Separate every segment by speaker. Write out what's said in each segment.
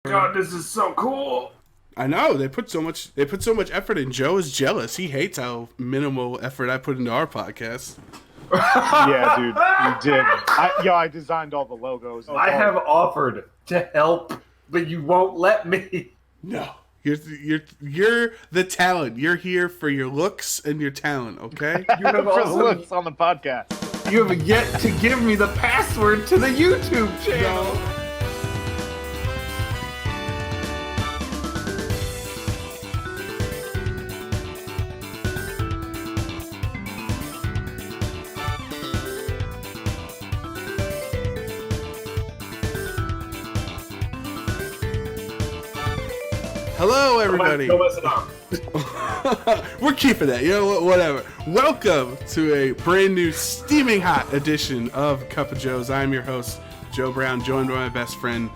Speaker 1: God, this is so cool.
Speaker 2: I know they put so much effort in. Joe is jealous. He hates how minimal effort I put into our podcast.
Speaker 3: Yeah, dude, you did. I designed all the logos.
Speaker 1: I have offered to help, but you won't let me.
Speaker 2: No, you're the talent. You're here for your looks and your talent. Okay.
Speaker 1: You have
Speaker 3: for the
Speaker 1: also
Speaker 3: looks on the podcast.
Speaker 1: you have yet to give me the password to the YouTube channel.
Speaker 2: Hello, everybody.
Speaker 1: Go listen up.
Speaker 2: We're keeping that. You know what? Whatever. Welcome to a brand new steaming hot edition of Cup of Joe's. I'm your host, Joe Brown, joined by my best friend,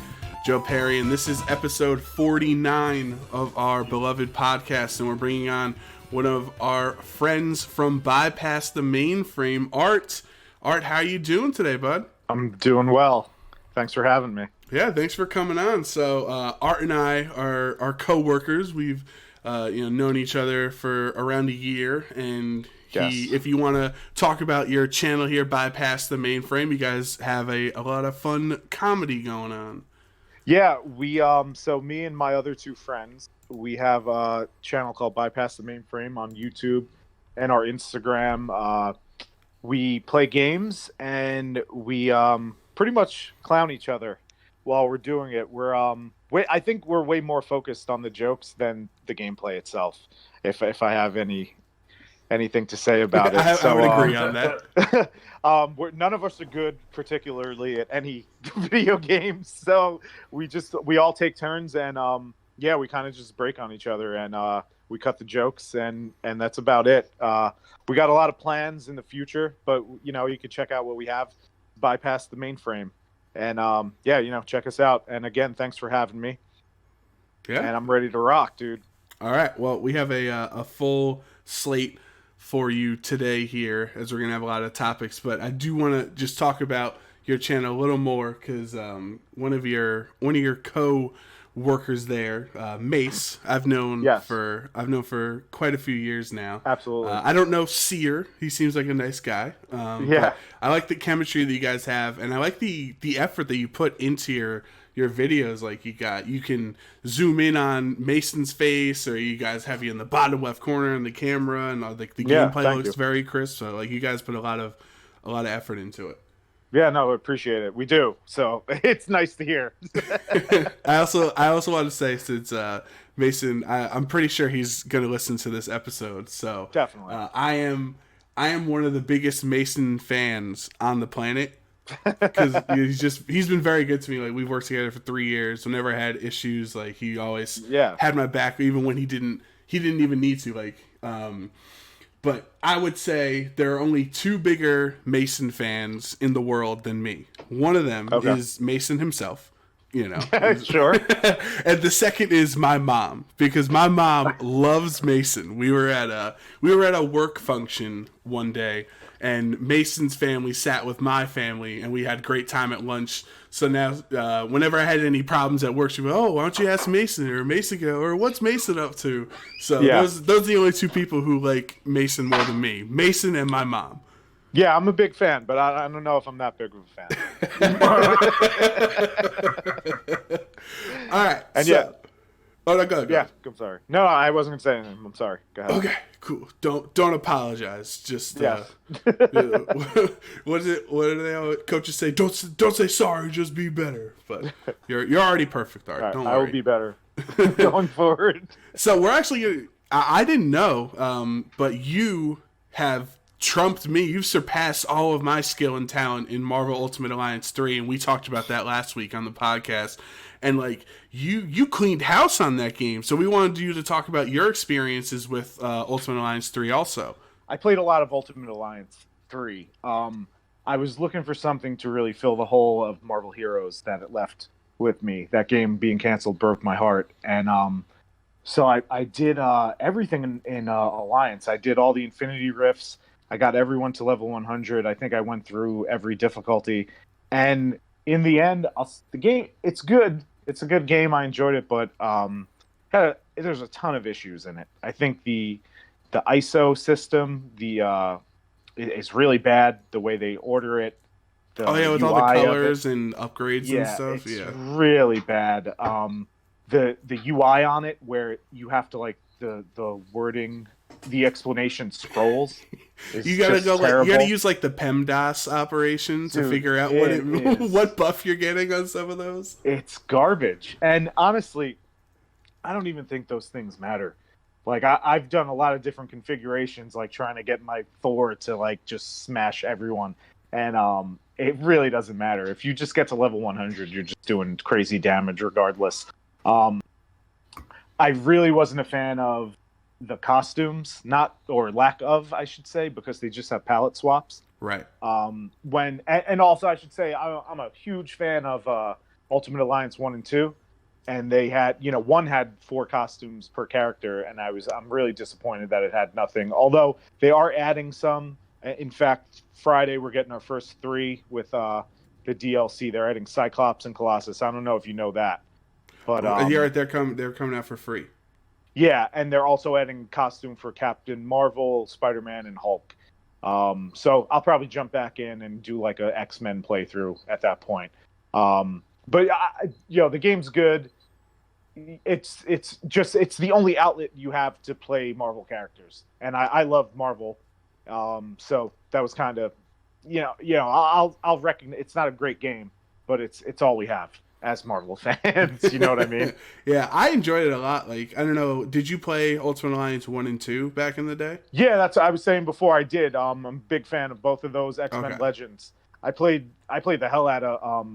Speaker 2: Joe Perry, and this is episode 49 of our beloved podcast, and we're bringing on one of our friends from Bypass the Mainframe, Art. Art, how you doing today, bud?
Speaker 3: I'm doing well. Thanks for having me.
Speaker 2: Yeah, thanks for coming on. So Art and I are co-workers. We've known each other for around a year, and if you want to talk about your channel here, Bypass the Mainframe, you guys have a lot of fun comedy going on.
Speaker 3: Yeah, we so me and my other two friends, we have a channel called Bypass the Mainframe on YouTube and our Instagram. We play games and we pretty much clown each other while we're doing it. I think we're way more focused on the jokes than the gameplay itself. If I have anything to say about it,
Speaker 2: I would agree on that.
Speaker 3: None of us are good, particularly at any video games. So we all take turns, and we kind of just break on each other, and we cut the jokes, and that's about it. We got a lot of plans in the future, but you can check out what we have. Bypass the Mainframe. And check us out. And again, thanks for having me.
Speaker 2: Yeah,
Speaker 3: and I'm ready to rock, dude.
Speaker 2: All right. Well, we have a full slate for you today here, as we're gonna have a lot of topics. But I do want to just talk about your channel a little more because one of your co-workers there, Mace, I've known for quite a few years now.
Speaker 3: Absolutely.
Speaker 2: I don't know Seer. He seems like a nice guy.
Speaker 3: Yeah.
Speaker 2: I like the chemistry that you guys have, and I like the effort that you put into your videos. Like you can zoom in on Mason's face, or you guys have you in the bottom left corner in the camera, and like the gameplay looks very crisp. So like you guys put a lot of effort into it.
Speaker 3: Yeah, no, I appreciate it. We do. So it's nice to hear.
Speaker 2: I also want to say, since Mason, I'm pretty sure he's going to listen to this episode. So
Speaker 3: definitely,
Speaker 2: I am one of the biggest Mason fans on the planet because he's been very good to me. Like, we've worked together for 3 years. Whenever I had issues, like, he always had my back, even when he didn't even need to. Like, but I would say there are only two bigger Mason fans in the world than me. One of them is Mason himself,
Speaker 3: Sure.
Speaker 2: And the second is my mom, because my mom loves Mason. We were at a work function one day, and Mason's family sat with my family, and we had great time at lunch. So now, whenever I had any problems at work, she'd be, "Oh, why don't you ask Mason?" Or Mason go, "Or what's Mason up to?" So those are the only two people who like Mason more than me. Mason and my mom.
Speaker 3: Yeah, I'm a big fan, but I don't know if I'm that big of a fan.
Speaker 2: All right.
Speaker 3: And
Speaker 2: Oh, no, go ahead.
Speaker 3: Yeah, I'm sorry. No, I wasn't going to say anything. I'm sorry. Go ahead.
Speaker 2: Okay, cool. Don't apologize. Just
Speaker 3: yes.
Speaker 2: What is it? What do they always, coaches say? Don't say sorry. Just be better. But you're already perfect, Art.
Speaker 3: Right,
Speaker 2: Don't worry.
Speaker 3: I will be better going forward.
Speaker 2: So we're actually. I didn't know, but you have trumped me. You've surpassed all of my skill and talent in Marvel Ultimate Alliance 3, and we talked about that last week on the podcast. And like you cleaned house on that game, so we wanted you to talk about your experiences with Ultimate Alliance 3 also.
Speaker 3: I played a lot of Ultimate Alliance 3. I was looking for something to really fill the hole of Marvel Heroes that it left with me. That game being canceled broke my heart, and so I did everything in Alliance. I did all the Infinity Rifts. I got everyone to level 100. I think I went through every difficulty, and in the end, the game, it's good, it's a good game. I enjoyed it, but there's a ton of issues in it. I think the ISO system, is really bad. The way they order it, the
Speaker 2: Oh yeah, with all the
Speaker 3: UI
Speaker 2: colors and upgrades and
Speaker 3: yeah,
Speaker 2: stuff.
Speaker 3: it's
Speaker 2: Yeah.
Speaker 3: really bad. The UI on it, where you have to like the wording, the explanation scrolls. Is
Speaker 2: You gotta
Speaker 3: just
Speaker 2: go.
Speaker 3: terrible.
Speaker 2: You gotta use like the PEMDAS operation to
Speaker 3: Dude,
Speaker 2: figure out what buff you're getting on some of those.
Speaker 3: It's garbage. And honestly, I don't even think those things matter. Like I've done a lot of different configurations, like trying to get my Thor to like just smash everyone, and it really doesn't matter. If you just get to level 100, you're just doing crazy damage regardless. I really wasn't a fan of the costumes, not or lack of, I should say, because they just have palette swaps.
Speaker 2: Right.
Speaker 3: And also I should say I'm a huge fan of Ultimate Alliance 1 and 2, and they had, one had 4 costumes per character, and I'm really disappointed that it had nothing. Although they are adding some. In fact, Friday we're getting our first 3 with the DLC. They're adding Cyclops and Colossus. I don't know if you know that, but
Speaker 2: yeah, they're coming out for free.
Speaker 3: yeah, and they're also adding costume for Captain Marvel, Spider-Man, and Hulk. So I'll probably jump back in and do like a X-Men playthrough at that point. But the game's good. It's the only outlet you have to play Marvel characters, and I love Marvel. So that was kind of, I'll recognize it's not a great game, but it's all we have as Marvel fans. You know what I mean?
Speaker 2: Yeah, I enjoyed it a lot. Like, I don't know, did you play Ultimate Alliance 1 and 2 back in the day?
Speaker 3: Yeah, that's what I was saying before. I did. I'm a big fan of both of those X-Men
Speaker 2: Okay.
Speaker 3: Legends. I played the hell out of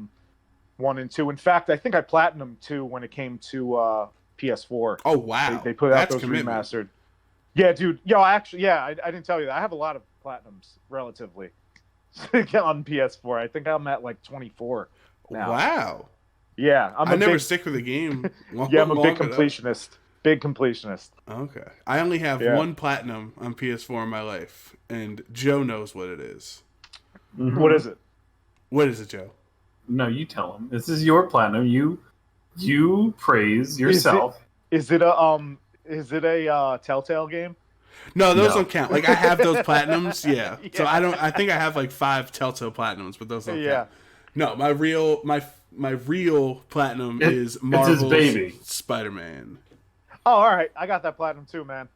Speaker 3: 1 and 2. In fact, I think I platinumed 2 when it came to PS4.
Speaker 2: Oh wow,
Speaker 3: They put out
Speaker 2: that's
Speaker 3: those
Speaker 2: commitment.
Speaker 3: remastered. Yeah, dude. Yo, actually, I didn't tell you that. I have a lot of platinums relatively on PS4. I think I'm at like 24 now.
Speaker 2: Wow.
Speaker 3: Yeah,
Speaker 2: I never stick with a game.
Speaker 3: Yeah, I'm a big
Speaker 2: long enough.
Speaker 3: completionist. Big completionist.
Speaker 2: Okay. I only have one platinum on PS4 in my life, and Joe knows what it is.
Speaker 4: Mhm.
Speaker 3: What is it?
Speaker 2: What is it, Joe?
Speaker 4: No, you tell him. This is your platinum. You praise yourself.
Speaker 3: Is it a Telltale game?
Speaker 2: No, those
Speaker 4: No.
Speaker 2: don't count. Like, I have those platinums, yeah. So
Speaker 3: Yeah.
Speaker 2: I think I have like 5 Telltale platinums, but those don't
Speaker 3: Yeah.
Speaker 2: count. No, my real platinum is
Speaker 4: it's his
Speaker 2: Marvel's
Speaker 4: baby.
Speaker 3: Oh,
Speaker 2: Spider-Man.
Speaker 3: all right. I got that platinum too, man.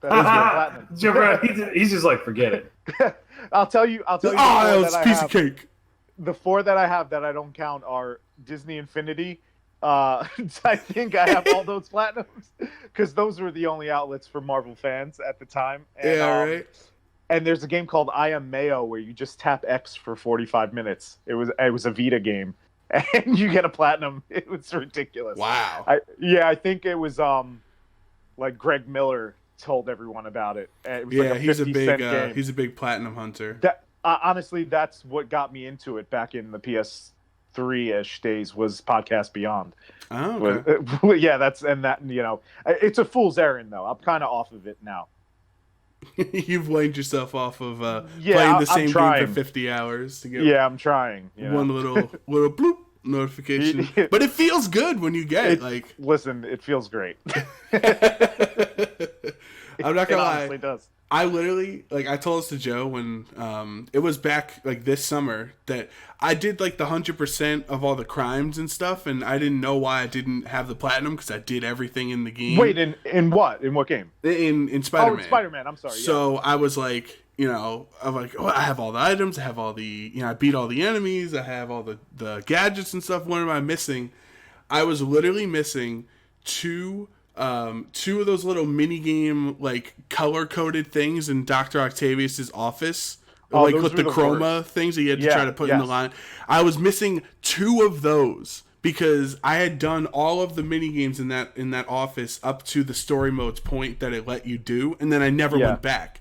Speaker 3: That is good platinum.
Speaker 4: Joe Brown, he's just like, forget it.
Speaker 3: I'll tell you.
Speaker 2: Oh,
Speaker 3: the four
Speaker 2: it's
Speaker 3: that
Speaker 2: a
Speaker 3: I
Speaker 2: piece
Speaker 3: have.
Speaker 2: of cake.
Speaker 3: The 4 that I have that I don't count are Disney Infinity. I think I have all those platinums because those were the only outlets for Marvel fans at the time. And,
Speaker 2: Yeah, right.
Speaker 3: And there's a game called I Am Mayo where you just tap X for 45 minutes. It was a Vita game, and you get a platinum. It was ridiculous.
Speaker 2: Wow.
Speaker 3: I think it was like Greg Miller told everyone about it. And it was like a 50-cent game.
Speaker 2: he's a big platinum hunter.
Speaker 3: That honestly, that's what got me into it back in the PS3-ish days. Was Podcast Beyond.
Speaker 2: Oh, okay.
Speaker 3: Yeah, it's a fool's errand though. I'm kind of off of it now.
Speaker 2: You've weaned yourself off of
Speaker 3: Yeah,
Speaker 2: playing the
Speaker 3: I'm
Speaker 2: same game
Speaker 3: trying.
Speaker 2: for 50 hours to get
Speaker 3: Yeah, I'm trying.
Speaker 2: one little bloop notification. But it feels good when you get it. Like,
Speaker 3: Listen, it feels great.
Speaker 2: I'm not
Speaker 3: It
Speaker 2: gonna lie.
Speaker 3: honestly does.
Speaker 2: I literally, like, I told this to Joe when it was back, like, this summer, that I did, like, the 100% of all the crimes and stuff, and I didn't know why I didn't have the platinum, because I did everything in the game.
Speaker 3: Wait, in what? In what game?
Speaker 2: In Spider-Man.
Speaker 3: Oh, Spider-Man. I'm sorry.
Speaker 2: So I was like, I'm like, oh, I have all the items, I have all the, I beat all the enemies, I have all the gadgets and stuff. What am I missing? I was literally missing two of those little mini game, like, color coded things in Dr. Octavius's office,
Speaker 3: Oh,
Speaker 2: like
Speaker 3: those
Speaker 2: with
Speaker 3: were
Speaker 2: the
Speaker 3: the
Speaker 2: chroma
Speaker 3: worst.
Speaker 2: things that you had to
Speaker 3: Yeah,
Speaker 2: try to put in the
Speaker 3: yes.
Speaker 2: line. I was missing 2 of those because I had done all of the mini games in that office up to the story mode's point that it let you do, and then I never
Speaker 3: Yeah.
Speaker 2: went back.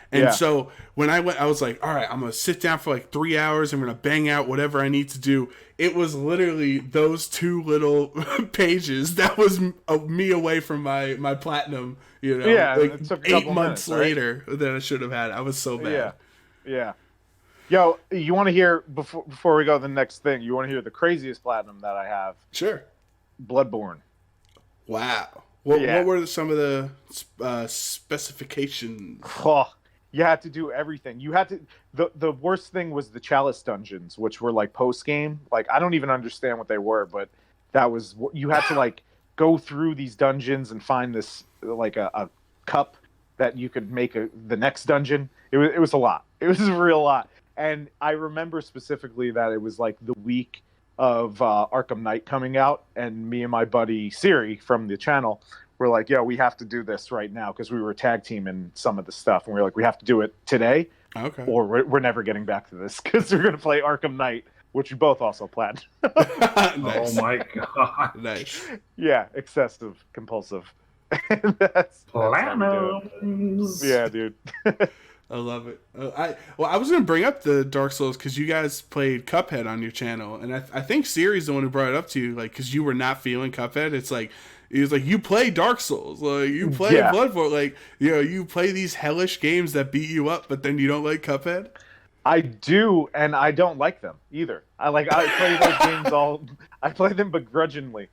Speaker 2: And
Speaker 3: Yeah.
Speaker 2: so when I went, I was like, all right, I'm going to sit down for like 3 hours. I'm going to bang out whatever I need to do. It was literally those 2 little pages. That was me away from my platinum,
Speaker 3: Yeah,
Speaker 2: like
Speaker 3: it took a
Speaker 2: 8
Speaker 3: couple
Speaker 2: months
Speaker 3: minutes, right?
Speaker 2: later than I should have had. I was so bad.
Speaker 3: Yeah. Yo, you want to hear before we go to the next thing? You want to hear the craziest platinum that I have?
Speaker 2: Sure.
Speaker 3: Bloodborne.
Speaker 2: Wow.
Speaker 3: Yeah.
Speaker 2: What were some of the specifications?
Speaker 3: Oh, you had to do everything. You had to. The worst thing was the Chalice dungeons, which were like post game. Like I don't even understand what they were, but that was you had to like go through these dungeons and find this like a cup that you could make the next dungeon. It was a lot. It was a real lot. And I remember specifically that it was like the week of Arkham Knight coming out, and me and my buddy Siri from the channel were like, "Yo, we have to do this right now," because we were tag teaming some of the stuff, and we were like, "We have to do it today,
Speaker 2: Okay.
Speaker 3: or we're never getting back to this," because we're gonna play Arkham Knight, which we both also planned.
Speaker 2: Nice.
Speaker 4: Oh my god.
Speaker 2: Nice.
Speaker 3: Yeah, excessive, compulsive. that's how we do it.
Speaker 4: Platinums.
Speaker 3: Yeah, dude.
Speaker 2: I love it. I was gonna bring up the Dark Souls because you guys played Cuphead on your channel, and I think Siri's the one who brought it up to you, like because you were not feeling Cuphead. It's like he was like, you play Dark Souls, like you play Bloodborne, like you play these hellish games that beat you up, but then you don't like Cuphead.
Speaker 3: I do, and I don't like them either. I play those games I play them begrudgingly.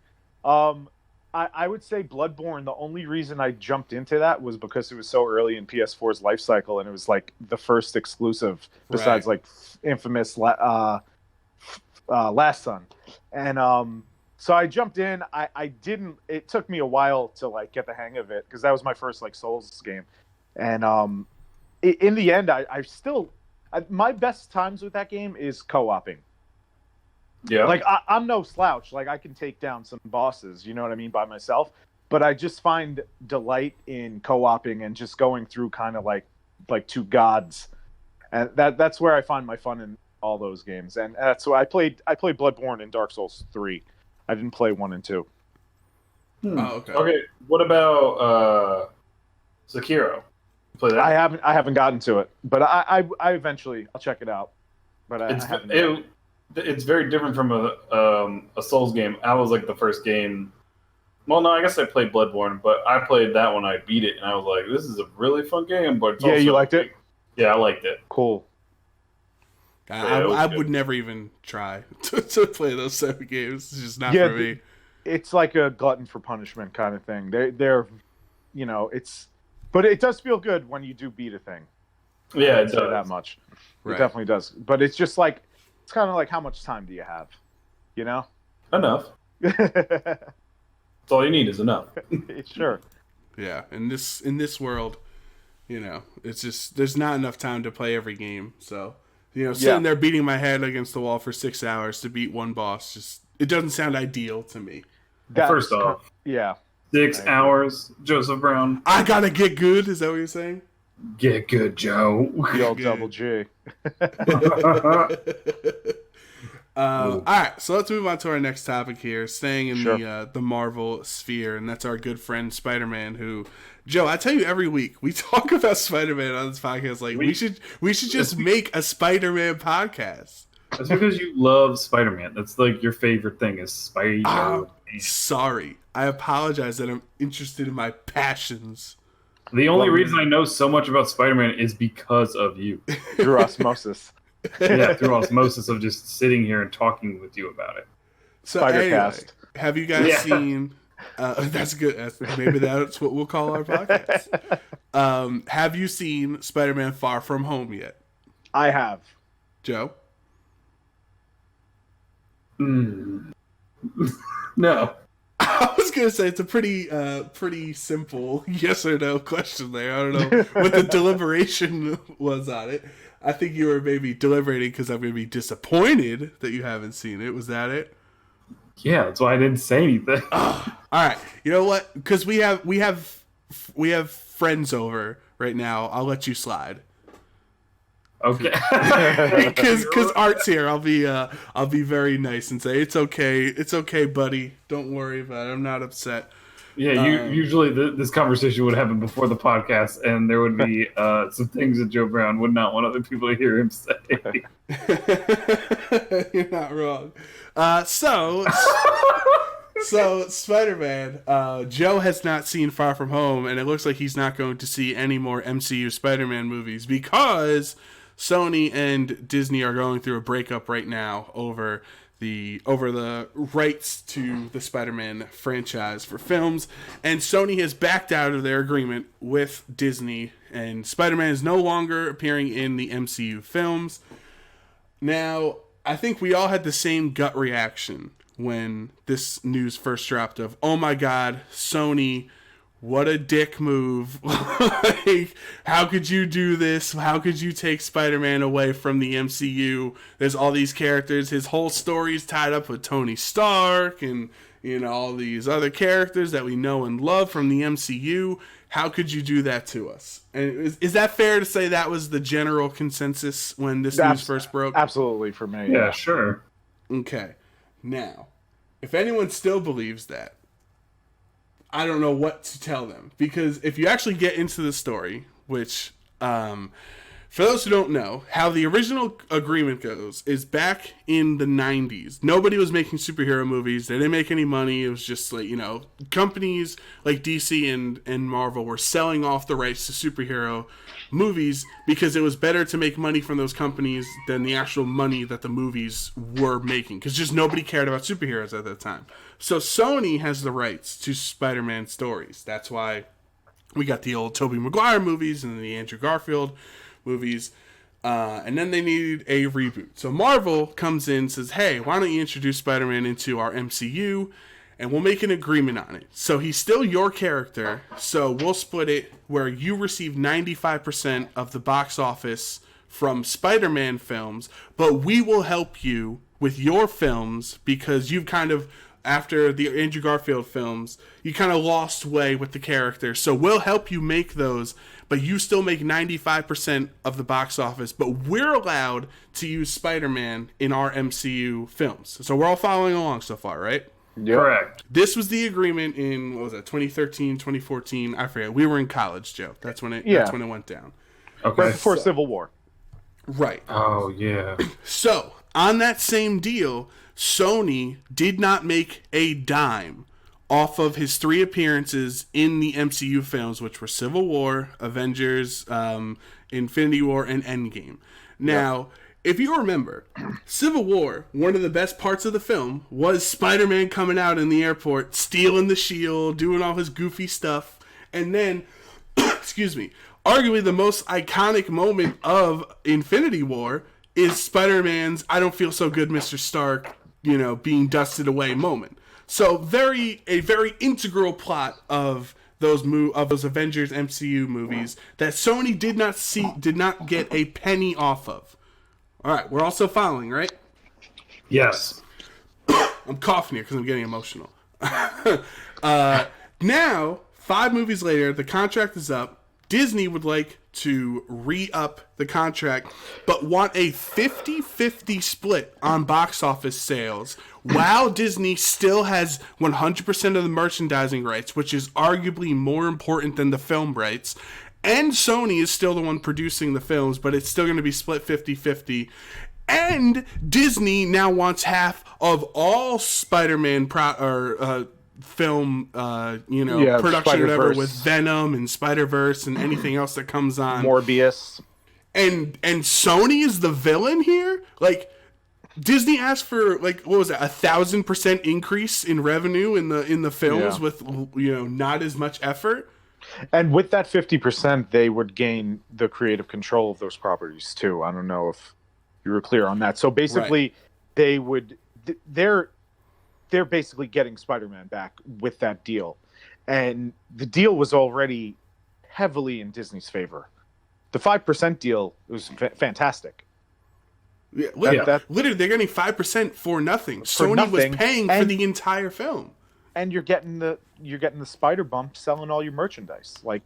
Speaker 3: I would say Bloodborne, the only reason I jumped into that was because it was so early in PS4's life cycle, and it was like the first exclusive besides like infamous Last Son. And so I jumped in. I didn't. It took me a while to like get the hang of it because that was my first like Souls game. And in the end, my best times with that game is co-oping.
Speaker 4: Yeah.
Speaker 3: Like I'm no slouch. Like I can take down some bosses, you know what I mean, by myself. But I just find delight in co-oping and just going through kind of like two gods, and that's where I find my fun in all those games. And that's why I played Bloodborne and Dark Souls 3. I didn't play 1 and 2.
Speaker 2: Oh, okay.
Speaker 4: Okay. What about Sekiro? You play that?
Speaker 3: I haven't gotten to it, but I eventually I'll check it out. But I haven't.
Speaker 4: It's very different from a Souls game. I was like the first game. Well, no, I guess I played Bloodborne, but I played that when I beat it, and I was like, "This is a really fun game." But it's
Speaker 3: yeah,
Speaker 4: also,
Speaker 3: you liked it?
Speaker 4: Yeah, I liked it.
Speaker 3: Cool.
Speaker 2: I would never even try to play those type of games. It's just not for me.
Speaker 3: It's like a glutton for punishment kind of thing. They're but it does feel good when you do beat a thing.
Speaker 4: Yeah, it
Speaker 3: does that much. It definitely does. But it's just like it's kind of like how much time do you have? You know?
Speaker 4: Enough. That's all you need is enough.
Speaker 3: Sure.
Speaker 2: Yeah, in this world, it's just there's not enough time to play every game. So, sitting there beating my head against the wall for 6 hours to beat one boss, it doesn't sound ideal to me.
Speaker 4: First off, 6 hours, Joseph Brown.
Speaker 2: I gotta get good. Is that what you're saying?
Speaker 4: Get good, Joe.
Speaker 3: The old double G.
Speaker 2: All right, so let's move on to our next topic here, staying in the Marvel sphere, and that's our good friend Spider-Man. Who, Joe, I tell you every week we talk about Spider-Man on this podcast. Like we should just make a Spider-Man podcast.
Speaker 4: That's because you love Spider-Man. That's like your favorite thing is Spider-Man.
Speaker 2: Sorry, I apologize that I'm interested in my passions.
Speaker 4: The only reason I know so much about Spider-Man is because of you.
Speaker 3: Through osmosis.
Speaker 4: Yeah, through osmosis of just sitting here and talking with you about it.
Speaker 2: So anyway, have you guys seen... that's good. Maybe that's what we'll call our podcast. Have you seen Spider-Man Far From Home yet?
Speaker 3: I have.
Speaker 2: Joe?
Speaker 4: No.
Speaker 2: I was gonna say it's a pretty simple yes or no question there. I don't know what the deliberation was on it. I think you were maybe deliberating because I'm gonna be disappointed that you haven't seen it. Was that it?
Speaker 4: Yeah, that's why I didn't say anything.
Speaker 2: All right, you know what? Because we have friends over right now. I'll let you slide.
Speaker 4: Okay.
Speaker 2: Because Art's here, I'll be very nice and say it's okay, buddy. Don't worry about it. I'm not upset.
Speaker 4: Yeah, usually this conversation would happen before the podcast, and there would be some things that Joe Brown would not want other people to hear him say.
Speaker 2: You're not wrong. So Spider-Man, Joe has not seen Far From Home, and it looks like he's not going to see any more MCU Spider-Man movies because Sony and Disney are going through a breakup right now over the rights to the Spider-Man franchise for films, and Sony has backed out of their agreement with Disney, and Spider-Man is no longer appearing in the MCU films. Now, I think we all had the same gut reaction when this news first dropped of, oh my god, Sony, what a dick move. Like, how could you do this? How could you take Spider-Man away from the MCU? There's all these characters. His whole story's tied up with Tony Stark and, you know, all these other characters that we know and love from the MCU. How could you do that to us? And is that fair to say that was the general consensus when this news first broke?
Speaker 3: Absolutely, for me.
Speaker 4: Yeah, sure.
Speaker 2: Okay. Now, if anyone still believes that, I don't know what to tell them. Because if you actually get into the story, which, for those who don't know, how the original agreement goes is back in the 90s. Nobody was making superhero movies. They didn't make any money. It was just like, you know, companies like DC and Marvel were selling off the rights to superhero movies because it was better to make money from those companies than the actual money that the movies were making. Because just nobody cared about superheroes at that time. So Sony has the rights to Spider-Man stories. That's why we got the old Tobey Maguire movies and the Andrew Garfield movies, and then they needed a reboot. So Marvel comes in and says, hey, why don't you introduce Spider-Man into our MCU, and we'll make an agreement on it. So he's still your character, so we'll split it where you receive 95% of the box office from Spider-Man films, but we will help you with your films because you've kind of, after the Andrew Garfield films, you kind of lost way with the character. So we'll help you make those, but you still make 95% of the box office. But we're allowed to use Spider-Man in our MCU films. So we're all following along so far, right?
Speaker 3: Yep.
Speaker 4: Correct.
Speaker 2: This was the agreement in, what was that, 2013, 2014? I forget. We were in college, Joe. That's when it went down.
Speaker 4: Okay.
Speaker 3: Right before Civil War.
Speaker 2: Right.
Speaker 4: Oh, yeah.
Speaker 2: So, on that same deal, Sony did not make a dime off of his 3 appearances in the MCU films, which were Civil War, Avengers, Infinity War, and Endgame. Now, if you remember, Civil War, one of the best parts of the film was Spider-Man coming out in the airport, stealing the shield, doing all his goofy stuff, and then, excuse me, arguably the most iconic moment of Infinity War is Spider-Man's "I don't feel so good, Mr. Stark," you know, being dusted away moment. So a very integral plot of those Avengers MCU movies that Sony did not get a penny off of. All right, we're also following, right?
Speaker 4: Yes.
Speaker 2: I'm coughing here because I'm getting emotional. Now, 5 movies later, the contract is up. Disney would like to re-up the contract, but want a 50-50 split on box office sales, while Disney still has 100% of the merchandising rights, which is arguably more important than the film rights, and Sony is still the one producing the films, but it's still going to be split 50-50. And Disney now wants half of all Spider-Man film, production or whatever, with Venom and Spider-Verse and anything else that comes on.
Speaker 3: Morbius.
Speaker 2: And Sony is the villain here? Like, Disney asked for, like, what was it, 1,000% increase in revenue in the films with, you know, not as much effort?
Speaker 3: And with that 50%, they would gain the creative control of those properties too. I don't know if you were clear on that. So basically, they would they're basically getting Spider-Man back with that deal, and the deal was already heavily in Disney's favor. The 5% deal was fantastic.
Speaker 2: Yeah, literally, they're getting 5% for nothing. Sony was paying for the entire film.
Speaker 3: And you're getting the Spider Bump selling all your merchandise. Like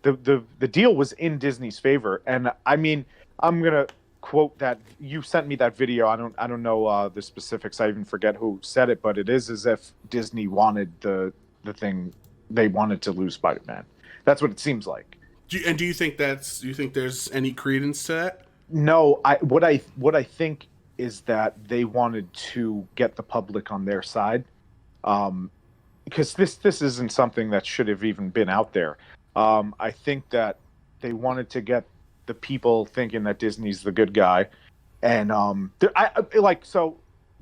Speaker 3: the deal was in Disney's favor. And I mean, I'm gonna quote that you sent me that video. I don't know the specifics. I even forget who said it, but it is as if Disney wanted the thing. They wanted to lose Spider-Man. That's what it seems like.
Speaker 2: Do you think there's any credence to that?
Speaker 3: No, what I think is that they wanted to get the public on their side. Because this isn't something that should have even been out there. I think that they wanted to get the people thinking that Disney's the good guy, and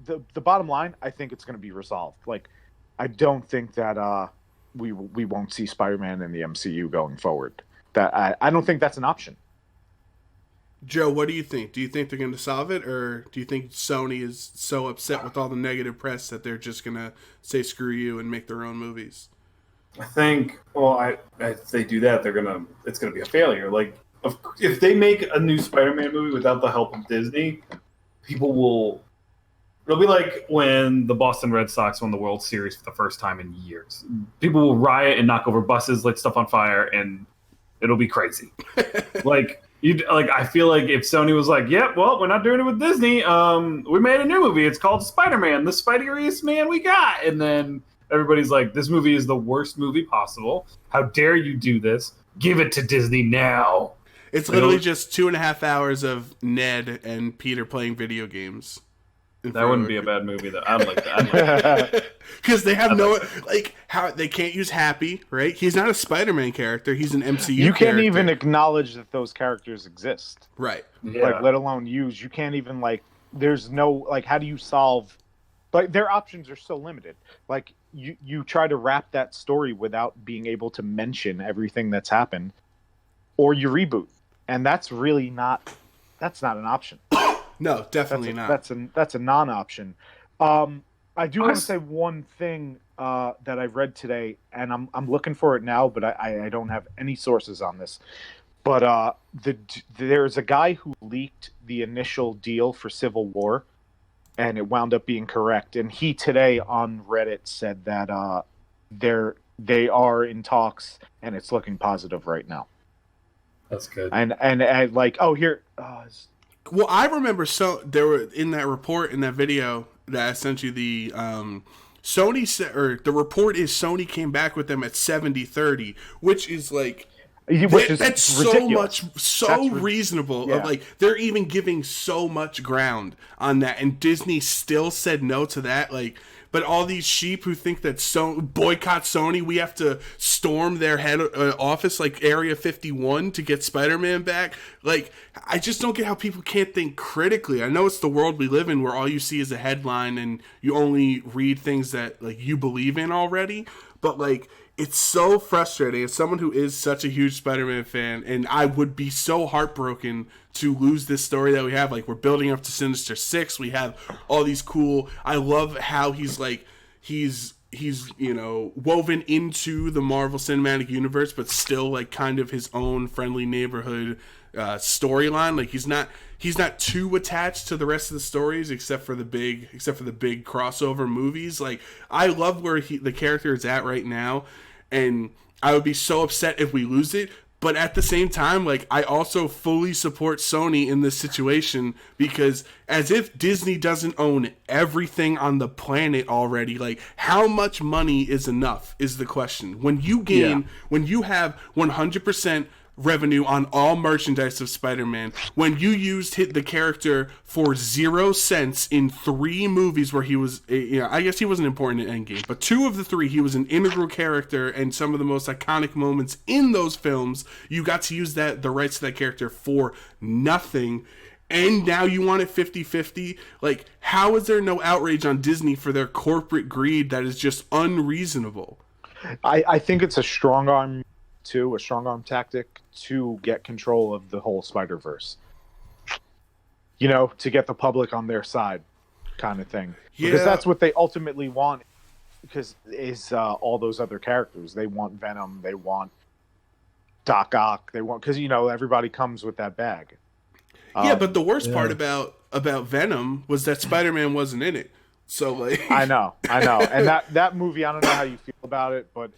Speaker 3: the bottom line, I think it's going to be resolved. Like, I don't think that we won't see Spider-Man in the MCU going forward. That I don't think that's an option.
Speaker 2: Joe, what do you think? Do you think they're going to solve it, or do you think Sony is so upset with all the negative press that they're just going to say screw you and make their own movies?
Speaker 4: I think, well, if they do that, it's gonna be a failure. Like, if they make a new Spider-Man movie without the help of Disney, people will. It'll be like when the Boston Red Sox won the World Series for the first time in years. People will riot and knock over buses, light stuff on fire, and it'll be crazy. I feel like if Sony was like, "Yep, well, we're not doing it with Disney. We made a new movie. It's called Spider-Man, the Spideriest man we got," and then everybody's like, "This movie is the worst movie possible. How dare you do this? Give it to Disney now."
Speaker 2: It's literally just 2.5 hours of Ned and Peter playing video games.
Speaker 4: That wouldn't be a bad movie, though. I'd like that.
Speaker 2: Because they have how they can't use Happy, right? He's not a Spider-Man character. He's an MCU
Speaker 3: You can't
Speaker 2: character.
Speaker 3: even acknowledge that those characters exist.
Speaker 2: Right.
Speaker 4: Yeah.
Speaker 3: Like, let alone use. You can't even, like, there's no, like, how do you solve, like, their options are so limited. Like, you try to wrap that story without being able to mention everything that's happened, or you reboot. And that's really not an option.
Speaker 2: No, definitely not.
Speaker 3: That's a non-option. I do want to say one thing that I read today, and I'm looking for it now, but I don't have any sources on this. But there's a guy who leaked the initial deal for Civil War, and it wound up being correct. And he today on Reddit said that they are in talks, and it's looking positive right now.
Speaker 4: That's good.
Speaker 3: And like, oh, here.
Speaker 2: Well, I remember there were in that report, in that video that I sent you, the Sony said, or the report is Sony came back with them at 70-30, which is like, that's
Speaker 3: ridiculous.
Speaker 2: so reasonable.
Speaker 3: Yeah.
Speaker 2: Like, they're even giving so much ground on that, and Disney still said no to that. Like, but all these sheep who think that boycott Sony, we have to storm their head office like Area 51 to get Spider-Man back. Like, I just don't get how people can't think critically. I know it's the world we live in where all you see is a headline and you only read things that, like, you believe in already. But, like, it's so frustrating as someone who is such a huge Spider-Man fan, and I would be so heartbroken to lose this story that we have. Like, we're building up to Sinister Six. We have all these cool. I love how he's woven into the Marvel Cinematic Universe, but still like kind of his own friendly neighborhood storyline. Like, he's not too attached to the rest of the stories except for the big crossover movies. Like, I love where the character is at right now, and I would be so upset if we lose it. But at the same time, like, I also fully support Sony in this situation, because as if Disney doesn't own everything on the planet already, like, how much money is enough is the question. When you have 100% revenue on all merchandise of Spider-Man, when you used the character for 0 cents in 3 movies where he was, I guess he wasn't important in Endgame, but 2 of the 3 he was an integral character, and some of the most iconic moments in those films, you got to use the rights to that character for nothing, and now you want it 50-50? Like, how is there no outrage on Disney for their corporate greed that is just unreasonable?
Speaker 3: I think it's a strong arm tactic to get control of the whole Spider-Verse. To get the public on their side, kind of thing.
Speaker 2: Yeah.
Speaker 3: Because that's what they ultimately want. Because all those other characters. They want Venom. They want Doc Ock. They want, because everybody comes with that bag.
Speaker 2: Yeah, but the worst part about Venom was that Spider-Man wasn't in it. So, like,
Speaker 3: I know, and that movie, I don't know how you feel about it, but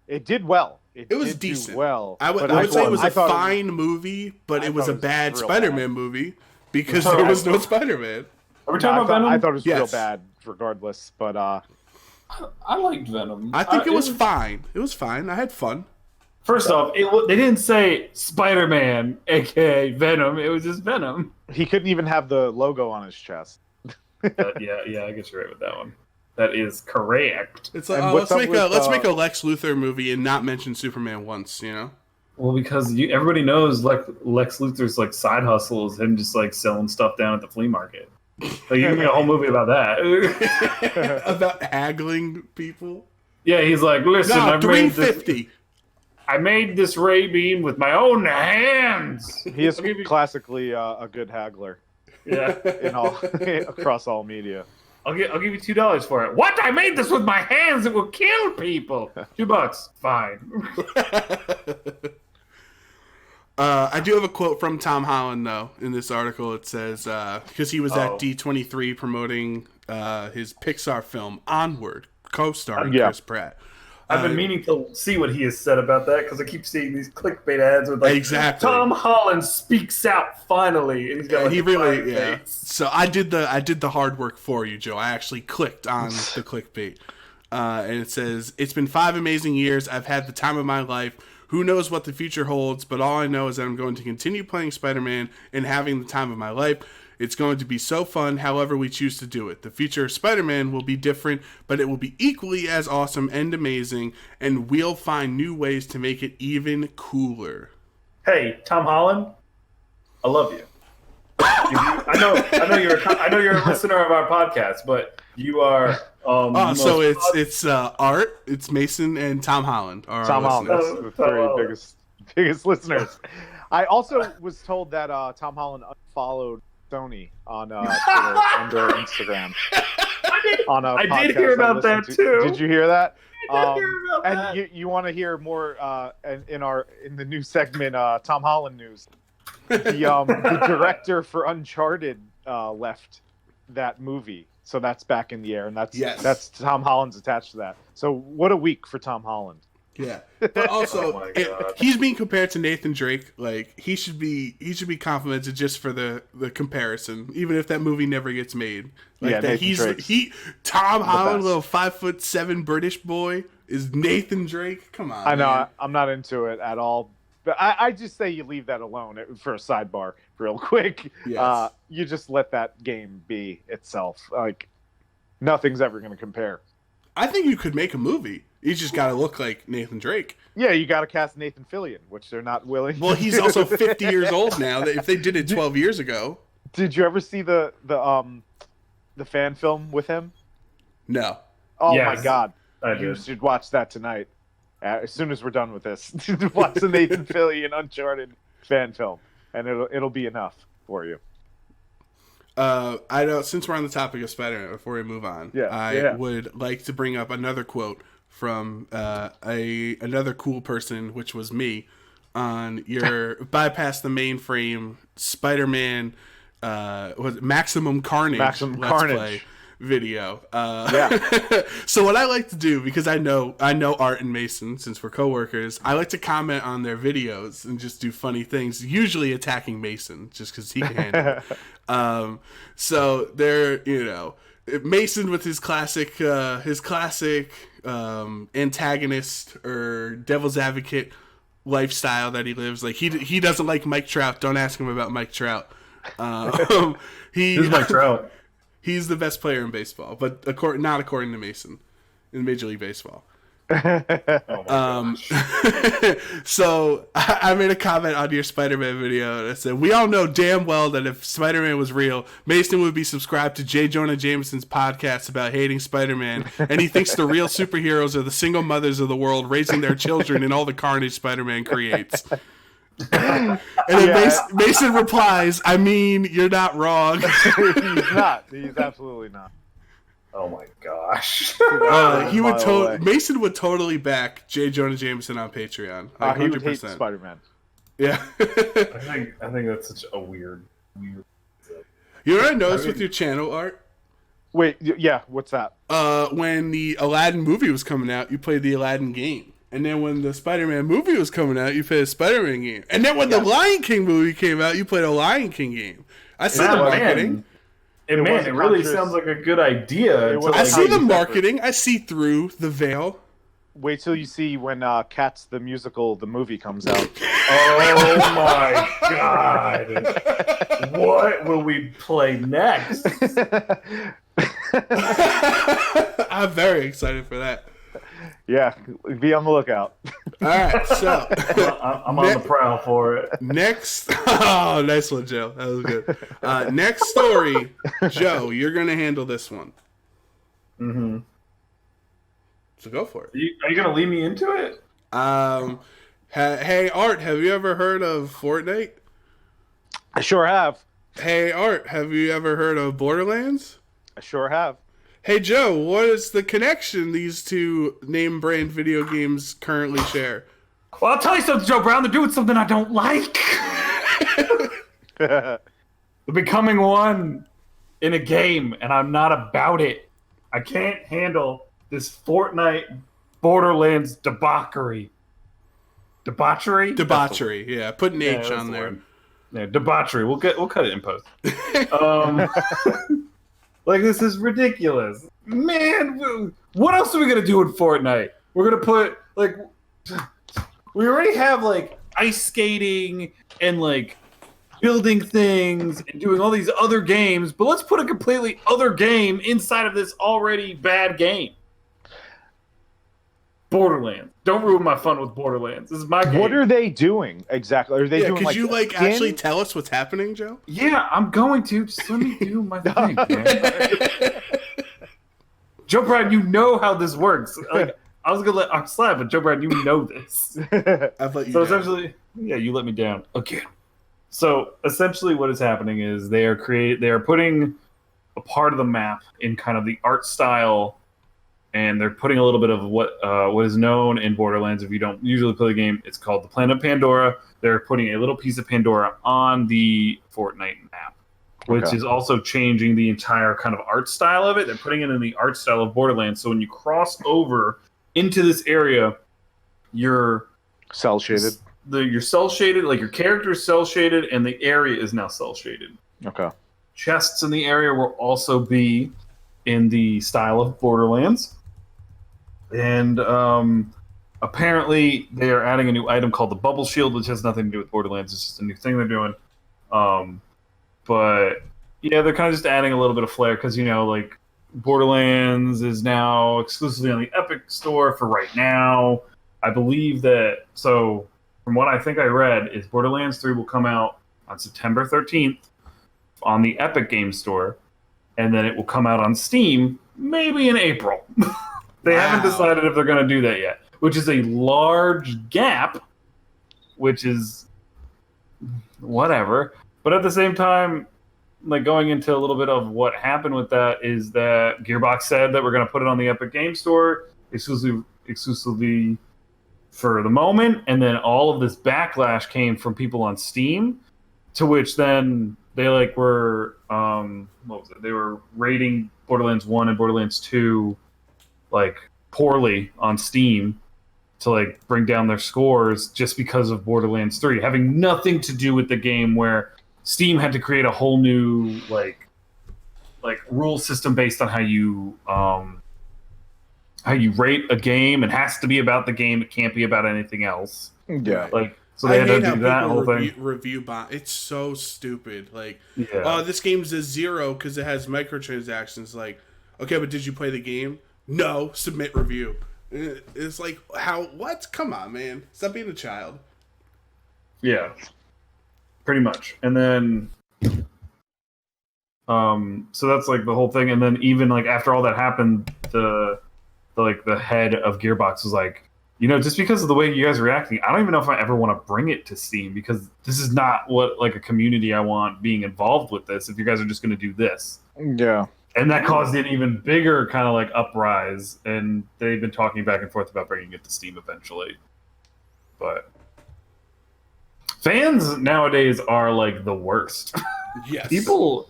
Speaker 3: it did well.
Speaker 2: It was decent.
Speaker 3: Well,
Speaker 2: I would say it was a fine movie, but it was a bad Spider-Man movie because there was no Spider-Man.
Speaker 4: Are we talking about Venom?
Speaker 3: I thought it was real bad, regardless. But
Speaker 4: I liked Venom.
Speaker 2: I think it was fine. It was fine. I had fun.
Speaker 4: First off, they didn't say Spider-Man, aka Venom. It was just Venom.
Speaker 3: He couldn't even have the logo on his chest.
Speaker 4: Yeah, I guess you're right with that one. That is correct.
Speaker 2: It's like, let's make a Lex Luthor movie and not mention Superman once,
Speaker 4: Well, because everybody knows Lex Luthor's like side hustle is him just like selling stuff down at the flea market. Like, you can make a whole movie about that.
Speaker 2: About haggling people.
Speaker 4: Yeah, he's like, listen,
Speaker 2: No, $350.
Speaker 4: I made this ray beam with my own hands.
Speaker 3: He is classically a good haggler
Speaker 4: Yeah,
Speaker 3: in all across all media.
Speaker 4: I'll give you $2 for it. What? I made this with my hands. It will kill people. $2. Fine.
Speaker 2: I do have a quote from Tom Holland, though, in this article. It says, because he was at D23 promoting his Pixar film Onward, co-starring Chris Pratt.
Speaker 4: I've been meaning to see what he has said about that because I keep seeing these clickbait ads with like
Speaker 2: exactly.
Speaker 4: Tom Holland speaks out finally, and he's got like
Speaker 2: he really So I did the hard work for you, Joe. I actually clicked on the clickbait, and it says, "It's been 5 amazing years. I've had the time of my life. Who knows what the future holds? But all I know is that I'm going to continue playing Spider-Man and having the time of my life. It's going to be so fun, however we choose to do it. The future of Spider-Man will be different, but it will be equally as awesome and amazing, and we'll find new ways to make it even cooler."
Speaker 4: Hey, Tom Holland, I love you. I know you're a listener of our podcast, but you are.
Speaker 2: So it's Art, it's Mason, and Tom Holland.
Speaker 3: Tom Holland, that's the three biggest listeners. I also was told that Tom Holland unfollowed Sony on Twitter and their Instagram. I
Speaker 4: did hear about that too.
Speaker 3: Did you hear that?
Speaker 4: I did hear about that.
Speaker 3: And you want to hear more in the new segment, Tom Holland news. The director for Uncharted left that movie, so that's back in the air, and that's Tom Holland's attached to that. So what a week for Tom Holland.
Speaker 2: Yeah, but also he's being compared to Nathan Drake. Like he should be complimented just for the comparison, even if that movie never gets made. Like that Tom Holland, little 5'7" British boy, is Nathan Drake. Come on,
Speaker 3: I know.
Speaker 2: man.
Speaker 3: I'm not into it at all. But I just say you leave that alone for a sidebar, real quick.
Speaker 2: Yes.
Speaker 3: You just let that game be itself. Like nothing's ever going to compare.
Speaker 2: I think you could make a movie. You just got to look like Nathan Drake.
Speaker 3: Yeah, you got to cast Nathan Fillion, which they're not willing.
Speaker 2: Well, he's also 50 years old now. If they did it 12 years ago.
Speaker 3: Did you ever see the fan film with him?
Speaker 2: No.
Speaker 3: Oh yes, my God!
Speaker 4: You
Speaker 3: should watch that tonight. As soon as we're done with this, watch the Nathan Fillion Uncharted fan film, and it'll be enough for you.
Speaker 2: I know, since we're on the topic of Spider-Man, before we move on, I would like to bring up another quote from another cool person, which was me, on your Bypass the Mainframe Spider-Man Maximum Carnage Play video. So what I like to do, because I know Art and Mason, since we're coworkers, I like to comment on their videos and just do funny things, usually attacking Mason just because he can handle it. So they're, Mason with his classic antagonist or devil's advocate lifestyle that he lives. Like he doesn't like Mike Trout. Don't ask him about Mike Trout.
Speaker 4: Who's Mike Trout?
Speaker 2: He's the best player in baseball, but not according to Mason in Major League Baseball. So I made a comment on your Spider-Man video, and I said, "We all know damn well that if Spider-Man was real, Mason would be subscribed to J. Jonah Jameson's podcast about hating Spider-Man, and he thinks the real superheroes are the single mothers of the world raising their children in all the carnage Spider-Man creates." And then Mason replies, "I mean, you're not wrong."
Speaker 3: He's not. He's absolutely not.
Speaker 4: Oh my gosh.
Speaker 2: Mason would totally back J. Jonah Jameson on Patreon. Like 100%.
Speaker 3: He would hate Spider-Man.
Speaker 2: Yeah.
Speaker 4: I think that's such a weird.
Speaker 2: You know what I noticed with your channel, Art?
Speaker 3: Wait, yeah, what's that?
Speaker 2: When the Aladdin movie was coming out, you played the Aladdin game. And then when the Spider-Man movie was coming out, you played a Spider-Man game. And then when the Lion King movie came out, you played a Lion King game. I see the marketing.
Speaker 4: It really sounds like a good idea.
Speaker 2: I see the marketing. I see through the veil.
Speaker 3: Wait till you see when Cats the Musical, the movie comes out.
Speaker 4: Oh my God. What will we play next?
Speaker 2: I'm very excited for that.
Speaker 3: Yeah, be on the lookout.
Speaker 2: All right, so
Speaker 4: I'm on the prowl for it.
Speaker 2: next. Oh, nice one, Joe. That was good. Next story, Joe. You're gonna handle this one.
Speaker 4: Mm-hmm.
Speaker 2: So go for it.
Speaker 4: Are you gonna lead me into it?
Speaker 2: Hey, Art, have you ever heard of Fortnite?
Speaker 3: I sure have.
Speaker 2: Hey, Art, have you ever heard of Borderlands?
Speaker 3: I sure have.
Speaker 2: Hey, Joe, what is the connection these two name brand video games currently share?
Speaker 1: Well, I'll tell you something, Joe Brown. They're doing something I don't like. They're becoming one in a game, and I'm not about it. I can't handle this Fortnite Borderlands debauchery. Debauchery?
Speaker 2: Debauchery, yeah. Put an H on there.
Speaker 4: Yeah, debauchery. We'll cut it in post. Like, this is ridiculous. Man, what else are we gonna do in Fortnite? We're gonna put, like, we already have, like, ice skating and, like, building things and doing all these other games, but let's put a completely other game inside of this already bad game. Borderlands. Don't ruin my fun with Borderlands. This is my game.
Speaker 3: What are they doing exactly? Are they doing
Speaker 2: could
Speaker 3: like
Speaker 2: you actually tell us what's happening, Joe?
Speaker 1: Yeah, I'm going to. Just let me do my thing, man. Joe Brown, you know how this works. Like, I was gonna let Art slap, but Joe Brown, you know this.
Speaker 2: I've let you
Speaker 4: So
Speaker 2: down.
Speaker 4: essentially, yeah, you let me down again. So essentially, what is happening is they are putting a part of the map in kind of the art style, and they're putting a little bit of what is known in Borderlands. If you don't usually play the game, it's called the Planet of Pandora. They're putting a little piece of Pandora on the Fortnite map, which is also changing the entire kind of art style of it. They're putting it in the art style of Borderlands. So when you cross over into this area, you're
Speaker 3: cell shaded?
Speaker 4: You're cell shaded, like your character is cell shaded, and the area is now cell shaded.
Speaker 3: Okay.
Speaker 4: Chests in the area will also be in the style of Borderlands. And apparently they are adding a new item called the Bubble Shield, which has nothing to do with Borderlands. It's just a new thing they're doing. But yeah, they're kind of just adding a little bit of flair because, you know, like Borderlands is now exclusively on the Epic Store for right now. I believe that, so from what I think I read, is Borderlands 3 will come out on September 13th on the Epic Game Store, and then it will come out on Steam maybe in April. They haven't decided if they're going to do that yet, which is a large gap, which is whatever. But at the same time, like going into a little bit of what happened with that is that Gearbox said that we're going to put it on the Epic Game Store exclusively for the moment, and then all of this backlash came from people on Steam, to which then they like were what was it? They were rating Borderlands 1 and Borderlands 2 like poorly on Steam to like bring down their scores just because of Borderlands 3, having nothing to do with the game, where Steam had to create a whole new like rule system based on how you rate a game. It has to be about the game. It can't be about anything else.
Speaker 3: Yeah.
Speaker 4: Like, so they had to do that whole thing.
Speaker 2: Review bot. It's so stupid. Like,
Speaker 4: Yeah.
Speaker 2: oh, this game's a 0 because it has microtransactions. Like, okay, but did you play the game? No. Submit review. It's like, how? What? Come on, man. Stop being a child.
Speaker 4: Yeah, pretty much. And then, so that's like the whole thing. And then even like after all that happened, the head of Gearbox was like, you know, just because of the way you guys are reacting, I don't even know if I ever want to bring it to Steam, because this is not what like a community I want being involved with this. If you guys are just going to do this,
Speaker 3: Yeah.
Speaker 4: and that caused an even bigger kind of like uprise. And they've been talking back and forth about bringing it to Steam eventually, but fans nowadays are like the worst.
Speaker 2: Yes.
Speaker 4: People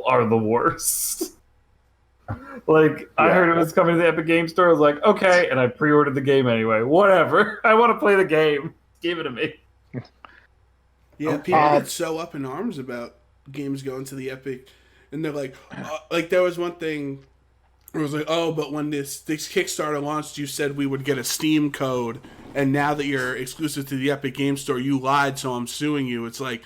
Speaker 4: are the worst. Like, I heard it was coming to the Epic Game Store. I was like, okay, and I pre-ordered the game anyway. Whatever. I want to play the game. Give it to me.
Speaker 2: Yeah, people get so up in arms about games going to the Epic, and they're like there was one thing where it was like, oh, but when this Kickstarter launched, you said we would get a Steam code, and now that you're exclusive to the Epic Game Store, you lied, so I'm suing you. It's like,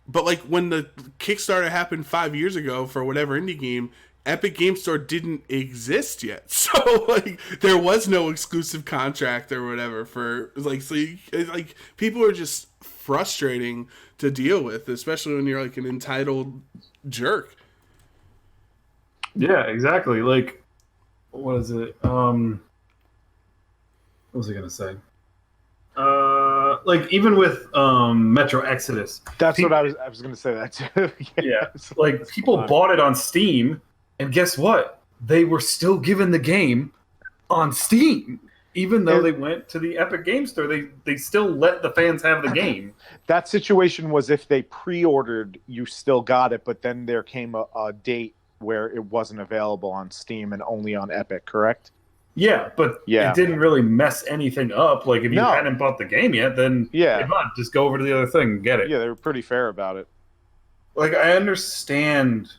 Speaker 2: but like when the Kickstarter happened 5 years ago for whatever indie game, Epic Game Store didn't exist yet, so like there was no exclusive contract or whatever for like. So like people are just frustrating to deal with, especially when you're like an entitled jerk.
Speaker 4: Yeah, exactly. Like, what is it? What was I gonna say? Like even with Metro Exodus.
Speaker 3: That's what I was going to say that too.
Speaker 4: Yeah, like people bought it on Steam, and guess what? They were still given the game on Steam, even though they went to the Epic Game Store. They still let the fans have the game.
Speaker 3: That situation was if they pre-ordered, you still got it, but then there came a date where it wasn't available on Steam and only on Epic, correct?
Speaker 4: Yeah, but it didn't really mess anything up. Like if you hadn't bought the game yet, then come on, just go over to the other thing and get it.
Speaker 3: Yeah, they were pretty fair about it.
Speaker 4: Like I understand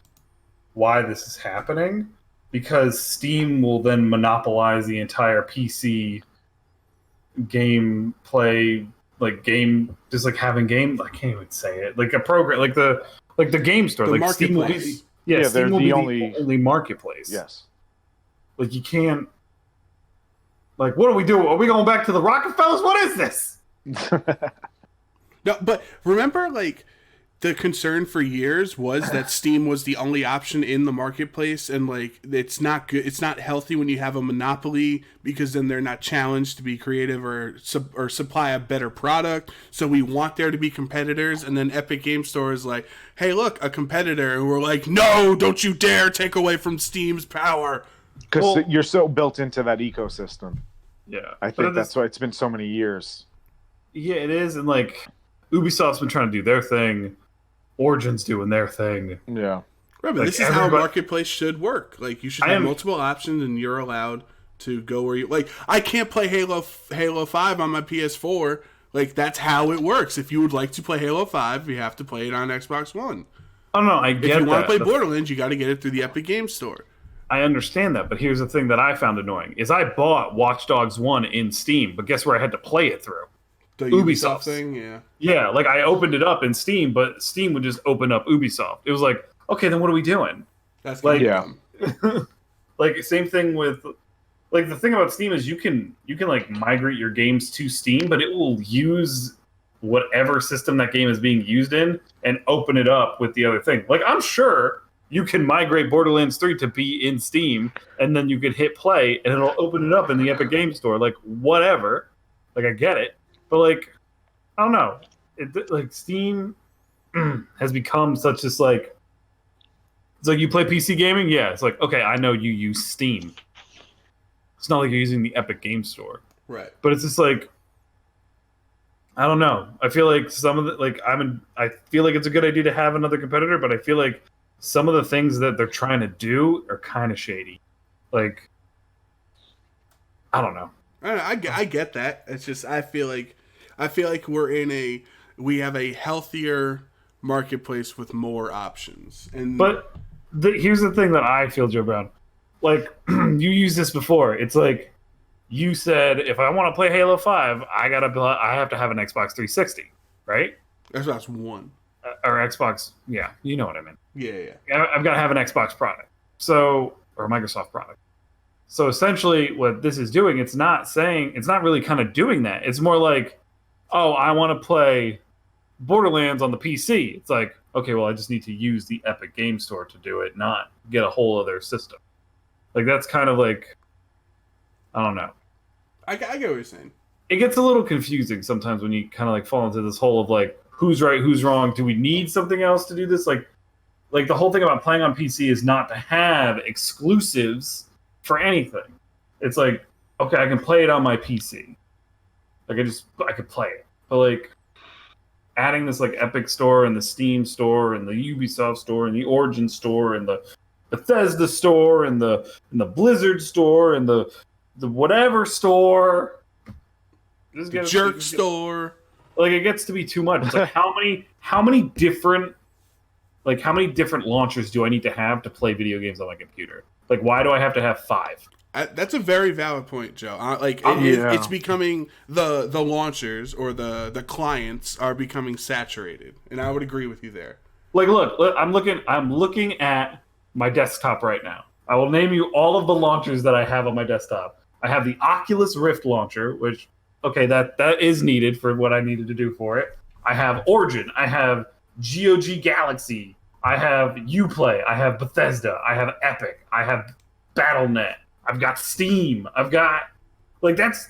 Speaker 4: why this is happening because Steam will then monopolize the entire PC gameplay, like game, just like having game. I can't even say it. Like a program, like the game store,
Speaker 2: The
Speaker 4: like Steam will be.
Speaker 2: marketplace.
Speaker 4: Steam
Speaker 3: they're
Speaker 4: will
Speaker 3: the
Speaker 4: be
Speaker 3: only
Speaker 4: the only marketplace.
Speaker 3: Yes.
Speaker 4: Like you can't. Like, what do we do? Are we going back to the Rockefellers? What is this?
Speaker 2: No, but remember, like, the concern for years was that Steam was the only option in the marketplace, and like, it's not good. It's not healthy when you have a monopoly because then they're not challenged to be creative or supply a better product. So we want there to be competitors, and then Epic Game Store is like, "Hey, look, a competitor," and we're like, "No, don't you dare take away from Steam's power."
Speaker 3: Because you're so built into that ecosystem.
Speaker 4: Yeah,
Speaker 3: I think that's why it's been so many years.
Speaker 4: Yeah, it is, and like Ubisoft's been trying to do their thing, Origin's doing their thing.
Speaker 3: Yeah,
Speaker 2: right, but
Speaker 4: like
Speaker 2: this is how a marketplace should work. Like you should have multiple options, and you're allowed to go where you like. I can't play Halo 5 on my PS4. Like that's how it works. If you would like to play Halo 5, you have to play it on Xbox One.
Speaker 4: Oh no, I get that.
Speaker 2: If you want to play Borderlands, you got to get it through the Epic Game Store.
Speaker 4: I understand that, but here's the thing that I found annoying: is I bought Watch Dogs 1 in Steam, but guess where I had to play it through?
Speaker 2: The
Speaker 4: Ubisoft
Speaker 2: thing, yeah.
Speaker 4: Yeah, like I opened it up in Steam, but Steam would just open up Ubisoft. It was like, okay, then what are we doing?
Speaker 2: That's
Speaker 4: like,
Speaker 2: like
Speaker 4: same thing with, like the thing about Steam is you can like migrate your games to Steam, but it will use whatever system that game is being used in and open it up with the other thing. Like I'm sure you can migrate Borderlands 3 to be in Steam, and then you can hit play, and it'll open it up in the Epic Game Store. Like, whatever. Like, I get it. But, like, I don't know. Like, Steam has become such this, like... It's like, you play PC gaming? Yeah. It's like, okay, I know you use Steam. It's not like you're using the Epic Game Store.
Speaker 2: Right.
Speaker 4: But it's just like... I don't know. I feel like some of the... Like, I feel like it's a good idea to have another competitor, but I feel like some of the things that they're trying to do are kind of shady. Like, I don't know.
Speaker 2: I get that. It's just I feel like we have a healthier marketplace with more options.
Speaker 4: But here's the thing that I feel, Joe Brown. Like you used this before. It's like you said, if I want to play Halo 5, I have to have an Xbox 360, right?
Speaker 2: Xbox One.
Speaker 4: Or Xbox, yeah, you know what I mean.
Speaker 2: Yeah.
Speaker 4: I've got to have an Xbox product, or a Microsoft product. So essentially, what this is doing, it's not really kind of doing that. It's more like, oh, I want to play Borderlands on the PC. It's like, okay, well, I just need to use the Epic Game Store to do it, not get a whole other system. Like that's kind of like, I don't know.
Speaker 2: I get what you're saying.
Speaker 4: It gets a little confusing sometimes when you kind of like fall into this hole of like, who's right, who's wrong? Do we need something else to do this? Like the whole thing about playing on PC is not to have exclusives for anything. It's like, okay, I can play it on my PC. Like I could play it. But like adding this like Epic Store and the Steam Store and the Ubisoft Store and the Origin Store and the Bethesda Store and the Blizzard Store and the whatever store.
Speaker 2: The Jerk Store.
Speaker 4: Like it gets to be too much. It's like how many different launchers do I need to have to play video games on my computer? Like why do I have to have 5?
Speaker 2: That's a very valid point, Joe. It's becoming the launchers or the clients are becoming saturated, and I would agree with you there.
Speaker 4: Like look, I'm looking at my desktop right now. I will name you all of the launchers that I have on my desktop. I have the Oculus Rift launcher, which, okay, that is needed for what I needed to do for it. I have Origin. I have GOG Galaxy. I have Uplay. I have Bethesda. I have Epic. I have Battle.net. I've got Steam. I've got, like, it's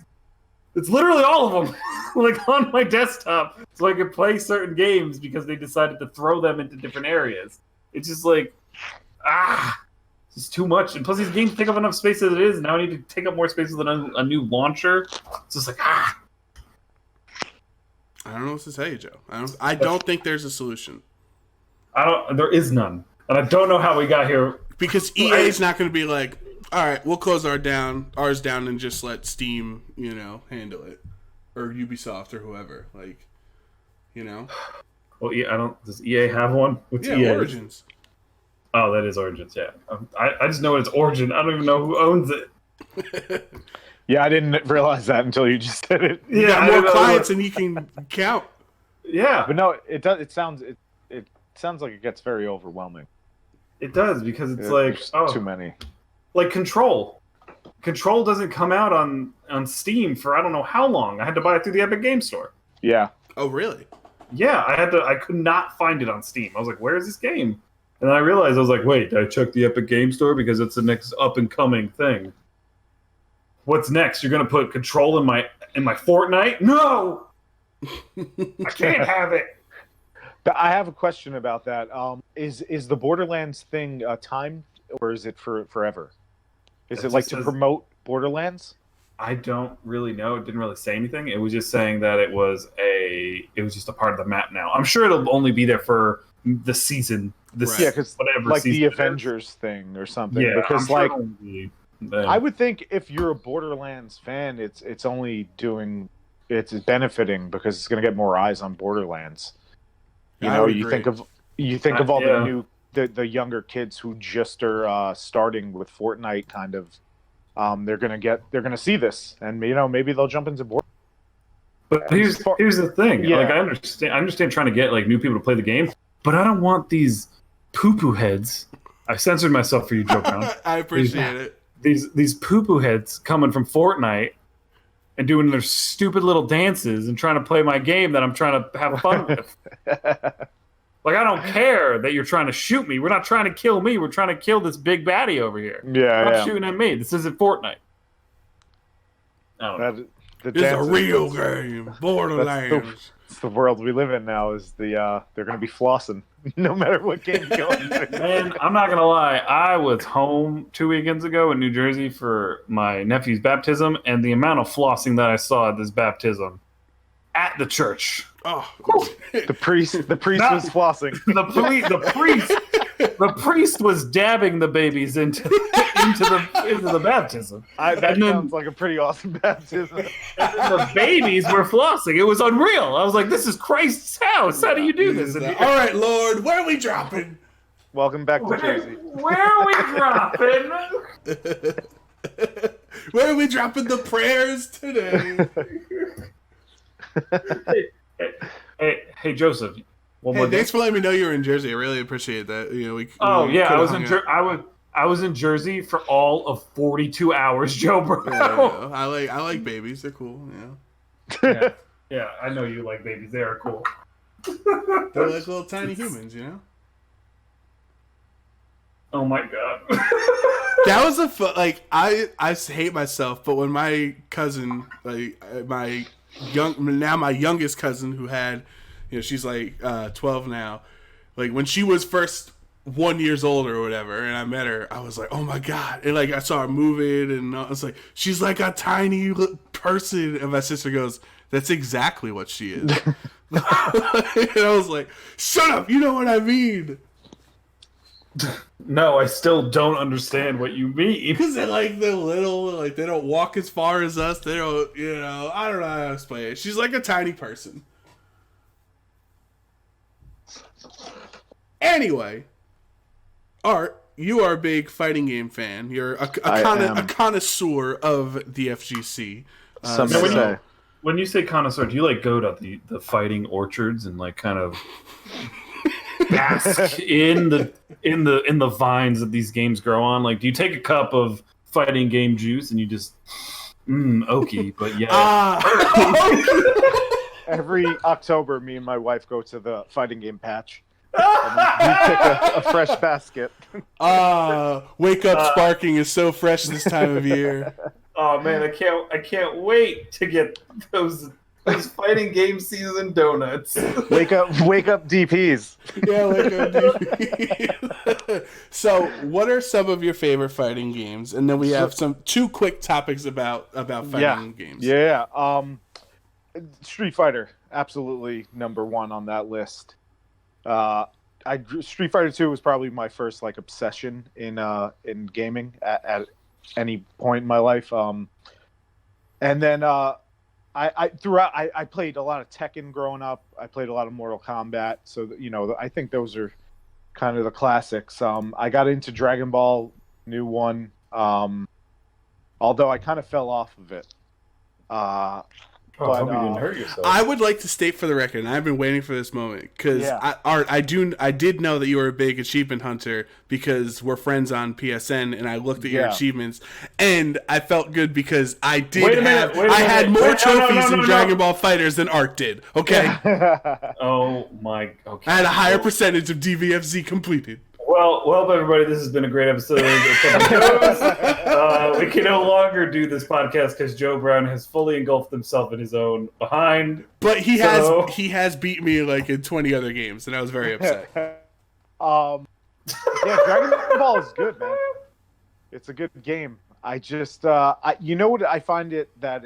Speaker 4: literally all of them, like, on my desktop, so I can play certain games because they decided to throw them into different areas. It's just like, it's just too much. And plus, these games take up enough space as it is. Now I need to take up more space with a new launcher. It's just like, I
Speaker 2: don't know what to tell you, Joe. I don't think there's a solution.
Speaker 4: There is none. And I don't know how we got here.
Speaker 2: Because EA's not going to be like, all right, we'll close ours down and just let Steam, handle it. Or Ubisoft or whoever. Like,
Speaker 4: Well, does EA have one? What's EA?
Speaker 2: Origins.
Speaker 4: Oh, that is Origins, yeah. I just know it's Origin. I don't even know who owns it.
Speaker 3: Yeah, I didn't realize that until you just said it.
Speaker 2: You got more clients than you can count.
Speaker 4: Yeah.
Speaker 3: But no, it sounds like it gets very overwhelming.
Speaker 4: It does, because it's like,
Speaker 3: too many.
Speaker 4: Like Control. Control doesn't come out on Steam for I don't know how long. I had to buy it through the Epic Game Store.
Speaker 3: Yeah.
Speaker 2: Oh, really?
Speaker 4: Yeah, I could not find it on Steam. I was like, where is this game? And I realized, I was like, wait, did I check the Epic Game Store? Because it's the next up-and-coming thing. What's next? You're going to put Control in my Fortnite? No! I can't have it.
Speaker 3: I have a question about that. Is the Borderlands thing timed, or is it for forever? Is it like to promote Borderlands?
Speaker 4: I don't really know. It didn't really say anything. It was just saying that it was just a part of the map now. I'm sure it'll only be there for the season.
Speaker 3: Yeah, because like the Avengers thing or something.
Speaker 4: Yeah,
Speaker 3: because
Speaker 4: I'm
Speaker 3: like
Speaker 4: sure
Speaker 3: I would think if you're a Borderlands fan, it's benefiting because it's going to get more eyes on Borderlands. You think of all the younger kids who just are starting with Fortnite, kind of. They're gonna see this, and maybe they'll jump into Borderlands.
Speaker 4: But here's the thing. Yeah. Like I understand trying to get like new people to play the game, but I don't want these poo-poo heads. I censored myself for you, Joe Brown.
Speaker 2: I appreciate it.
Speaker 4: These poo-poo heads coming from Fortnite and doing their stupid little dances and trying to play my game that I'm trying to have fun with. Like, I don't care that you're trying to shoot me. We're not trying to kill me. We're trying to kill this big baddie over here.
Speaker 3: Yeah,
Speaker 4: not shooting at me. This isn't Fortnite. I don't know.
Speaker 2: It's a real game. Borderlands.
Speaker 3: It's the world we live in now. They're going to be flossing no matter what game you're going to.
Speaker 4: Man, I'm not going to lie. I was home 2 weekends ago in New Jersey for my nephew's baptism, and the amount of flossing that I saw at this baptism at the church.
Speaker 2: Oh,
Speaker 3: the priest was flossing.
Speaker 4: The priest was dabbing the babies into the baptism.
Speaker 3: That sounds like a pretty awesome baptism.
Speaker 4: And then the babies were flossing. It was unreal. I was like, "This is Christ's house. How do you do this?"
Speaker 2: All right, Lord, where are we dropping?
Speaker 3: Welcome back to Jersey.
Speaker 4: Where are we dropping?
Speaker 2: Where are we dropping the prayers today?
Speaker 4: Hey, Joseph.
Speaker 2: Thanks for letting me know you're in Jersey. I really appreciate that.
Speaker 4: I was in Jersey for all of 42 hours, Joe Bro.
Speaker 2: Yeah, I like babies. They're cool.
Speaker 4: Yeah, I know you like babies. They are cool.
Speaker 2: They're like little tiny humans,
Speaker 4: Oh my god.
Speaker 2: That was I hate myself, but when my cousin, my youngest cousin who had, she's like 12 now, like when she was first 1 year old or whatever, and I met her, I was like, oh my god, and like I saw her moving, and I was like, she's like a tiny person, and my sister goes, that's exactly what she is. And I was like, shut up, you know what I mean.
Speaker 4: No, I still don't understand what you mean.
Speaker 2: Because they're little, they don't walk as far as us. They don't, I don't know how to explain it. She's like a tiny person. Anyway, Art, you are a big fighting game fan. You're a connoisseur of the FGC.
Speaker 4: When you say connoisseur, do you go to the fighting orchards and kind of bask in the vines that these games grow on? Like, do you take a cup of fighting game juice and you just oaky? But yeah,
Speaker 3: Every October, me and my wife go to the fighting game patch. And we pick a fresh basket.
Speaker 2: Wake Up Sparking is so fresh this time of year.
Speaker 4: oh man, I can't wait to get those fighting game season donuts.
Speaker 3: Wake up DPs.
Speaker 2: Yeah, Wake Up DP. So, what are some of your favorite fighting games? And then we have two quick topics about fighting games.
Speaker 3: Yeah. Street Fighter, absolutely number one on that list. Street Fighter 2 was probably my first like obsession in gaming at any point in my life. And then I played a lot of Tekken growing up. I played a lot of Mortal Kombat. So I think those are kind of the classics. I got into Dragon Ball, new one. Although I kind of fell off of it.
Speaker 4: I hope you didn't hurt yourself.
Speaker 2: I would like to state for the record, and I've been waiting for this moment, because Art, I did know that you were a big achievement hunter because we're friends on PSN, and I looked at your achievements, and I felt good because I had more trophies in Dragon Ball Fighters than Art did. Okay.
Speaker 4: Oh my. Okay.
Speaker 2: I had a higher percentage of DVFZ completed.
Speaker 4: Well, everybody, this has been a great episode of we can no longer do this podcast because Joe Brown has fully engulfed himself in his own behind.
Speaker 2: But he has beat me like in 20 other games, and I was very upset.
Speaker 3: Dragon Ball is good, man. It's a good game. I just, you know what? I find that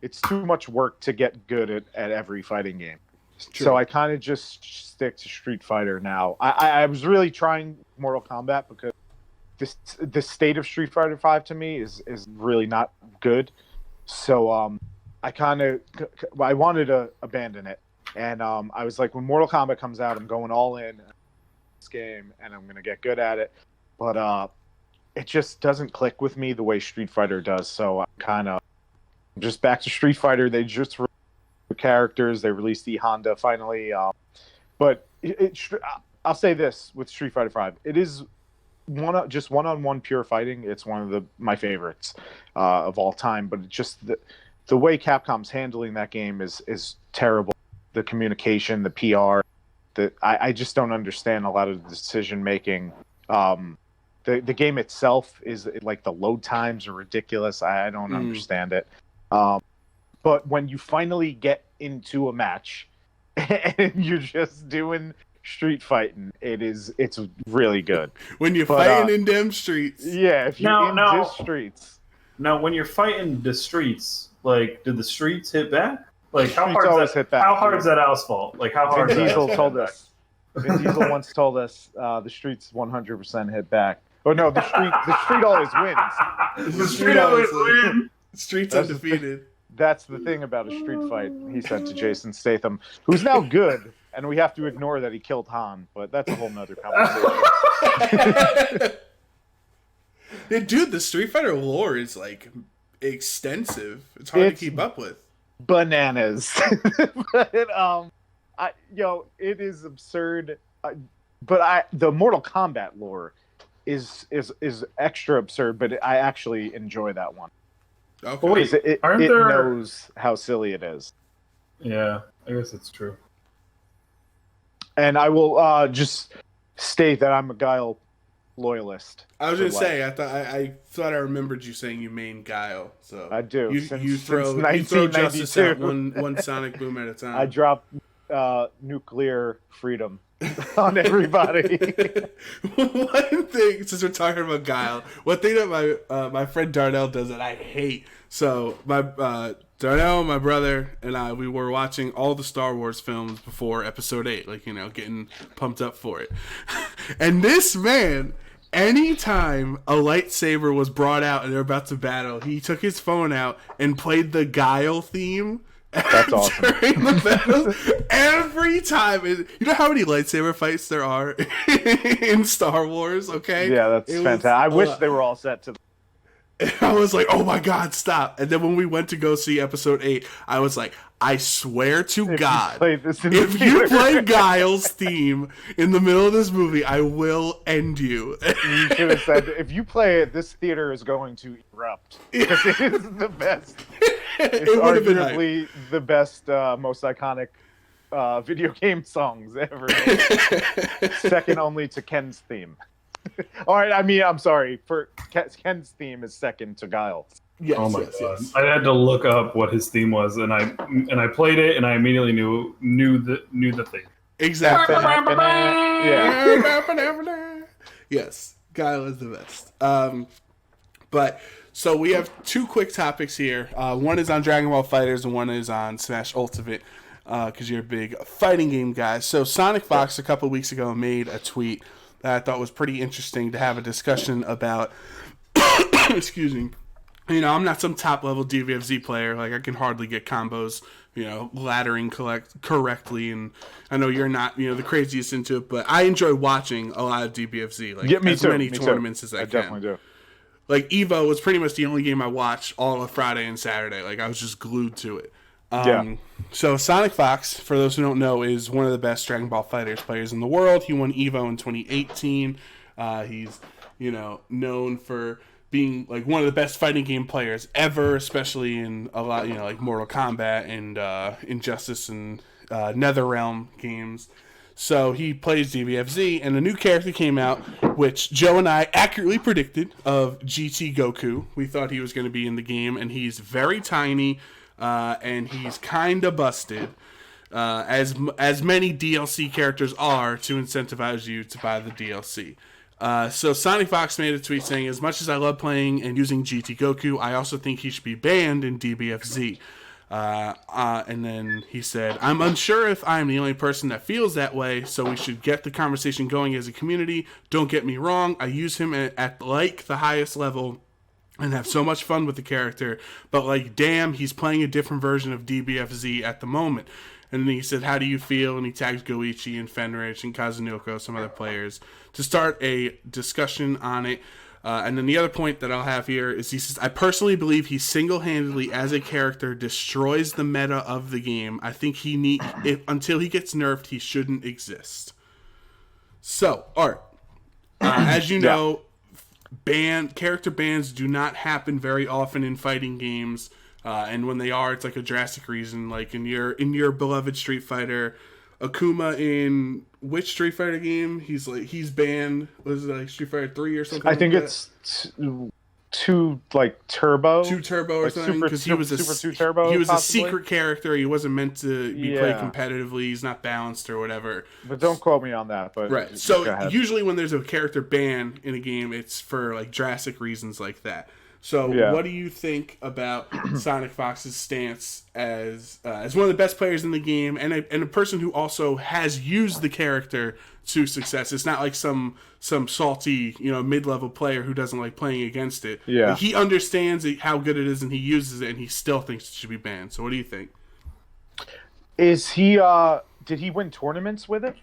Speaker 3: it's too much work to get good at every fighting game.
Speaker 2: True.
Speaker 3: So I kind of just stick to Street Fighter now. I was really trying Mortal Kombat because the state of Street Fighter 5 to me is really not good. So I wanted to abandon it, and I was like, when Mortal Kombat comes out, I'm going all in this game, and I'm gonna get good at it. But it just doesn't click with me the way Street Fighter does. So I'm kind of just back to Street Fighter. They just characters. They released the Honda finally, but I'll say this with Street Fighter 5, it is just one-on-one pure fighting. It's one of my favorites of all time. But it's just the way Capcom's handling that game is terrible. The communication, the PR, I just don't understand a lot of the decision making. The game itself is like the load times are ridiculous. I don't understand it. But when you finally get into a match and you're just doing street fighting, it's really good.
Speaker 2: When you're fighting in them streets.
Speaker 3: Yeah, if you're in the streets.
Speaker 4: Now, when you're fighting the streets, like, do the streets hit back? Like, how
Speaker 3: hard is
Speaker 4: that asphalt? Like, how hard?
Speaker 3: Vin Diesel told us. Vin Diesel once told us the streets 100% hit back. Oh no, the street always wins.
Speaker 4: The street always wins.
Speaker 2: Street's undefeated.
Speaker 3: That's the thing about a street fight, he said to Jason Statham, who's now good, and we have to ignore that he killed Han, but that's a whole nother conversation.
Speaker 2: Yeah, dude, the Street Fighter lore is like extensive. It's hard to keep up with.
Speaker 3: Bananas. But it is absurd. But the Mortal Kombat lore is extra absurd, but I actually enjoy that one.
Speaker 2: Okay.
Speaker 3: Wait, it knows how silly it is.
Speaker 4: Yeah, I guess it's true.
Speaker 3: And I will just state that I'm a Guile loyalist.
Speaker 2: I was gonna say, I thought I remembered you saying you main Guile. So
Speaker 3: I do.
Speaker 2: You throw justice out one sonic boom at a time.
Speaker 3: I drop nuclear freedom on everybody.
Speaker 2: One thing, since we're talking about Guile, one thing that my friend Darnell does that I hate. So Darnell, my brother, and I, we were watching all the Star Wars films before Episode 8, like, getting pumped up for it. And this man, anytime a lightsaber was brought out and they're about to battle, he took his phone out and played the Guile theme.
Speaker 3: That's awesome.
Speaker 2: During the battles, every time. You know how many lightsaber fights there are in Star Wars, okay?
Speaker 3: Yeah, that's fantastic. I wish they were all set to
Speaker 2: And I was like, oh my God, stop. And then when we went to go see episode 8, I was like, I swear to
Speaker 3: If
Speaker 2: God,
Speaker 3: you play this in
Speaker 2: if
Speaker 3: the
Speaker 2: you
Speaker 3: theater,
Speaker 2: play Guile's theme in the middle of this movie, I will end you.
Speaker 3: you should have said, if you play it, this theater is going to erupt. Because it is the best. It's
Speaker 2: It would have been hype.
Speaker 3: arguably the best, most iconic video game songs ever. Second only to Ken's theme. All right, I mean, I'm sorry. For Ken's theme is second to Guile's.
Speaker 2: Yes,
Speaker 4: Oh my
Speaker 2: yes,
Speaker 4: god!
Speaker 2: yes.
Speaker 4: I had to look up what his theme was, and I played it, and I immediately knew the thing.
Speaker 2: Exactly.
Speaker 3: Yeah.
Speaker 2: Yes, Guile is the best. But so we have 2 quick topics here. One is on Dragon Ball FighterZ, and one is on Smash Ultimate. Because you're a big fighting game guy. So Sonic Fox a couple weeks ago made a tweet that I thought was pretty interesting to have a discussion about. Excuse me. You know, I'm not some top level DBFZ player. Like, I can hardly get combos, you know, laddering correctly. And I know you're not, you know, the craziest into it, but I enjoy watching a lot of DBFZ. Like,
Speaker 3: me
Speaker 2: as
Speaker 3: too,
Speaker 2: many
Speaker 3: me
Speaker 2: tournaments
Speaker 3: too.
Speaker 2: as I can.
Speaker 3: Definitely do.
Speaker 2: Like, Evo was pretty much the only game I watched all of Friday and Saturday. Like, I was just glued to it.
Speaker 3: Yeah.
Speaker 2: So Sonic Fox, for those who don't know, is one of the best Dragon Ball FighterZ players in the world. He won Evo in 2018. He's, you know, known for being like one of the best fighting game players ever, especially in a lot, you know, like Mortal Kombat and Injustice and NetherRealm games. So he plays DBFZ, and a new character came out, which Joe and I accurately predicted, of GT Goku. We thought he was going to be in the game, and he's very tiny. And he's kind of busted, as many DLC characters are, to incentivize you to buy the DLC. So Sonic Fox made a tweet saying, as much as I love playing and using GT Goku, I also think he should be banned in DBFZ. And then he said, I'm unsure if I'm the only person that feels that way, so we should get the conversation going as a community. Don't get me wrong, I use him at like the highest level and have so much fun with the character, but like, damn, he's playing a different version of DBFZ at the moment. And then he said, how do you feel? And he tags Goichi and Fenrich and Kazunoko, some other players, to start a discussion on it. And then the other point that I'll have here is he says, I personally believe he single-handedly, as a character, destroys the meta of the game. I think until he gets nerfed, he shouldn't exist. So, Art, as you know, character bans do not happen very often in fighting games, and when they are, it's like a drastic reason. Like in your beloved Street Fighter, Akuma in which Street Fighter game? He's banned. Was it like Street Fighter 3 or something?
Speaker 3: I think
Speaker 2: like
Speaker 3: it's two
Speaker 2: turbo or
Speaker 3: like
Speaker 2: something, because he was
Speaker 3: super 2 turbo.
Speaker 2: He was
Speaker 3: possibly?
Speaker 2: a secret character. He wasn't meant to be played competitively. He's not balanced or whatever.
Speaker 3: But don't quote me on that. But
Speaker 2: right. So usually when there's a character ban in a game, it's for like drastic reasons like that. So what do you think about Sonic Fox's stance as one of the best players in the game, and a person who also has used the character to success? It's not like some salty, you know, mid-level player who doesn't like playing against it.
Speaker 3: Yeah.
Speaker 2: Like, he understands how good it is, and he uses it, and he still thinks it should be banned. So what do you think?
Speaker 3: Is he? Did he win tournaments with it?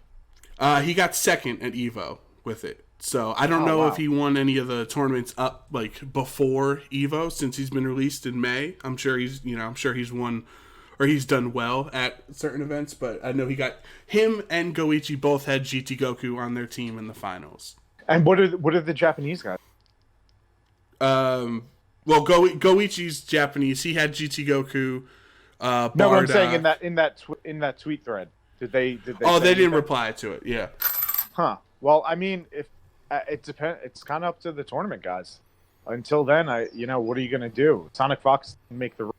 Speaker 2: He got second at Evo with it. So I don't know if he won any of the tournaments up like before Evo, since he's been released in May. I'm sure he's won, or he's done well at certain events, but I know him and Goichi both had GT Goku on their team in the finals.
Speaker 3: And what are the Japanese guys?
Speaker 2: Well, Goichi's Japanese. He had GT Goku.
Speaker 3: No, but I'm saying in that tweet thread, did they?
Speaker 2: Oh, they didn't reply to it. Yeah.
Speaker 3: Huh. Well, I mean, if it depends, it's kind of up to the tournament guys. Until then, what are you going to do? Sonic Fox can make the.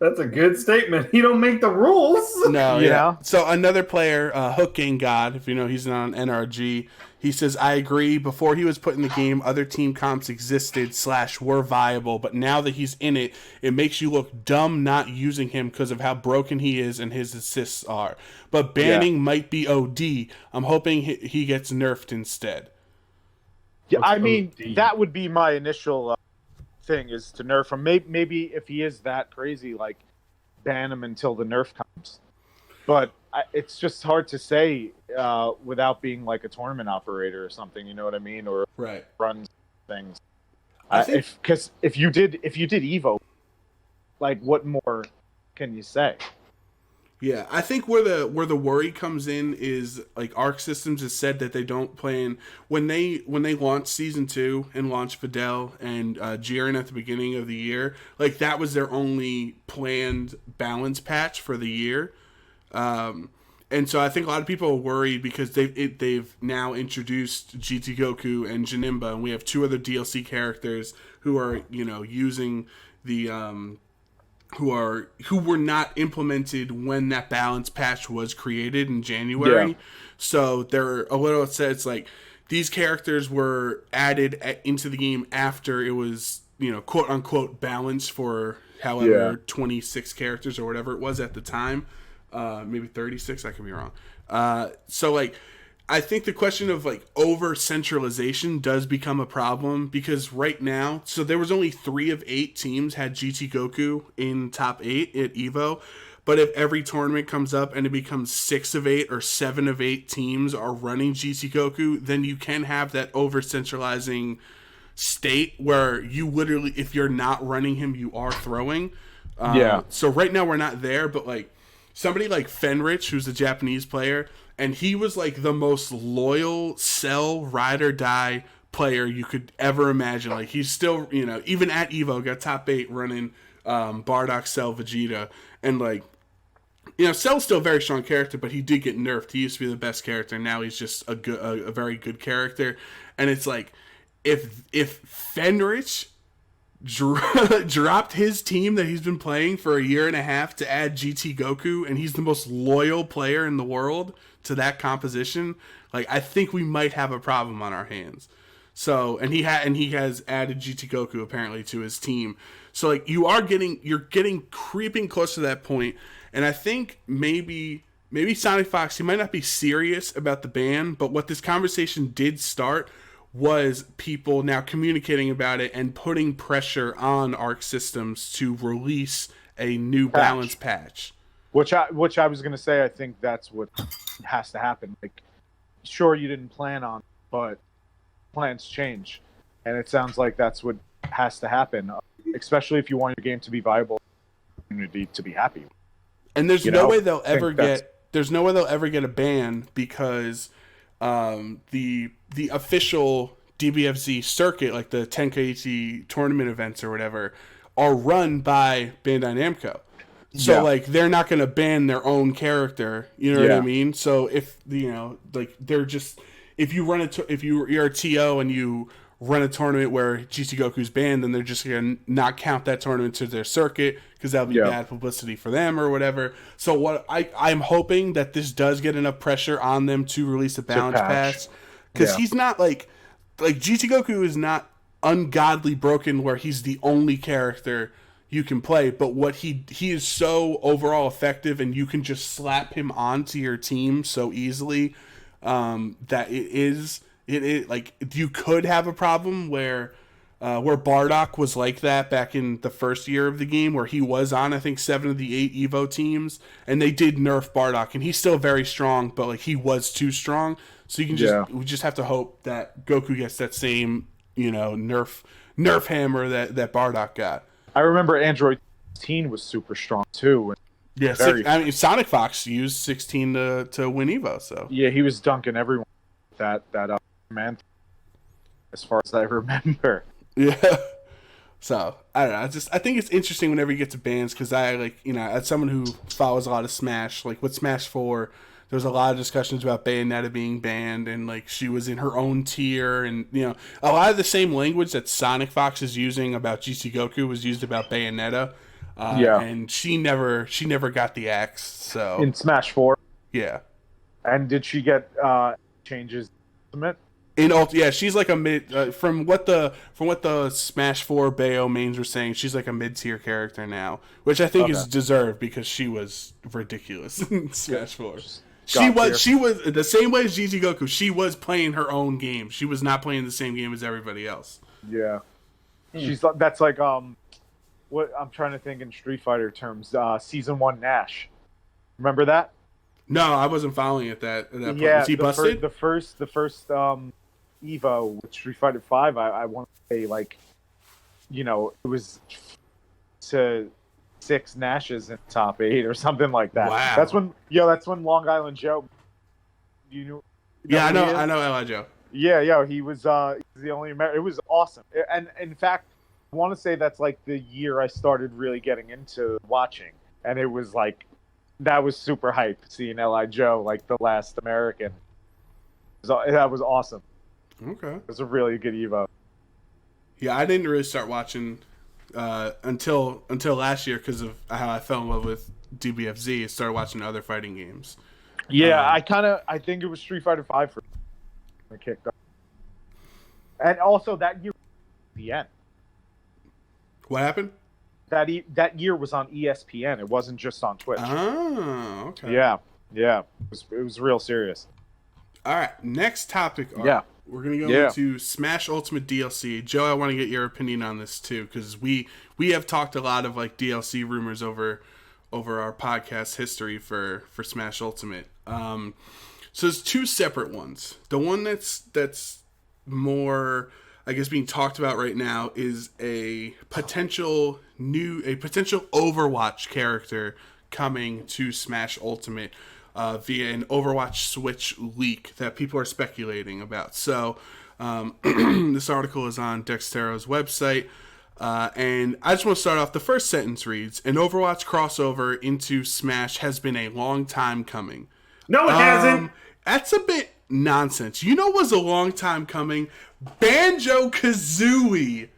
Speaker 4: That's a good statement. He don't make the rules.
Speaker 2: No, yeah. So another player, Hook Gang God, if you know, he's on NRG. He says, I agree. Before he was put in the game, other team comps existed / were viable, but now that he's in it, it makes you look dumb not using him because of how broken he is and his assists are. But banning might be OD. I'm hoping he gets nerfed instead.
Speaker 3: Yeah, I mean, that would be my initial thing, is to nerf him. Maybe if he is that crazy, like, ban him until the nerf comes. But it's just hard to say without being like a tournament operator or something, you know what I mean? Or
Speaker 2: right.
Speaker 3: runs things.
Speaker 2: I think
Speaker 3: Because if you did Evo, like what more can you say?
Speaker 2: Yeah, I think where the worry comes in is like Arc Systems has said that they don't plan when they launched season 2 and launched Fidel and Jiren at the beginning of the year. Like that was their only planned balance patch for the year, and so I think a lot of people are worried because they've now introduced GT Goku and Janemba, and we have 2 other DLC characters who are using the who were not implemented when that balance patch was created in January.
Speaker 3: Yeah.
Speaker 2: So they're a little upset. It's like these characters were added into the game after it was, quote unquote balanced for however 26 characters or whatever it was at the time. Maybe 36, I could be wrong. So like I think the question of like over centralization does become a problem because right now, so there was only 3 of 8 teams had GT Goku in top 8 at Evo. But if every tournament comes up and it becomes 6 of 8 or 7 of 8 teams are running GT Goku, then you can have that over centralizing state where you literally, if you're not running him, you are throwing. So right now we're not there, but like somebody like Fenrich, who's a Japanese player, and he was like the most loyal Cell ride or die player you could ever imagine. Like he's still, even at Evo, got top 8 running Bardock, Cell, Vegeta, and like, Cell's still a very strong character, but he did get nerfed. He used to be the best character. Now he's just a very good character, and it's like if Fenrich dropped his team that he's been playing for a year and a half to add GT Goku, and he's the most loyal player in the world to that composition, like I think we might have a problem on our hands. So, and he has added GT Goku apparently to his team. So like you're getting creeping close to that point, and I think maybe Sonic Fox, he might not be serious about the ban, but what this conversation did start was people now communicating about it and putting pressure on Arc Systems to release a new balance patch.
Speaker 3: Which I was going to say, I think that's what has to happen. Like, sure, you didn't plan on, but plans change, and it sounds like that's what has to happen. Especially if you want your game to be viable, community to be happy.
Speaker 2: And there's no way they'll ever get a ban because the official DBFZ circuit, like the Tenkaichi tournament events or whatever, are run by Bandai Namco. So like they're not going to ban their own character, you know what I mean? So if like they're just if you're a TO and you run a tournament where GT Goku's banned, then they're just going to not count that tournament to their circuit because that'll be bad publicity for them or whatever. So what I'm hoping that this does get enough pressure on them to release a balance patch, because he's not like GT Goku is not ungodly broken where he's the only character you can play, but what he is so overall effective, and you can just slap him onto your team so easily that it like you could have a problem where Bardock was like that back in the first year of the game, where he was on I think 7 of the 8 Evo teams, and they did nerf Bardock, and he's still very strong, but like he was too strong. So you can we just have to hope that Goku gets that same nerf hammer that Bardock got. I
Speaker 3: remember Android 16 was super strong too.
Speaker 2: Yeah, Sonic Fox used 16 to win Evo. So
Speaker 3: yeah, he was dunking everyone. That man, as far as I remember.
Speaker 2: Yeah. So I don't know. I think it's interesting whenever you get to bans, because I as someone who follows a lot of Smash, like with Smash 4, there was a lot of discussions about Bayonetta being banned, and like she was in her own tier, and a lot of the same language that Sonic Fox is using about GT Goku was used about Bayonetta. And she never got the axe. So
Speaker 3: in Smash 4.
Speaker 2: Yeah.
Speaker 3: And did she get changes?
Speaker 2: She's like a mid. From what the Smash 4 Bayo mains were saying, she's like a mid-tier character now, which I think is deserved because she was ridiculous in Smash 4. She was the same way as GT Goku. She was playing her own game. She was not playing the same game as everybody else.
Speaker 3: Yeah, that's like what I'm trying to think in Street Fighter terms. Season 1 Nash, remember that?
Speaker 2: No, I wasn't following it. That
Speaker 3: yeah,
Speaker 2: was he busted?
Speaker 3: The first Evo with Street Fighter V, I want to say like, you know, it was to 6 Nashes in top 8 or something like that.
Speaker 2: Wow.
Speaker 3: That's when Long Island Joe. You know
Speaker 2: Yeah,
Speaker 3: who he is?
Speaker 2: I know Elijah.
Speaker 3: Yeah, he was the only American. It was awesome, and in fact, I want to say that's like the year I started really getting into watching, and it was like that was super hype seeing L.I. Joe like the last American. So that was awesome.
Speaker 2: Okay.
Speaker 3: It was a really good Evo.
Speaker 2: Yeah, I didn't really start watching until last year because of how I fell in love with DBFZ. I started watching other fighting games.
Speaker 3: Yeah, I think it was Street Fighter V for the kicked off, and also that year, the end.
Speaker 2: What happened?
Speaker 3: That year was on ESPN. It wasn't just on Twitch.
Speaker 2: Oh, okay.
Speaker 3: Yeah. It was real serious.
Speaker 2: All right, next topic.
Speaker 3: Yeah.
Speaker 2: We're going to go into Smash Ultimate DLC. Joe, I want to get your opinion on this too, because we have talked a lot of like DLC rumors over our podcast history for Smash Ultimate. So there's 2 separate ones. The one that's more, I guess, being talked about right now is a potential Overwatch character coming to Smash Ultimate via an Overwatch Switch leak that people are speculating about. So this article is on Dextero's website. And I just want to start off. The first sentence reads, an Overwatch crossover into Smash has been a long time coming.
Speaker 4: No, it hasn't.
Speaker 2: That's a bit nonsense. You know what was a long time coming? Banjo-Kazooie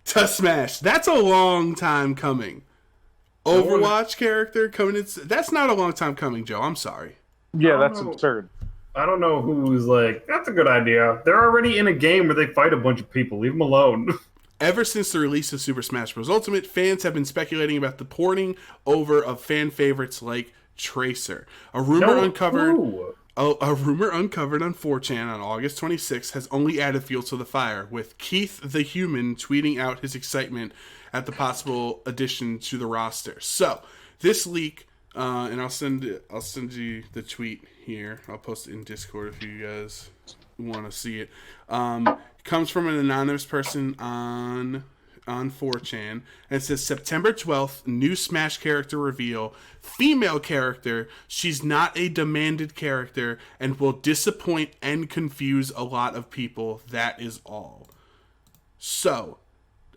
Speaker 2: to Smash. That's a long time coming. Overwatch character coming in. That's not a long time coming, Joe. I'm sorry.
Speaker 3: Yeah, that's absurd.
Speaker 4: I don't know who's like, that's a good idea. They're already in a game where they fight a bunch of people. Leave them alone.
Speaker 2: Ever since the release of Super Smash Bros. Ultimate, fans have been speculating about the porting over of fan favorites like Tracer. A rumor uncovered on 4chan on August 26th has only added fuel to the fire, with Keith the Human tweeting out his excitement at the possible addition to the roster. So, this leak, and I'll send you the tweet here. I'll post it in Discord if you guys want to see it. Comes from an anonymous person on 4chan, and it says September 12th, new Smash character reveal, female character, she's not a demanded character, and will disappoint and confuse a lot of people, that is all. So,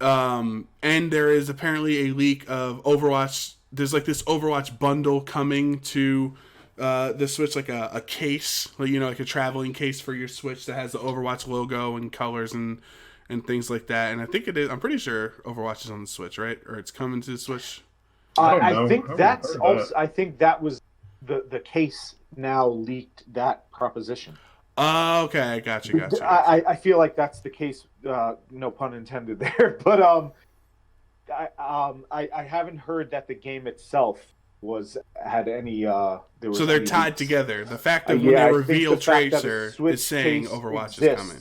Speaker 2: and there is apparently a leak of Overwatch, there's like this Overwatch bundle coming to the Switch, like a case, like a traveling case for your Switch that has the Overwatch logo and colors and things like that. And I think it is. I'm pretty sure Overwatch is on the Switch, right? Or it's coming to the Switch.
Speaker 3: I think that's also. I think that was the case now leaked that proposition.
Speaker 2: Okay, I got you.
Speaker 3: I feel like that's the case. No pun intended there, but I haven't heard that the game itself had any.
Speaker 2: So they're tied together. The fact that when they reveal Tracer is saying Overwatch is coming.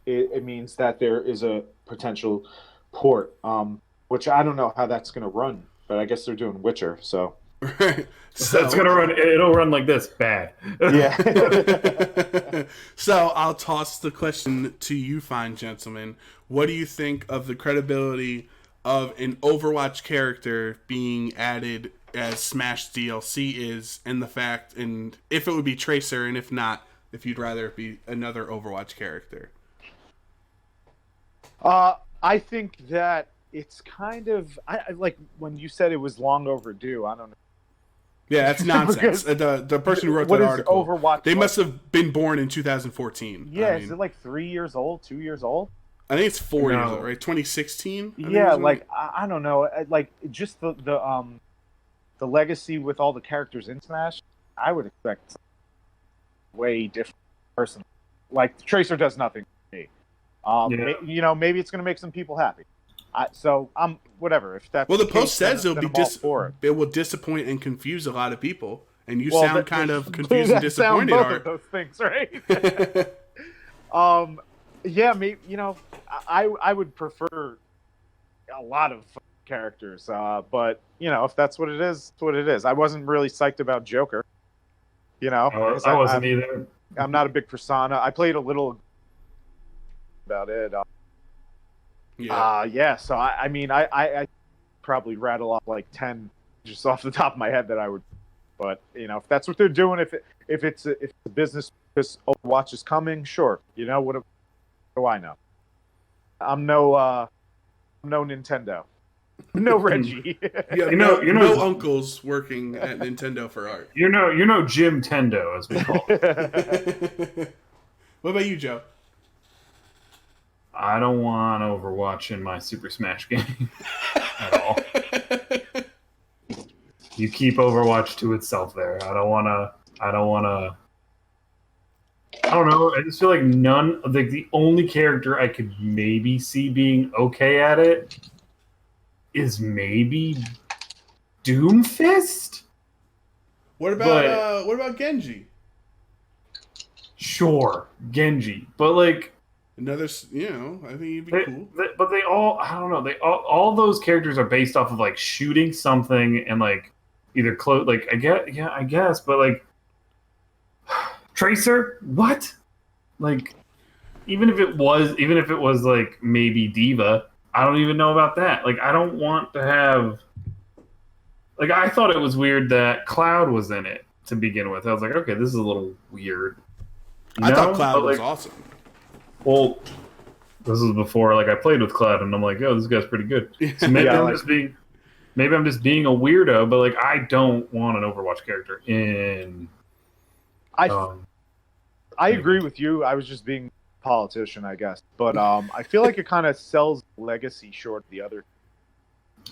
Speaker 3: It means that there is a potential port, which I don't know how that's going to run, but I guess they're doing Witcher, so.
Speaker 2: Right. So
Speaker 4: it's gonna run. It'll run like this. Bad.
Speaker 3: Yeah.
Speaker 2: So I'll toss the question to you, fine gentlemen. What do you think of the credibility of an Overwatch character being added as Smash DLC is, and the fact, and if it would be Tracer, and if not, if you'd rather it be another Overwatch character?
Speaker 3: I think that it's kind of I like when you said it was long overdue. I don't know.
Speaker 2: Yeah, that's nonsense. The person who wrote that article,
Speaker 3: Overwatch,
Speaker 2: they must have been born in 2014.
Speaker 3: Yeah, is it like 3 years old, 2 years old?
Speaker 2: I think it's 4 years old, right? 2016.
Speaker 3: Yeah, like I don't know, like just the legacy with all the characters in Smash. I would expect way different person. Like Tracer does nothing for me. Maybe it's gonna make some people happy. So I'm whatever. If that's
Speaker 2: the post says
Speaker 3: it
Speaker 2: will disappoint and confuse a lot of people, and you sound kind of confused and disappointed.
Speaker 3: Both of those things, right? Yeah, maybe I would prefer a lot of characters, but if that's what it is, it's what it is. I wasn't really psyched about Joker.
Speaker 4: I wasn't either.
Speaker 3: I'm not a big Persona. I played a little about it.
Speaker 2: Yeah.
Speaker 3: Yeah. So I mean, I probably rattle off like 10 just off the top of my head that I would. But you know, if that's what they're doing, if it's a business because Overwatch is coming, sure. You know what do I know? I'm no Nintendo, no Reggie.
Speaker 2: Yeah,
Speaker 4: You know-
Speaker 2: no uncles working at Nintendo for art.
Speaker 4: You know Jim Tendo, as we call it.
Speaker 2: What about you, Joe?
Speaker 4: I don't want Overwatch in my Super Smash game at all. You keep Overwatch to itself there. I don't know. I just feel like the only character I could maybe see being okay at it is maybe Doomfist.
Speaker 2: What about Genji?
Speaker 4: Sure, Genji, but like.
Speaker 2: Another, I think he'd be cool.
Speaker 4: But they all, I don't know. They all those characters are based off of like shooting something and like either like I guess, but like Tracer, what? Like even if it was like maybe Diva, I don't even know about that. Like I don't want to have. Like I thought it was weird that Cloud was in it to begin with. I was like, okay, this is a little weird.
Speaker 2: I thought Cloud was awesome.
Speaker 4: Well, this was before like I played with Cloud, and I'm like, oh, this guy's pretty good. So maybe I'm just being a weirdo, but like I don't want an Overwatch character in.
Speaker 3: I agree with you. I was just being a politician, I guess, but I feel like it kind of sells Legacy short the other.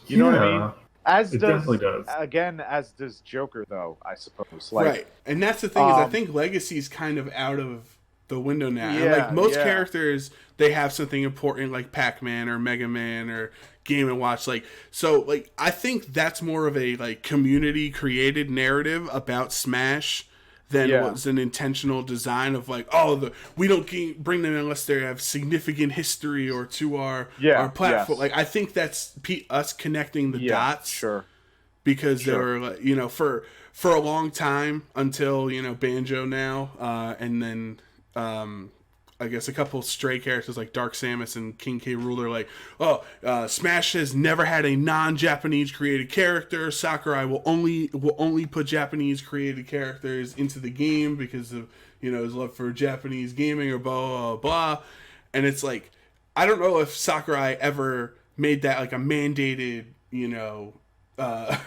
Speaker 3: You know what I mean?
Speaker 4: Definitely does.
Speaker 3: Again, as does Joker, though. I suppose. Like,
Speaker 2: right, and that's the thing is, I think Legacy is kind of out of the window now. And like most characters, they have something important like Pac-Man or Mega Man or Game & Watch. Like so, like I think that's more of a like community created narrative about Smash than was an intentional design of like, we don't bring them unless they have significant history or to our platform. Like I think that's us connecting the dots.
Speaker 3: Sure.
Speaker 2: Because they were like, for a long time until Banjo now, and then. I guess a couple stray characters like Dark Samus and King K. Rool are like, Smash has never had a non-Japanese created character. Sakurai will only put Japanese created characters into the game because of his love for Japanese gaming or blah blah blah. And it's like, I don't know if Sakurai ever made that like a mandated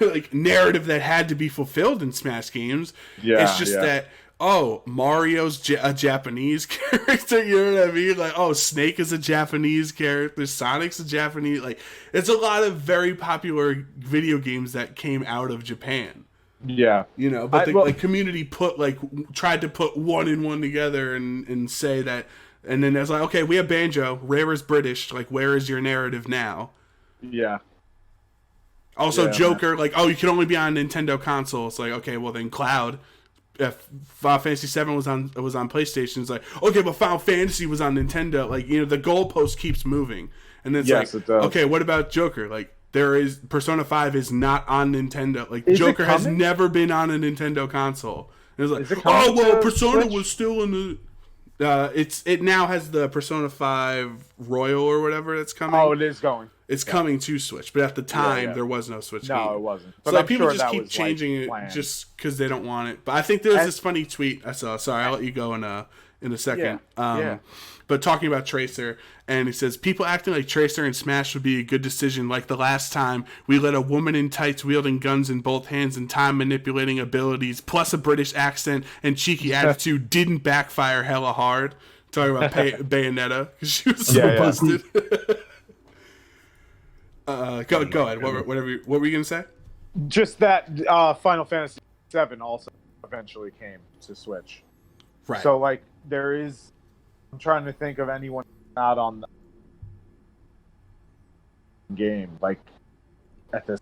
Speaker 2: like narrative that had to be fulfilled in Smash games. Yeah, it's just that. Oh, Mario's a Japanese character, you know what I mean? Like, Snake is a Japanese character, Sonic's a Japanese, like, it's a lot of very popular video games that came out of Japan.
Speaker 3: Yeah.
Speaker 2: But the community tried to put one and one together and say that, and then it's like, okay, we have Banjo, Rare is British, like, where is your narrative now?
Speaker 3: Yeah.
Speaker 2: Also, Joker, like, you can only be on Nintendo console. It's like, okay, well then Cloud. If Final Fantasy VII was on PlayStation, it's like, okay, but Final Fantasy was on Nintendo. Like, the goalpost keeps moving, and then it's
Speaker 3: it does.
Speaker 2: Okay, what about Joker? Like, Persona 5 is not on Nintendo. Like, Joker has never been on a Nintendo console. And it's like, Persona Switch? Was still in the. It now has the Persona 5 Royal or whatever that's coming.
Speaker 3: Oh, it is going.
Speaker 2: It's coming to Switch, but at the time there was no Switch game.
Speaker 3: No, it wasn't. But
Speaker 2: so like, people just keep changing it just because they don't want it. But I think there's this funny tweet I saw. Sorry, I'll let you go in a second. But talking about Tracer, and he says, people acting like Tracer and Smash would be a good decision, like the last time we let a woman in tights wielding guns in both hands and time manipulating abilities, plus a British accent and cheeky attitude didn't backfire hella hard. Talking about Bayonetta, because she was so busted. Go ahead. What were you gonna say?
Speaker 3: Just that Final Fantasy VII also eventually came to Switch.
Speaker 2: Right.
Speaker 3: So like there is. I'm trying to think of anyone not on the game like at this.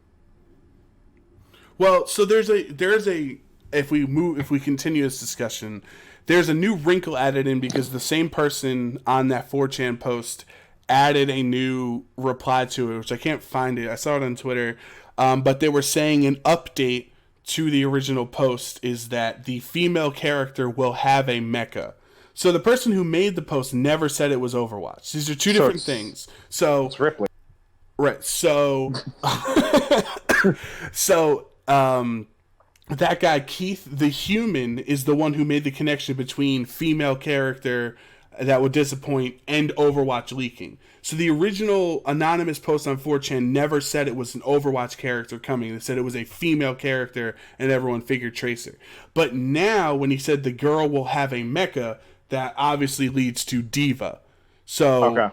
Speaker 2: Well, so there's a if we continue this discussion, there's a new wrinkle added in because the same person on that 4chan post added a new reply to it, which I can't find it. I saw it on Twitter, but they were saying an update to the original post is that the female character will have a mecha. So the person who made the post never said it was Overwatch. These are two different things. So
Speaker 3: It's Ripley.
Speaker 2: right. So that guy Keith the Human is the one who made the connection between female character that would disappoint and Overwatch leaking. So the original anonymous post on 4chan never said it was an Overwatch character coming. They said it was a female character, and everyone figured Tracer. But now, when he said the girl will have a mecha, that obviously leads to Diva. So
Speaker 3: Okay.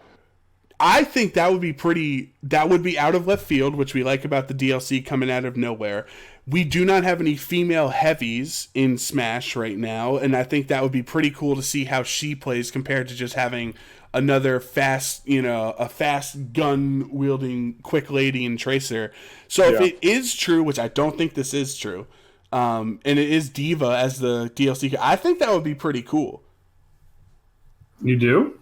Speaker 2: I think that would be out of left field, which we like about the DLC coming out of nowhere. We do not have any female heavies in Smash right now, and I think that would be pretty cool to see how she plays compared to just having another fast, a fast gun wielding quick lady in Tracer. So if it is true, which I don't think this is true, and it is Diva as the DLC, I think that would be pretty cool.
Speaker 1: You do?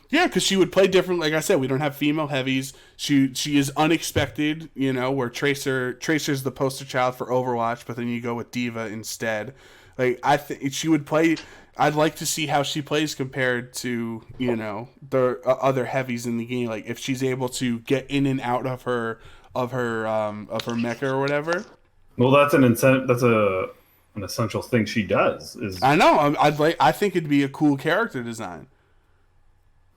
Speaker 2: Yeah, because she would play different. Like I said, we don't have female heavies. She is unexpected, where Tracer's the poster child for Overwatch, but then you go with Diva instead. Like I think she would play. I'd like to see how she plays compared to the other heavies in the game. Like if she's able to get in and out of her mecha or whatever.
Speaker 1: Well, that's an essential thing she does.
Speaker 2: I know. I think it'd be a cool character design.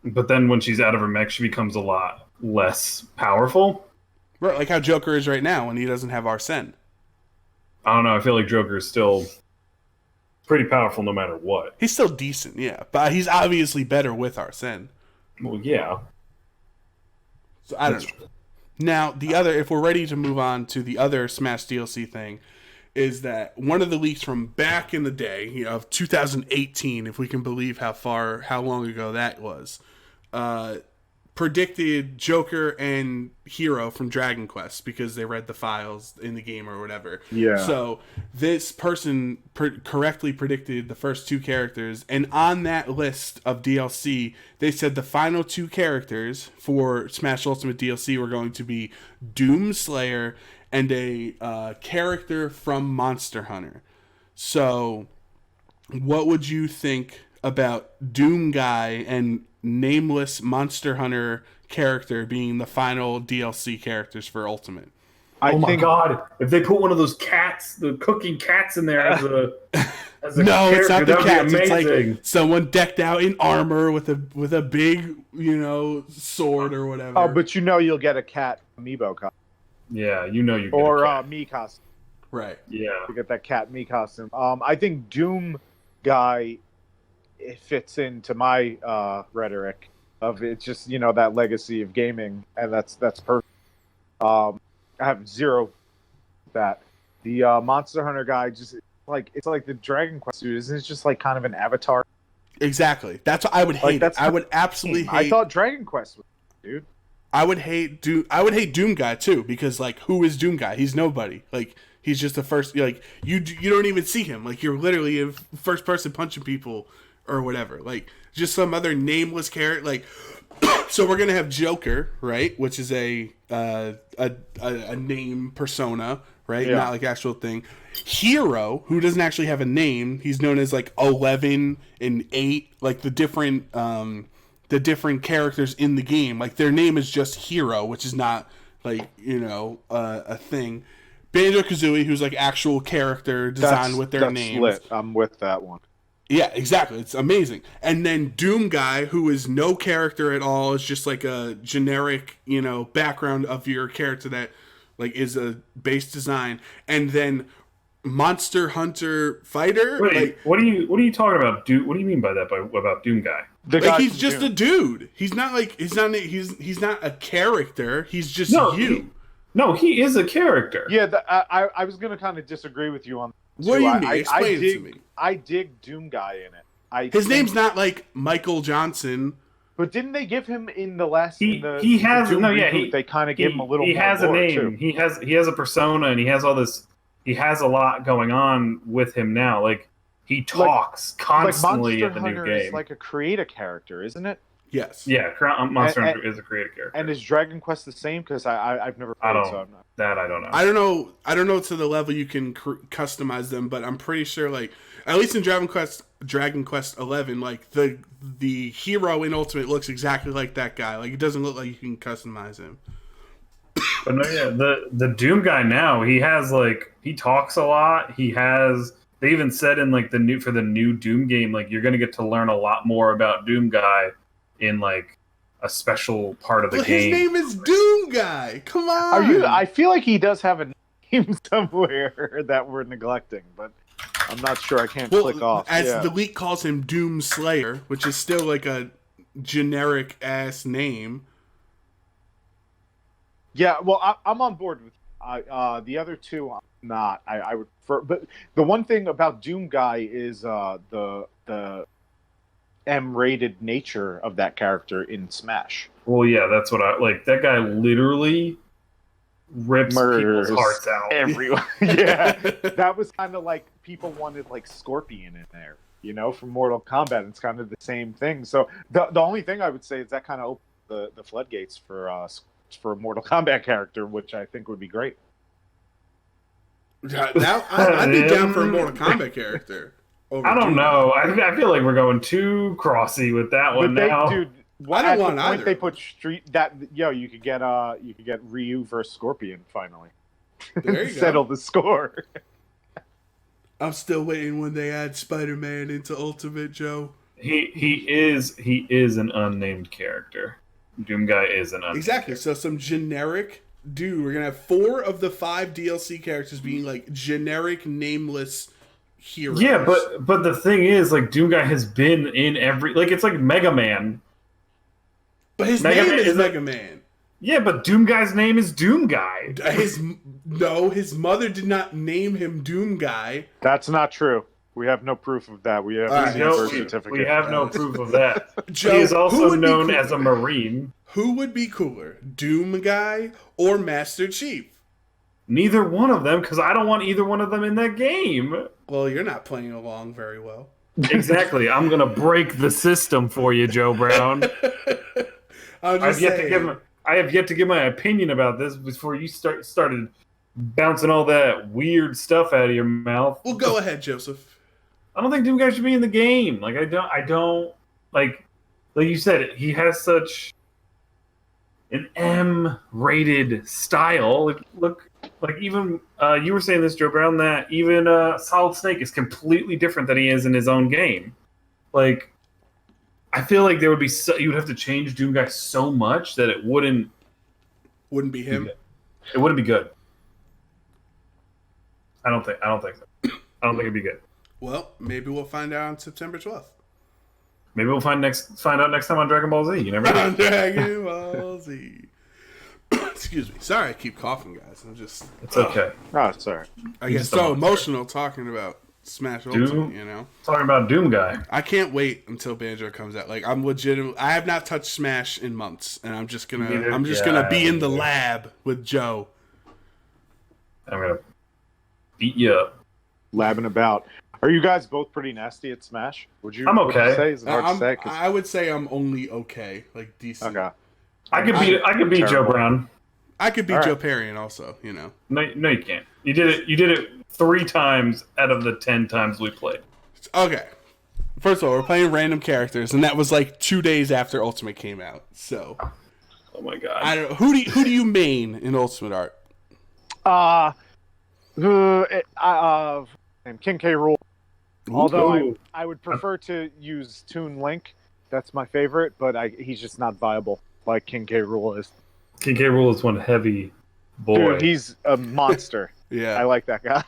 Speaker 1: But then when she's out of her mech, she becomes a lot less powerful.
Speaker 2: Right, like how Joker is right now when he doesn't have Arsene.
Speaker 1: I don't know. I feel like Joker is still pretty powerful no matter what.
Speaker 2: He's still decent, yeah. But he's obviously better with Arsene.
Speaker 1: Well, yeah.
Speaker 2: So I don't know. Now, if we're ready to move on to the other Smash DLC thing, is that one of the leaks from back in the day, of 2018, if we can believe how long ago that was, predicted Joker and Hero from Dragon Quest because they read the files in the game or whatever.
Speaker 3: Yeah.
Speaker 2: So this person correctly predicted the first two characters, and on that list of DLC, they said the final two characters for Smash Ultimate DLC were going to be Doomslayer and a character from Monster Hunter. So, what would you think about Doom Guy and nameless Monster Hunter character being the final DLC characters for Ultimate?
Speaker 1: Oh my god! If they put one of those cats, the cooking cats, in there as a
Speaker 2: no,
Speaker 1: character,
Speaker 2: it's not the cats.
Speaker 1: It's
Speaker 2: like someone decked out in armor with a big sword or whatever.
Speaker 3: Oh, but you'll get a cat amiibo costume.
Speaker 1: Yeah, you get
Speaker 3: or
Speaker 1: a cat.
Speaker 3: Me costume.
Speaker 2: Right.
Speaker 1: Yeah.
Speaker 3: You get that cat Me costume. I think Doom Guy it fits into my rhetoric of it's just that legacy of gaming, and that's perfect. I have zero that. The Monster Hunter guy just it's like the Dragon Quest suit, isn't it? Just like kind of an avatar.
Speaker 2: Exactly. That's what I would hate. I would absolutely hate.
Speaker 3: I thought Dragon Quest was, dude.
Speaker 2: I would hate Doom Guy too, because who is Doom Guy? He's nobody. He's just the first. You don't even see him. You're literally a first person punching people or whatever. Just some other nameless character. So we're gonna have Joker, right? Which is a name persona, right?
Speaker 3: Yeah.
Speaker 2: Not actual thing. Hero, who doesn't actually have a name. He's known as 11 and 8, the different characters in the game. Their name is just Hero, which is not a thing. Banjo-Kazooie, who's actual character designed with their names.
Speaker 3: Lit. I'm with that one.
Speaker 2: Yeah, exactly. It's amazing. And then Doom Guy, who is no character at all, is just a generic, background of your character that is a base design. And then Monster Hunter Fighter.
Speaker 1: Wait, what are you talking about? What do you mean by that? About Doom Guy?
Speaker 2: He's just a dude. He's not he's not a character. He's just you.
Speaker 1: He is a character.
Speaker 3: Yeah, I was gonna kind of disagree with you on.
Speaker 2: What do you mean? Explain it to me.
Speaker 3: I dig Doom Guy in it.
Speaker 2: His name's not Michael Johnson.
Speaker 3: But didn't they give him in the last?
Speaker 1: He has
Speaker 3: Doom
Speaker 1: no.
Speaker 3: reboot,
Speaker 1: Yeah,
Speaker 3: they kind of give him a little.
Speaker 1: He
Speaker 3: more
Speaker 1: has a
Speaker 3: lore,
Speaker 1: name.
Speaker 3: too.
Speaker 1: He has a persona, and he has all this. He has a lot going on with him now. He talks constantly
Speaker 3: Monster
Speaker 1: in the
Speaker 3: Hunter
Speaker 1: new game.
Speaker 3: is a create a character, isn't it?
Speaker 2: Yes.
Speaker 4: Yeah, Monster Hunter is a creative character.
Speaker 3: And is Dragon Quest the same? Because I've never played, so I'm not.
Speaker 4: That I don't know.
Speaker 2: I don't know to the level you can customize them, but I'm pretty sure, like, at least in Dragon Quest 11, like the hero in Ultimate looks exactly like that guy. Like, it doesn't look like you can customize him.
Speaker 4: But no, yeah, the Doom guy now, he has he talks a lot. They even said in like the new Doom game, like you're gonna get to learn a lot more about Doom guy in like a special part of the game.
Speaker 2: His name is Doom Guy. Come on.
Speaker 3: I feel like he does have a name somewhere that we're neglecting, but I'm not sure. I can't click off.
Speaker 2: The leak calls him Doom Slayer, which is still like a generic ass name.
Speaker 3: Yeah, well, I'm on board with the other two. I'm not. I would prefer, but the one thing about Doom Guy is the M-rated nature of that character in Smash.
Speaker 4: Well, yeah, that's what I like. That guy literally rips
Speaker 3: Murders
Speaker 4: people's hearts out.
Speaker 3: Everyone. Yeah, that was kind of like people wanted like Scorpion in there, from Mortal Kombat. It's kind of the same thing. So the only thing I would say is that kind of opened the floodgates for a Mortal Kombat character, which I think would be great.
Speaker 2: Now I'd be down for a Mortal Kombat character.
Speaker 4: I don't know. I feel like we're going too crossy with that one now.
Speaker 3: Dude,
Speaker 2: I don't want either.
Speaker 3: They put you could get Ryu versus Scorpion finally.
Speaker 2: There you
Speaker 3: Settle
Speaker 2: go.
Speaker 3: the score.
Speaker 2: I'm still waiting when they add Spider-Man into Ultimate, Joe.
Speaker 4: He is an unnamed character. Doom Guy is an unnamed
Speaker 2: Exactly. So some generic dude. We're gonna have 4 of the 5 DLC characters being like generic nameless heroes.
Speaker 4: Yeah, but the thing is, like, Doom Guy has been in every, like, it's like Mega Man.
Speaker 2: But his name is Mega Man.
Speaker 4: Yeah, but Doom Guy's name is Doom Guy.
Speaker 2: His mother did not name him Doom Guy.
Speaker 3: That's not true. We have no proof of that. We have birth certificate.
Speaker 4: We have no proof of that.
Speaker 2: Joe,
Speaker 4: he is also known as a Marine.
Speaker 2: Who would be cooler, Doom Guy or Master Chief?
Speaker 4: Neither one of them, because I don't want either one of them in that game.
Speaker 2: Well, you're not playing along very well.
Speaker 4: Exactly. I'm going to break the system for you, Joe Brown. I have yet to give my opinion about this before you started bouncing all that weird stuff out of your mouth.
Speaker 2: Well, go ahead, Joseph.
Speaker 4: I don't think Doom Guy should be in the game. Like, I don't like you said, he has such an M-rated style. Look, like even you were saying this, Joe Brown, that even Solid Snake is completely different than he is in his own game. Like, I feel like there would be you would have to change Doom Guy so much that it wouldn't
Speaker 2: be him.
Speaker 4: It wouldn't be good. I don't think so. I don't think it'd be good.
Speaker 2: Well, maybe we'll find out on September 12th.
Speaker 4: Maybe we'll find out next time on Dragon Ball Z. You never know.
Speaker 2: On Dragon Ball Z. Excuse me. Sorry, I keep coughing, guys.
Speaker 4: It's okay.
Speaker 3: Oh, sorry.
Speaker 2: I get so emotional talking about Smash Ultimate,
Speaker 4: Talking about Doom Guy.
Speaker 2: I can't wait until Banjo comes out. Like, I'm legitimate. I have not touched Smash in months, and I'm just gonna be in the lab with Joe.
Speaker 4: I'm gonna beat you up.
Speaker 3: Labbing about. Are you guys both pretty nasty at Smash?
Speaker 4: I'm okay.
Speaker 3: Say? Is it hard to say?
Speaker 2: I would say I'm only okay, like decent.
Speaker 3: Okay.
Speaker 4: I could beat Joe Brown.
Speaker 2: I could beat Joe Perrion also,
Speaker 4: No, you can't. You did it 3 times out of the 10 times we played.
Speaker 2: Okay. First of all, we're playing random characters, and that was like 2 days after Ultimate came out. So,
Speaker 4: oh my god.
Speaker 2: I don't know. Who do you main in Ultimate Art?
Speaker 3: King K. Rool. Although I would prefer to use Toon Link. That's my favorite, but he's just not viable like King K. Rool is.
Speaker 4: King K. Rool is one heavy boy.
Speaker 3: Dude, he's a monster.
Speaker 2: Yeah.
Speaker 3: I like that guy.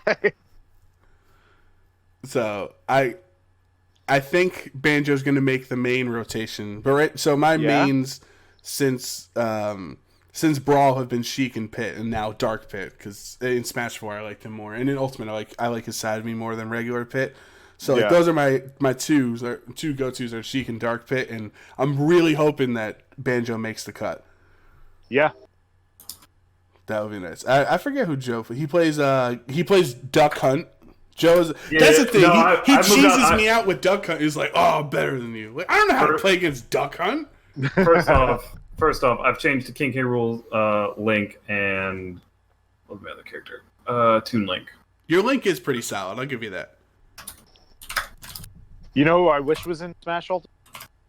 Speaker 2: So, I think Banjo's going to make the main rotation. But so my mains since Brawl have been Sheik and Pit, and now Dark Pit, because in Smash 4 I liked him more, and in Ultimate I like his side of me more than regular Pit. So like, those are my two go-tos are Sheik and Dark Pit, and I'm really hoping that Banjo makes the cut.
Speaker 3: Yeah,
Speaker 2: that would be nice. I forget who Joe. He plays Duck Hunt. Joe's that's the thing. He cheeses me out with Duck Hunt. He's like, "Oh, I'm better than you." Like, I don't know how to play against Duck Hunt.
Speaker 4: First off, I've changed to King K. Rool, Link, and what's my other character? Toon Link.
Speaker 2: Your Link is pretty solid. I'll give you that.
Speaker 3: You know who I wish was in Smash Ultimate?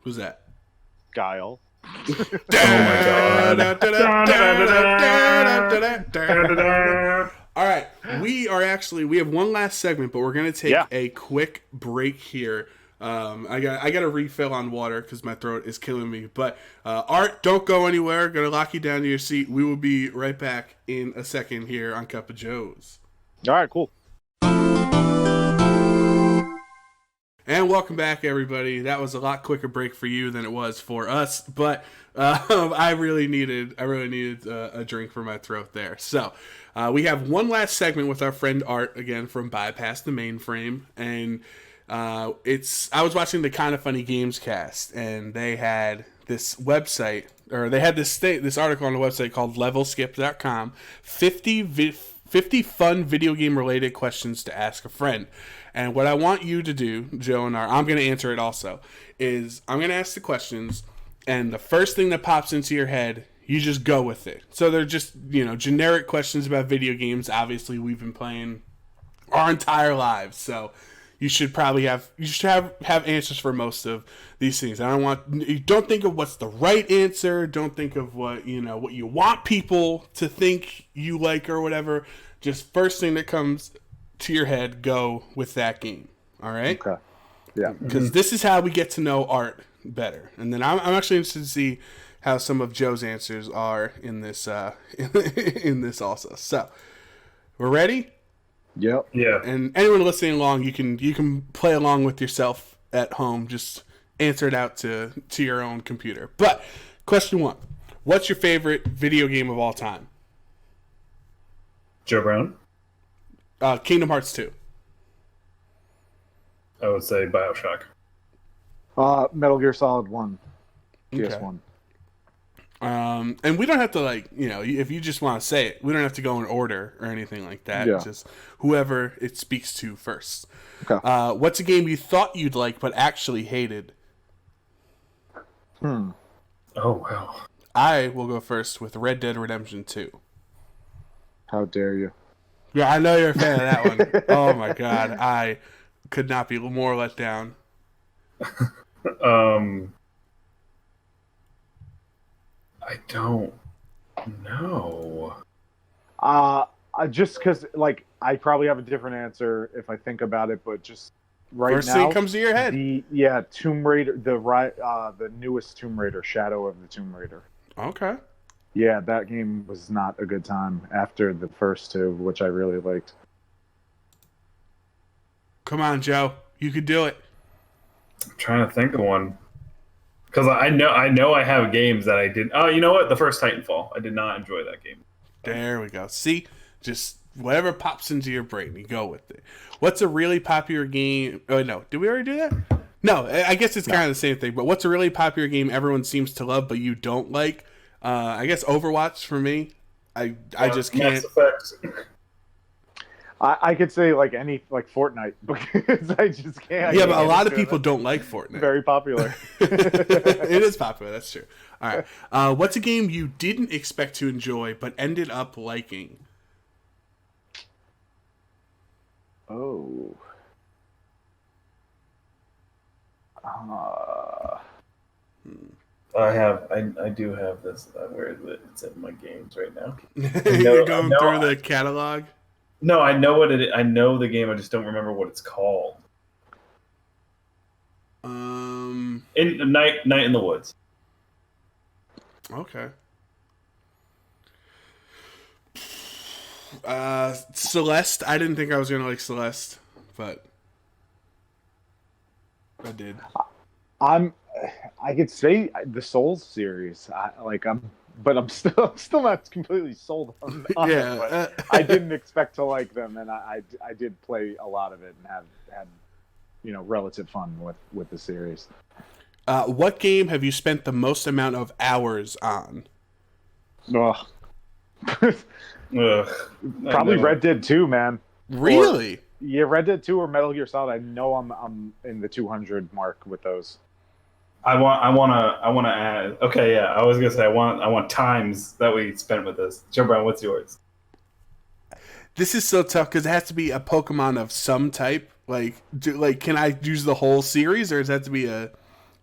Speaker 2: Who's that?
Speaker 3: Guile.
Speaker 4: Oh my god.
Speaker 2: All right, we have one last segment, but we're gonna take a quick break here. I got to refill on water because my throat is killing me. But Art, don't go anywhere. Gonna lock you down to your seat. We will be right back in a second here on Cup of Joe's.
Speaker 3: All right, cool.
Speaker 2: And welcome back, everybody. That was a lot quicker break for you than it was for us, but I really needed a drink for my throat there. So we have one last segment with our friend Art again from Bypass the Mainframe, and I was watching the Kind of Funny Games cast, and they had this website, or they had this article on the website called levelskip.com, 50 fun video game related questions to ask a friend. And what I want you to do, Joe and I'm going to answer it also, is I'm going to ask the questions, and the first thing that pops into your head, you just go with it. So they're just, generic questions about video games. Obviously, we've been playing our entire lives, so you should probably have answers for most of these things. Don't think of what's the right answer. Don't think of what you want people to think you like or whatever. Just first thing that comes to your head, go with that game. All right?
Speaker 3: Okay. Yeah.
Speaker 2: Because this is how we get to know Art better. And then I'm actually interested to see how some of Joe's answers are in this in this also. So, we're ready?
Speaker 3: Yep.
Speaker 4: Yeah.
Speaker 2: And anyone listening along, you can play along with yourself at home. Just answer it out to your own computer. But question 1: what's your favorite video game of all time?
Speaker 4: Joe Brown?
Speaker 2: Kingdom Hearts 2.
Speaker 4: I would say BioShock.
Speaker 3: Metal Gear Solid 1.
Speaker 2: Okay.
Speaker 3: PS1.
Speaker 2: And we don't have to if you just want to say it, we don't have to go in order or anything like that.
Speaker 3: Yeah.
Speaker 2: Just whoever it speaks to first.
Speaker 3: Okay.
Speaker 2: What's a game you thought you'd like but actually hated?
Speaker 4: Oh, wow.
Speaker 2: I will go first with Red Dead Redemption 2.
Speaker 3: How dare you?
Speaker 2: Yeah, I know you're a fan of that one. Oh my god, I could not be more let down.
Speaker 4: I don't know.
Speaker 3: Just because, I probably have a different answer if I think about it, but just
Speaker 2: First
Speaker 3: now,
Speaker 2: thing comes to your head.
Speaker 3: Tomb Raider, the newest Tomb Raider, Shadow of the Tomb Raider.
Speaker 2: Okay.
Speaker 3: Yeah, that game was not a good time after the first two, which I really liked.
Speaker 2: Come on, Joe. You could do it.
Speaker 4: I'm trying to think of one. Because I know I have games that I didn't. Oh, you know what? The first Titanfall. I did not enjoy that game.
Speaker 2: There we go. See? Just whatever pops into your brain, you go with it. What's a really popular game? Oh, no. Did we already do that? No, I guess it's kind of the same thing. But what's a really popular game everyone seems to love but you don't like? I guess Overwatch for me. I just can't.
Speaker 4: Mass Effect.
Speaker 3: I could say Fortnite because I just can't.
Speaker 2: Yeah, but a lot of people don't like Fortnite.
Speaker 3: Very popular.
Speaker 2: It is popular. That's true. All right. What's a game you didn't expect to enjoy but ended up liking?
Speaker 3: Oh.
Speaker 4: I do have this. Where is it? It's in my games right now.
Speaker 2: You're going through the catalog?
Speaker 4: No, I know what it is. I know the game. I just don't remember what it's called. In Night in the Woods.
Speaker 2: Okay. Celeste. I didn't think I was gonna like Celeste, but I did.
Speaker 3: I could say the Souls series. But I'm still not completely sold on
Speaker 2: Yeah.
Speaker 3: it. I didn't expect to like them, and I did play a lot of it and have had relative fun with the series.
Speaker 2: What game have you spent the most amount of hours on?
Speaker 3: Ugh.
Speaker 4: Ugh.
Speaker 3: Probably Red Dead 2, man.
Speaker 2: Really?
Speaker 3: Yeah, Red Dead 2 or Metal Gear Solid. I know I'm in the 200 mark with those.
Speaker 4: I want to add. Okay, yeah, I was gonna say I want times that we spent with this. Joe Brown, what's yours?
Speaker 2: This is so tough because it has to be a Pokemon of some type. Like, can I use the whole series, or does it have to be a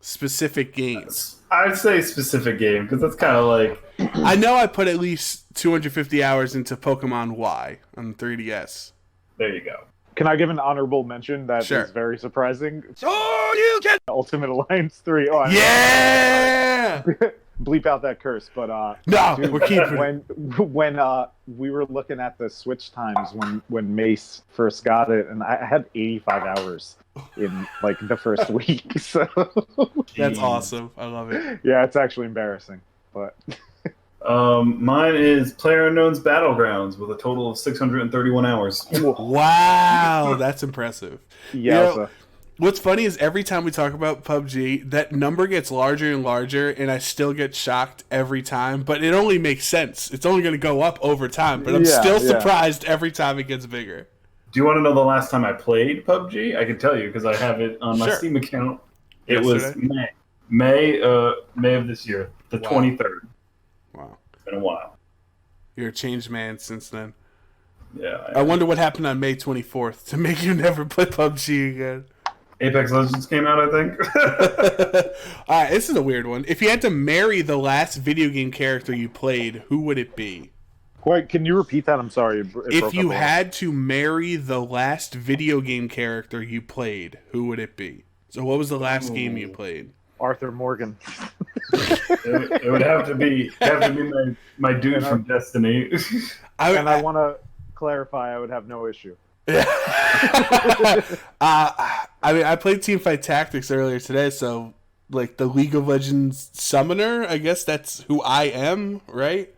Speaker 2: specific game?
Speaker 4: I'd say specific game because that's kind of like
Speaker 2: I know I put at least 250 hours into Pokemon Y on 3DS.
Speaker 4: there you go.
Speaker 3: Can I give an honorable mention that
Speaker 2: Sure.
Speaker 3: is very surprising?
Speaker 2: So you can.
Speaker 3: Ultimate Alliance 3. Oh,
Speaker 2: Yeah.
Speaker 3: bleep out that curse, but
Speaker 2: No,
Speaker 3: dude,
Speaker 2: we're keeping
Speaker 3: when we were looking at the Switch times when Mace first got it, and I had 85 hours in like the first week. So
Speaker 2: That's awesome. I love it.
Speaker 3: yeah, it's actually embarrassing, but
Speaker 4: Mine is PlayerUnknown's Battlegrounds with a total of 631 hours.
Speaker 2: Wow, that's impressive.
Speaker 3: yeah.
Speaker 2: You know,
Speaker 3: So,
Speaker 2: what's funny is every time we talk about PUBG, that number gets larger and larger, and I still get shocked every time. But it only makes sense. It's only going to go up over time. But I'm
Speaker 3: Yeah,
Speaker 2: still
Speaker 3: yeah.
Speaker 2: surprised every time it gets bigger.
Speaker 4: Do you want to know the last time I played PUBG? I can tell you because I have it on my
Speaker 2: Sure.
Speaker 4: Steam account. It was
Speaker 2: Yesterday?
Speaker 4: May of this year, the
Speaker 2: Wow.
Speaker 4: 23rd.
Speaker 2: Wow,
Speaker 4: It's been a while.
Speaker 2: you're a changed man since then.
Speaker 4: Yeah.
Speaker 2: I wonder what happened on May 24th to make you never play PUBG again.
Speaker 4: Apex Legends came out, I think.
Speaker 2: All right, this is a weird one. If you had to marry the last video game character you played, who would it be?
Speaker 3: wait, can you repeat that? I'm sorry.
Speaker 2: If you had to marry the last video game character you played, who would it be? So what was the last game you played?
Speaker 3: Arthur Morgan.
Speaker 4: It would have to be my dude
Speaker 3: And
Speaker 4: from Destiny.
Speaker 3: And I want to clarify, I would have no issue.
Speaker 2: I mean, I played Teamfight Tactics earlier today, so like the League of Legends summoner, I guess that's who I am, right?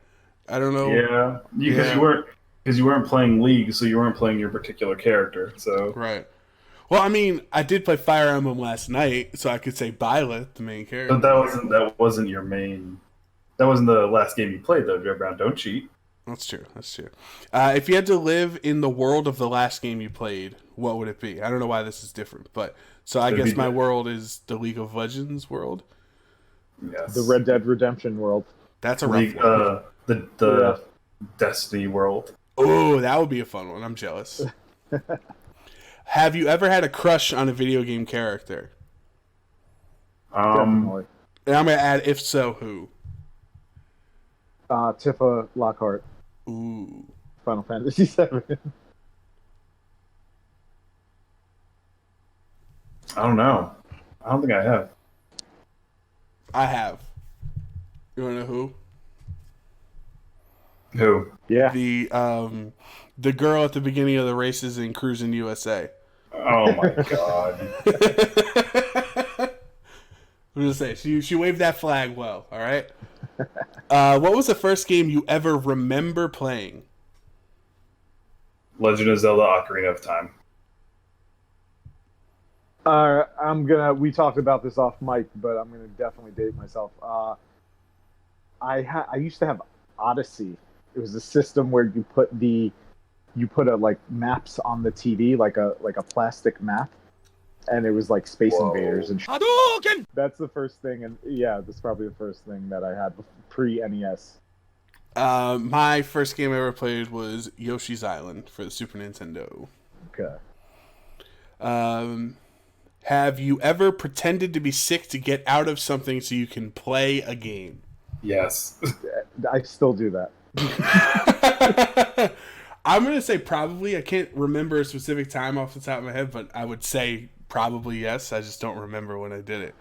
Speaker 2: I don't know.
Speaker 4: Yeah, because you weren't playing League, so you weren't playing your particular character. So
Speaker 2: Right. Well, I mean, I did play Fire Emblem last night, so I could say Byleth, the main character.
Speaker 4: but that wasn't your main. That wasn't the last game you played, though, Joe Brown. Don't cheat.
Speaker 2: That's true. That's true. If you had to live in the world of the last game you played, what would it be? I don't know why this is different, but so I
Speaker 4: It'd
Speaker 2: guess
Speaker 4: be
Speaker 2: my
Speaker 4: different.
Speaker 2: world is the League of Legends world.
Speaker 4: Yes.
Speaker 3: The Red Dead Redemption world.
Speaker 2: That's a rough
Speaker 4: League,
Speaker 2: one.
Speaker 4: the Destiny world.
Speaker 2: Oh, that would be a fun one. I'm jealous. Have you ever had a crush on a video game character?
Speaker 3: Definitely.
Speaker 2: And I'm gonna add, if so, who?
Speaker 3: Tifa Lockhart,
Speaker 2: Ooh.
Speaker 3: Final Fantasy VII.
Speaker 4: I don't know. I don't think I have.
Speaker 2: I have. You wanna know who?
Speaker 4: Who?
Speaker 3: Yeah.
Speaker 2: The girl at the beginning of the races in Cruising USA.
Speaker 4: Oh my god.
Speaker 2: I'm just saying, she waved that flag well, all right? What was the first game you ever remember playing?
Speaker 4: Legend of Zelda: Ocarina of Time.
Speaker 3: We talked about this off mic, but I'm gonna definitely date myself. I used to have Odyssey. It was a system where you put like maps on the TV, like a plastic map, and it was like Space
Speaker 4: Whoa.
Speaker 3: Invaders and
Speaker 2: Hadouken!
Speaker 3: that's the first thing. And yeah, that's probably the first thing that I had pre NES.
Speaker 2: My first game I ever played was Yoshi's Island for the Super Nintendo.
Speaker 3: Okay.
Speaker 2: Have you ever pretended to be sick to get out of something so you can play a game?
Speaker 4: Yes.
Speaker 3: I still do that.
Speaker 2: I'm going to say probably. I can't remember a specific time off the top of my head, but I would say probably yes. I just don't remember when I did it.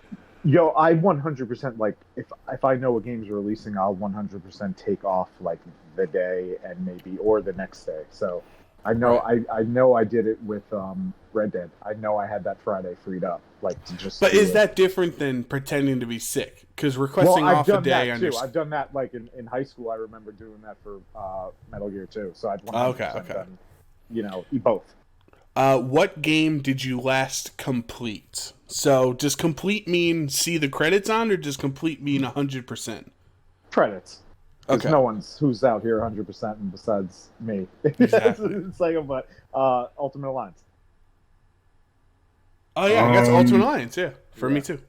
Speaker 3: Yo, I 100% like if I know a game's releasing, I'll 100% take off like the day and maybe or the next day. So I know I know I did it with Red Dead. I know I had that Friday freed up, like to just.
Speaker 2: But
Speaker 3: do
Speaker 2: is
Speaker 3: it.
Speaker 2: that different than pretending to be sick? Because requesting
Speaker 3: I've
Speaker 2: off a
Speaker 3: done
Speaker 2: day
Speaker 3: that
Speaker 2: on
Speaker 3: too.
Speaker 2: your...
Speaker 3: I've done that like in high school. I remember doing that for Metal Gear 2. So I'd 100%
Speaker 2: Okay.
Speaker 3: done, both.
Speaker 2: What game did you last complete? So does complete mean see the credits on, or does complete mean 100%?
Speaker 3: Credits. There's
Speaker 2: Okay.
Speaker 3: no one's who's out here 100% besides me.
Speaker 2: Exactly.
Speaker 3: It's like, but Ultimate Alliance.
Speaker 2: Oh yeah, I guess
Speaker 4: Um,
Speaker 2: Ultimate Alliance, yeah. For me
Speaker 3: yeah.
Speaker 2: too.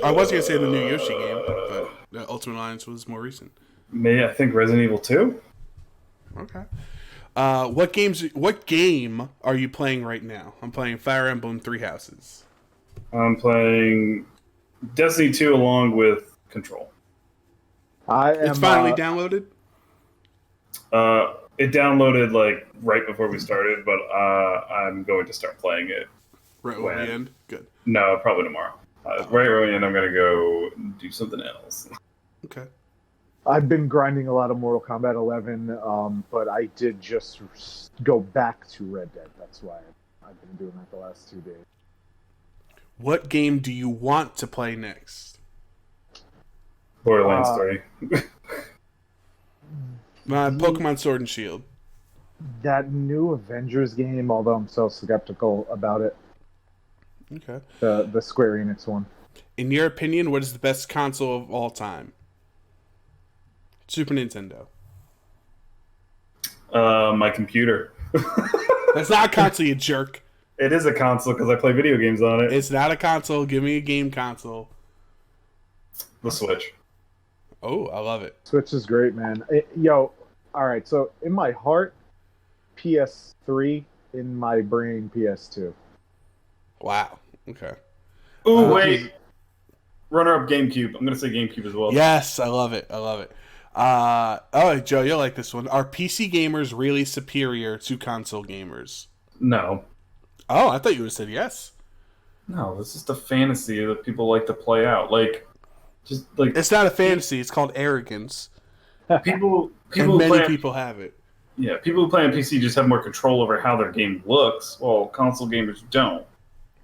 Speaker 2: I was gonna say the new Yoshi game, but the Ultimate Alliance was more recent.
Speaker 4: Maybe I think Resident Evil 2.
Speaker 2: Okay. What game are you playing right now? I'm playing Fire Emblem Three Houses.
Speaker 4: I'm playing Destiny 2 along with Control.
Speaker 2: It's finally downloaded.
Speaker 4: It downloaded like right before we started, but I'm going to start playing it.
Speaker 2: Right at the end. Good.
Speaker 4: No, probably tomorrow. Right at the end, I'm gonna go do something else.
Speaker 2: Okay.
Speaker 3: I've been grinding a lot of Mortal Kombat 11, but I did just go back to Red Dead. That's why I've been doing that the last 2 days.
Speaker 2: What game do you want to play next?
Speaker 4: Borderlands 3.
Speaker 2: Pokemon Sword and Shield.
Speaker 3: That new Avengers game, although I'm so skeptical about it.
Speaker 2: Okay.
Speaker 3: The Square Enix one.
Speaker 2: In your opinion, what is the best console of all time? Super Nintendo.
Speaker 4: My computer.
Speaker 2: That's not a console, you jerk.
Speaker 4: It is a console because I play video games on it.
Speaker 2: It's not a console. Give me a game console.
Speaker 4: The Switch.
Speaker 2: Oh, I love it.
Speaker 3: Switch is great, man. All right. So in my heart, PS3. In my brain, PS2.
Speaker 2: Wow. Okay.
Speaker 4: Ooh, wait. Runner-up GameCube. I'm going to say GameCube as well.
Speaker 2: Yes, I love it. I love it. Joe, you'll like this one. Are PC gamers really superior to console gamers?
Speaker 4: No.
Speaker 2: Oh, I thought you would have said yes.
Speaker 4: No, it's just a fantasy that people like to play out.
Speaker 2: It's not a fantasy. It's called arrogance.
Speaker 4: People
Speaker 2: and many people have it.
Speaker 4: Yeah, people who play on PC just have more control over how their game looks, while console gamers don't.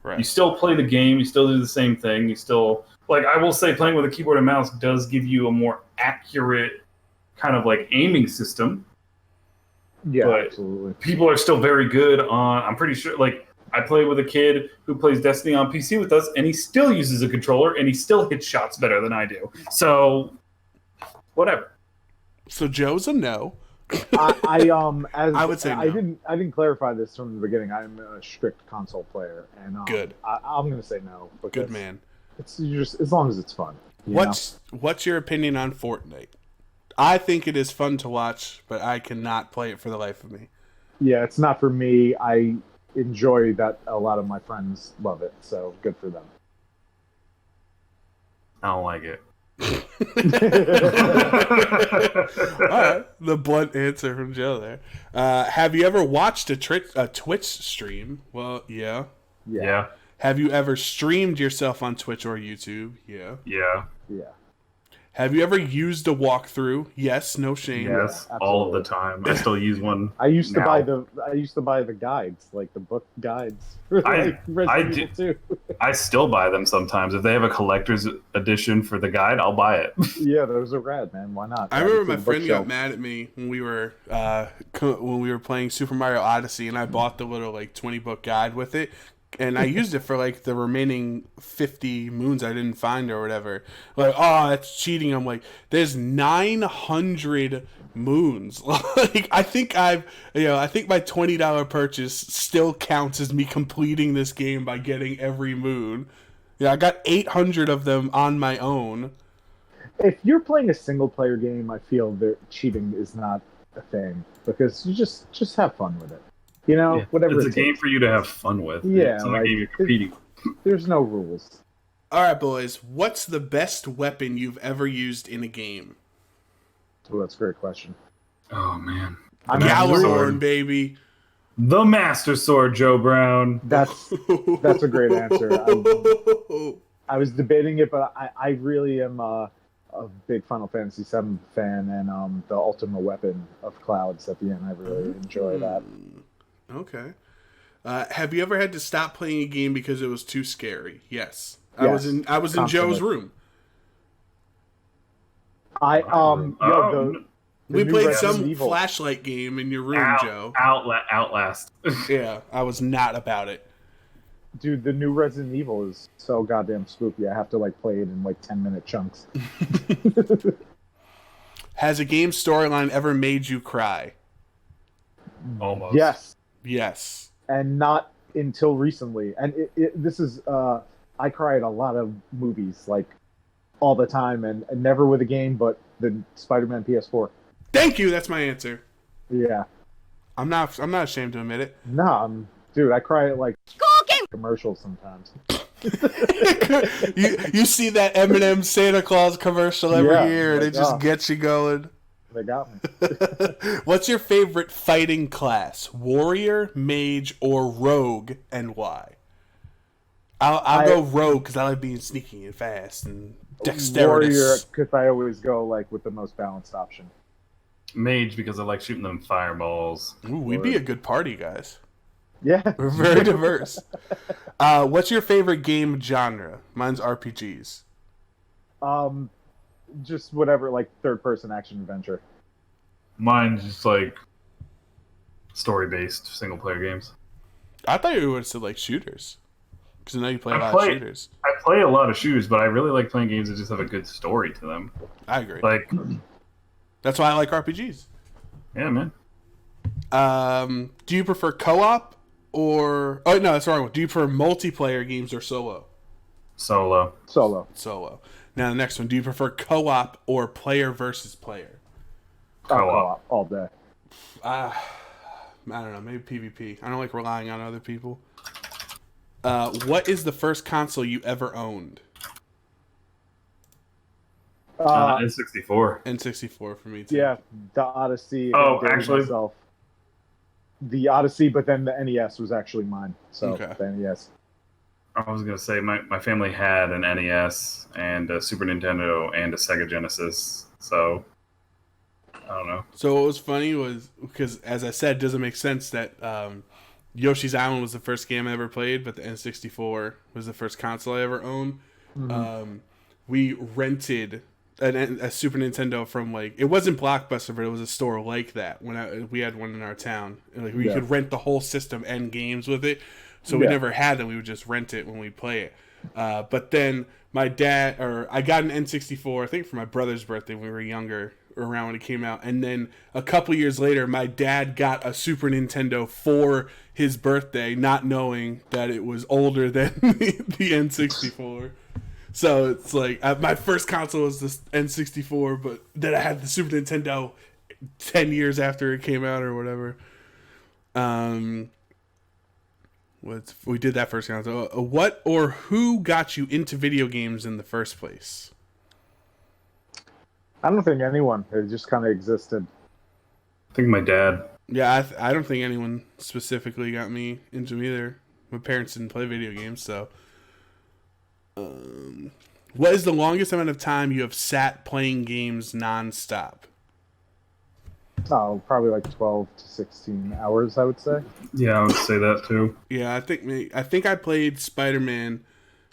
Speaker 2: Right.
Speaker 4: You still play the game. You still do the same thing. You still... I will say playing with a keyboard and mouse does give you a more accurate kind of aiming system.
Speaker 3: Yeah,
Speaker 4: but
Speaker 3: absolutely.
Speaker 4: People are still very good on... I'm pretty sure... I play with a kid who plays Destiny on PC with us, and he still uses a controller, and he still hits shots better than I do. So, whatever.
Speaker 2: So Joe's a no.
Speaker 3: I
Speaker 2: would say no.
Speaker 3: I didn't clarify this from the beginning. I'm a strict console player, and
Speaker 2: good.
Speaker 3: I'm going to say no.
Speaker 2: Good man.
Speaker 3: It's just as long as it's fun.
Speaker 2: What's your opinion on Fortnite? I think it is fun to watch, but I cannot play it for the life of me.
Speaker 3: Yeah, it's not for me. I enjoy that a lot of my friends love it, so good for them.
Speaker 4: I don't like it.
Speaker 2: All right, the blunt answer from Joe there. Have you ever watched a Twitch stream? Well, yeah.
Speaker 4: Yeah.
Speaker 2: Have you ever streamed yourself on Twitch or YouTube? Yeah.
Speaker 4: Yeah.
Speaker 3: Yeah.
Speaker 2: Have you ever used a walkthrough? Yes, no shame.
Speaker 4: Yes,
Speaker 3: Yeah,
Speaker 4: all of the time. I still use one.
Speaker 3: I used to
Speaker 4: now.
Speaker 3: buy the guides, like the book guides for Resident Evil 2.
Speaker 4: I still buy them sometimes. If they have a collector's edition for the guide, I'll buy it.
Speaker 3: Yeah, those are rad, man. Why not?
Speaker 2: I remember my friend got mad at me when we were playing Super Mario Odyssey, and I bought the little $20 guide with it. And I used it for the remaining 50 moons I didn't find or whatever. That's cheating. I'm like, there's 900 moons. I think my $20 purchase still counts as me completing this game by getting every moon. Yeah, I got 800 of them on my own.
Speaker 3: If you're playing a single player game, I feel that cheating is not a thing because you just have fun with it. Whatever.
Speaker 4: It's a game for you to have fun with.
Speaker 3: Yeah,
Speaker 4: it's not a game you're competing.
Speaker 3: There's no rules.
Speaker 2: All right, boys. What's the best weapon you've ever used in a game?
Speaker 3: Oh, that's a great question.
Speaker 4: Oh man,
Speaker 2: Gjallarhorn, baby.
Speaker 4: The Master Sword, Joe Brown.
Speaker 3: That's a great answer. I was debating it, but I really am a big Final Fantasy VII fan, and the ultimate weapon of Clouds at the end. I really enjoy that.
Speaker 2: Okay. Have you ever had to stop playing a game because it was too scary? Yes.
Speaker 3: Yes,
Speaker 2: I was in Joe's room. We played some flashlight game in your room, Joe.
Speaker 4: Outlast.
Speaker 2: Yeah, I was not about it.
Speaker 3: Dude, the new Resident Evil is so goddamn spooky. I have to play it in 10-minute chunks.
Speaker 2: Has a game storyline ever made you cry?
Speaker 4: Almost.
Speaker 3: Yes.
Speaker 2: Yes.
Speaker 3: And not until recently. And this is I cry at a lot of movies, like all the time, and never with a game, but the Spider-Man PS4.
Speaker 2: Thank you. That's my answer.
Speaker 3: Yeah.
Speaker 2: I'm not ashamed to admit it.
Speaker 3: No, dude, I cry at like commercials sometimes.
Speaker 2: you see that Eminem Santa Claus commercial every year, and
Speaker 3: like,
Speaker 2: it just gets you going.
Speaker 3: They got me.
Speaker 2: What's your favorite fighting class? Warrior, mage, or rogue, and why? I'll go rogue because I like being sneaky and fast and dexterous.
Speaker 3: Warrior, because I always go like with the most balanced option.
Speaker 1: Mage because I like shooting them fireballs.
Speaker 2: Ooh, we'd be a good party, guys.
Speaker 3: Yeah.
Speaker 2: We're very diverse. What's your favorite game genre? Mine's RPGs.
Speaker 3: Just whatever, like third-person action adventure.
Speaker 1: Mine's just like story-based single-player games.
Speaker 2: I thought you would have said like shooters, because I know you play a lot of shooters.
Speaker 1: I play a lot of shooters, but I really like playing games that just have a good story to them.
Speaker 2: I agree.
Speaker 1: Like,
Speaker 2: that's why I like RPGs.
Speaker 1: yeah, man.
Speaker 2: Do you prefer co-op or? Oh no, that's the wrong one. Do you prefer multiplayer games or solo?
Speaker 1: Solo.
Speaker 2: Solo. Now the next one. Do you prefer co-op or player versus player?
Speaker 3: Co-op all day.
Speaker 2: I don't know. Maybe PvP. I don't like relying on other people. What is the first console you ever owned?
Speaker 1: N64.
Speaker 2: N64 for me too.
Speaker 3: Yeah, the Odyssey.
Speaker 1: Oh, actually,
Speaker 3: the Odyssey, but then the NES was actually mine. So
Speaker 2: Okay.
Speaker 3: the NES.
Speaker 1: I was gonna say my family had an NES and a Super Nintendo and a Sega Genesis, so I don't know.
Speaker 2: So what was funny was because, as I said, it doesn't make sense that Yoshi's Island was the first game I ever played, but the N64 was the first console I ever owned.
Speaker 3: Mm-hmm.
Speaker 2: We rented a Super Nintendo from it wasn't Blockbuster, but it was a store like that when we had one in our town. And, we could rent the whole system and games with it. So we never had them. We would just rent it when we play it. But then I got an N64, I think for my brother's birthday when we were younger, around when it came out. And then a couple years later, my dad got a Super Nintendo for his birthday, not knowing that it was older than the N64. So it's like my first console was the N64, but then I had the Super Nintendo 10 years after it came out or whatever. We did that first console. What or who got you into video games in the first place?
Speaker 3: I don't think anyone. It just kind of existed.
Speaker 1: I think my dad.
Speaker 2: Yeah, I don't think anyone specifically got me into them either. My parents didn't play video games, so. What is the longest amount of time you have sat playing games nonstop?
Speaker 3: Oh, probably like 12 to 16 hours, I would say.
Speaker 1: Yeah, I would say that too.
Speaker 2: Yeah, I think I played Spider-Man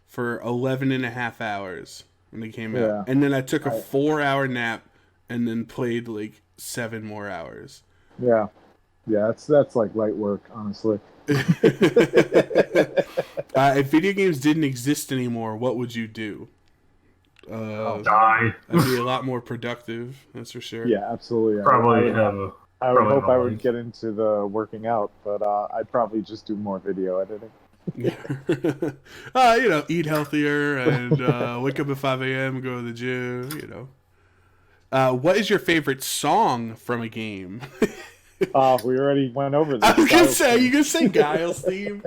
Speaker 2: for 11 and a half hours when it came out. And then I took a 4-hour nap and then played 7 more hours.
Speaker 3: Yeah. Yeah, that's like light work, honestly.
Speaker 2: If video games didn't exist anymore, what would you do?
Speaker 1: Die.
Speaker 2: I'd be a lot more productive, that's for sure.
Speaker 3: Yeah, absolutely. I would hope I would get into the working out, but I'd probably just do more video editing.
Speaker 2: Eat healthier and wake up at 5 a.m. and go to the gym, What is your favorite song from a game?
Speaker 3: We already went over this.
Speaker 2: I was going to say, you going to say Guile's theme?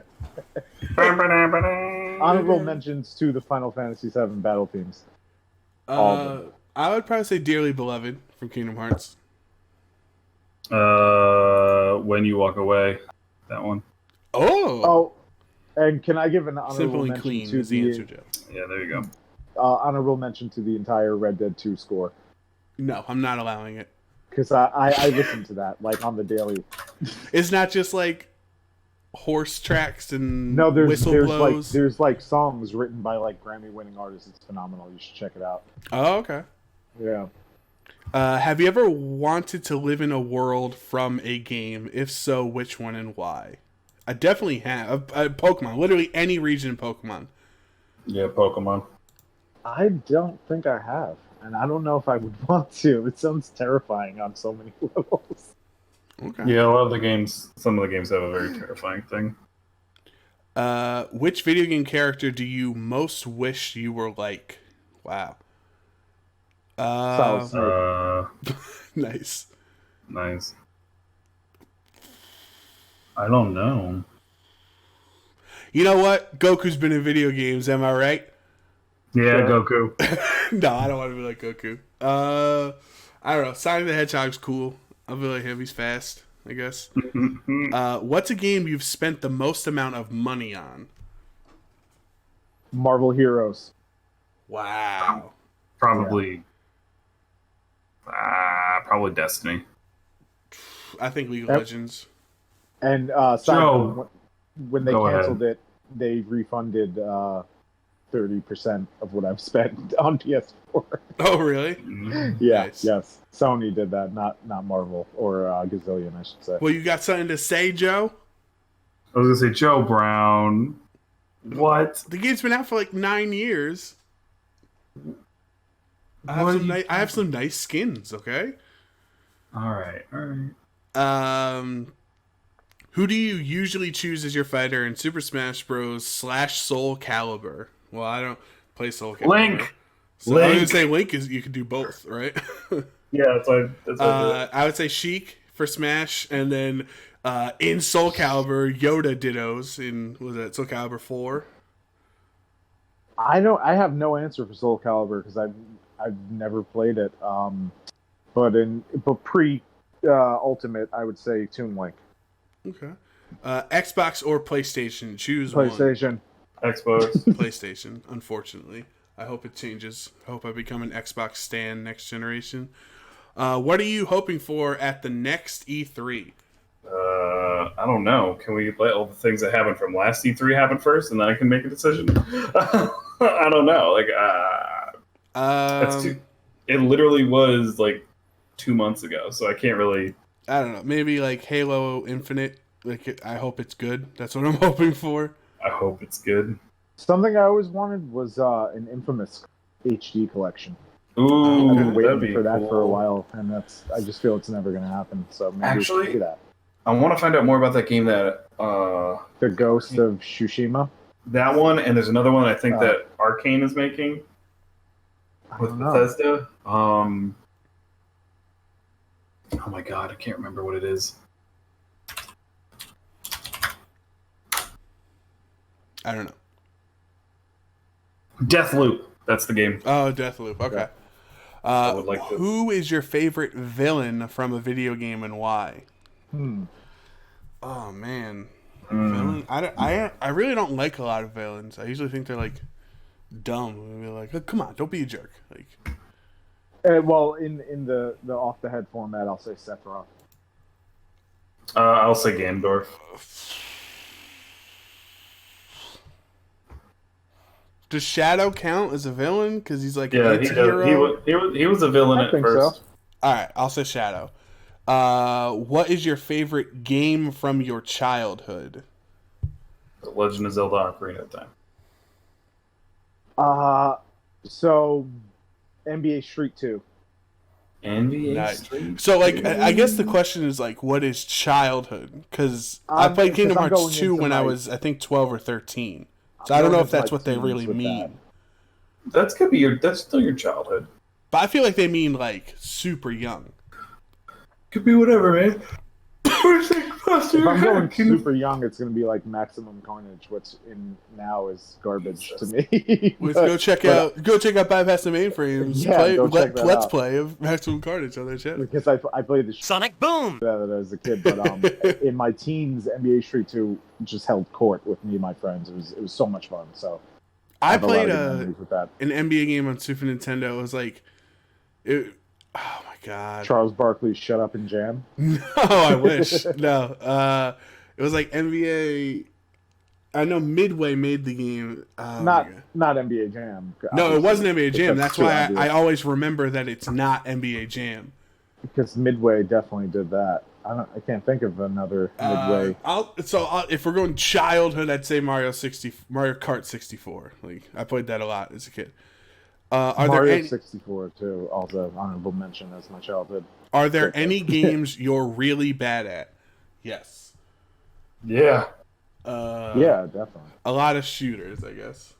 Speaker 3: Honorable mentions to the Final Fantasy VII battle themes.
Speaker 2: I would probably say Dearly Beloved from Kingdom Hearts.
Speaker 1: When You Walk Away, that one.
Speaker 2: Oh,
Speaker 3: and can I give an honorable
Speaker 2: Simple and
Speaker 3: mention
Speaker 2: Clean
Speaker 3: to
Speaker 2: is the answer, Joe.
Speaker 1: Yeah, there you go.
Speaker 3: Honorable mention to the entire Red Dead 2 score.
Speaker 2: No, I'm not allowing it.
Speaker 3: Because I listen to that on the daily.
Speaker 2: It's not just horse tracks and
Speaker 3: there's
Speaker 2: whistle blows.
Speaker 3: There's songs written by Grammy-winning artists. It's phenomenal. You should check it out.
Speaker 2: Oh, okay.
Speaker 3: Yeah.
Speaker 2: Have you ever wanted to live in a world from a game? If so, which one and why? I definitely have. Pokemon. Literally any region in Pokemon.
Speaker 1: Yeah, Pokemon.
Speaker 3: I don't think I have. And I don't know if I would want to. It sounds terrifying on so many levels.
Speaker 2: Okay.
Speaker 1: Yeah, some of the games have a very terrifying thing.
Speaker 2: Which video game character do you most wish you were like? Wow.
Speaker 3: Solid Snake.
Speaker 2: Nice.
Speaker 4: Nice. I don't know.
Speaker 2: You know what? Goku's been in video games, am I right?
Speaker 4: Yeah,
Speaker 3: Sure.
Speaker 4: Goku.
Speaker 2: No, I don't want to be like Goku. I don't know. Sonic the Hedgehog's cool. I'll be like him. He's fast, I guess. What's a game you've spent the most amount of money on?
Speaker 3: Marvel Heroes.
Speaker 2: Wow.
Speaker 4: Probably. Probably Destiny.
Speaker 2: I think League of
Speaker 3: Yep.
Speaker 2: Legends.
Speaker 3: And
Speaker 4: Joe,
Speaker 3: Cyber, when they
Speaker 4: go
Speaker 3: canceled it, they refunded 30% of what I've spent on PS4.
Speaker 2: Oh, really?
Speaker 3: Yeah,
Speaker 2: Nice.
Speaker 3: yes. Sony did that, not Marvel or Gazillion, I should say.
Speaker 2: Well, you got something to say, Joe?
Speaker 4: I was gonna say Joe Brown. What?
Speaker 2: The game's been out for like 9 years. I
Speaker 4: What
Speaker 2: have,
Speaker 4: are you-
Speaker 2: I have some nice skins, okay?
Speaker 4: All right.
Speaker 2: Who do you usually choose as your fighter in Super Smash Bros. / Soul Calibur? Well, I don't play Soul Calibur.
Speaker 4: Link.
Speaker 2: So I would
Speaker 4: Link.
Speaker 2: say Link is you can do both, right?
Speaker 4: Yeah, that's why. That's why
Speaker 2: I would say Sheik for Smash, and then in Soul Calibur, Yoda dittos in was that Soul Calibur 4?
Speaker 3: I have no answer for Soul Calibur because I've never played it. But pre Ultimate, I would say Toon Link.
Speaker 2: Okay. Xbox or PlayStation? Choose one.
Speaker 3: PlayStation.
Speaker 4: Xbox.
Speaker 2: PlayStation, unfortunately. I hope it changes. I hope I become an Xbox stan next generation. What are you hoping for at the next E3?
Speaker 4: I don't know. Can we let all the things that happened from last E3 happen first, and then I can make a decision? I don't know. Like, that's too. It literally was like 2 months ago, so I can't really.
Speaker 2: I don't know. Maybe like Halo Infinite. Like, I hope it's good. That's what I'm hoping for.
Speaker 4: I hope it's good.
Speaker 3: Something I always wanted was an Infamous HD collection.
Speaker 4: Ooh,
Speaker 3: I've been
Speaker 4: that'd
Speaker 3: waiting
Speaker 4: be
Speaker 3: for that
Speaker 4: cool.
Speaker 3: for a while, and I just feel it's never going to happen. So maybe we
Speaker 4: Actually-
Speaker 3: should do that.
Speaker 4: I want to find out more about that game that
Speaker 3: The Ghost of Tsushima.
Speaker 4: that one, and there's another one I think
Speaker 3: Oh.
Speaker 4: that Arcane is making
Speaker 3: I
Speaker 4: with
Speaker 3: don't know.
Speaker 4: Bethesda. Oh my god, I can't remember what it is.
Speaker 2: I don't know.
Speaker 4: Deathloop. That's the game.
Speaker 2: Oh, Deathloop. Okay.
Speaker 4: I would like to-
Speaker 2: Who is your favorite villain from a video game and why? Oh man, villain. I really don't like a lot of villains. I usually think they're like dumb. And be like, oh, come on, don't be a jerk. Like,
Speaker 3: Well, in the off the head format, I'll say Sephiroth.
Speaker 4: I'll say Ganondorf.
Speaker 2: does Shadow count as a villain? Because he's like
Speaker 4: Yeah,
Speaker 2: an
Speaker 4: he
Speaker 2: anti-hero.
Speaker 4: does. He was a villain
Speaker 3: I
Speaker 4: at
Speaker 3: think
Speaker 4: first.
Speaker 3: so.
Speaker 2: All right, I'll say Shadow. What is your favorite game from your childhood?
Speaker 4: The Legend of Zelda Ocarina of Time.
Speaker 3: So NBA Street 2.
Speaker 4: NBA
Speaker 2: Nice.
Speaker 4: Street.
Speaker 2: So, like, I guess the question is, like, what is childhood? Because I played Kingdom
Speaker 3: 'cause I'm going
Speaker 2: Hearts 2
Speaker 3: into
Speaker 2: when I
Speaker 3: my-
Speaker 2: was, I think, 12 or 13. So I don't know if that's what they really mean.
Speaker 4: That's still your childhood.
Speaker 2: But I feel like they mean, like, super young.
Speaker 4: Could be whatever, man. If
Speaker 3: If I'm going super young, it's going to be like Maximum Carnage, which in now is garbage to me.
Speaker 2: Let's go check out Bypass the Mainframe.
Speaker 3: Yeah, go check that
Speaker 2: Let's
Speaker 3: out.
Speaker 2: play of Maximum Carnage on their channel.
Speaker 3: Because I played the shit
Speaker 5: Sonic Boom!
Speaker 3: out of it as a kid, but in my teens, NBA Street 2 just held court with me and my friends. It was so much fun. So
Speaker 2: I
Speaker 3: have a lot of
Speaker 2: played
Speaker 3: good memories with that.
Speaker 2: an NBA game on Super Nintendo. It was like, oh my god.
Speaker 3: Charles Barkley's Shut Up and Jam.
Speaker 2: No, I wish. No. It was like NBA. I know Midway made the game. Oh my God.
Speaker 3: Not NBA Jam.
Speaker 2: No, it wasn't NBA
Speaker 3: obviously,
Speaker 2: Jam.
Speaker 3: because
Speaker 2: That's
Speaker 3: too
Speaker 2: why
Speaker 3: obvious.
Speaker 2: I always remember that it's not NBA Jam.
Speaker 3: Because Midway definitely did that. I can't think of another Midway.
Speaker 2: If we're going childhood, I'd say Mario Kart 64. Like I played that a lot as a kid. Are
Speaker 3: Mario
Speaker 2: there any,
Speaker 3: 64 too. Also honorable mention as my childhood.
Speaker 2: are there any games you're really bad at? Yes.
Speaker 4: Yeah.
Speaker 3: Yeah, definitely.
Speaker 2: A lot of shooters, I guess.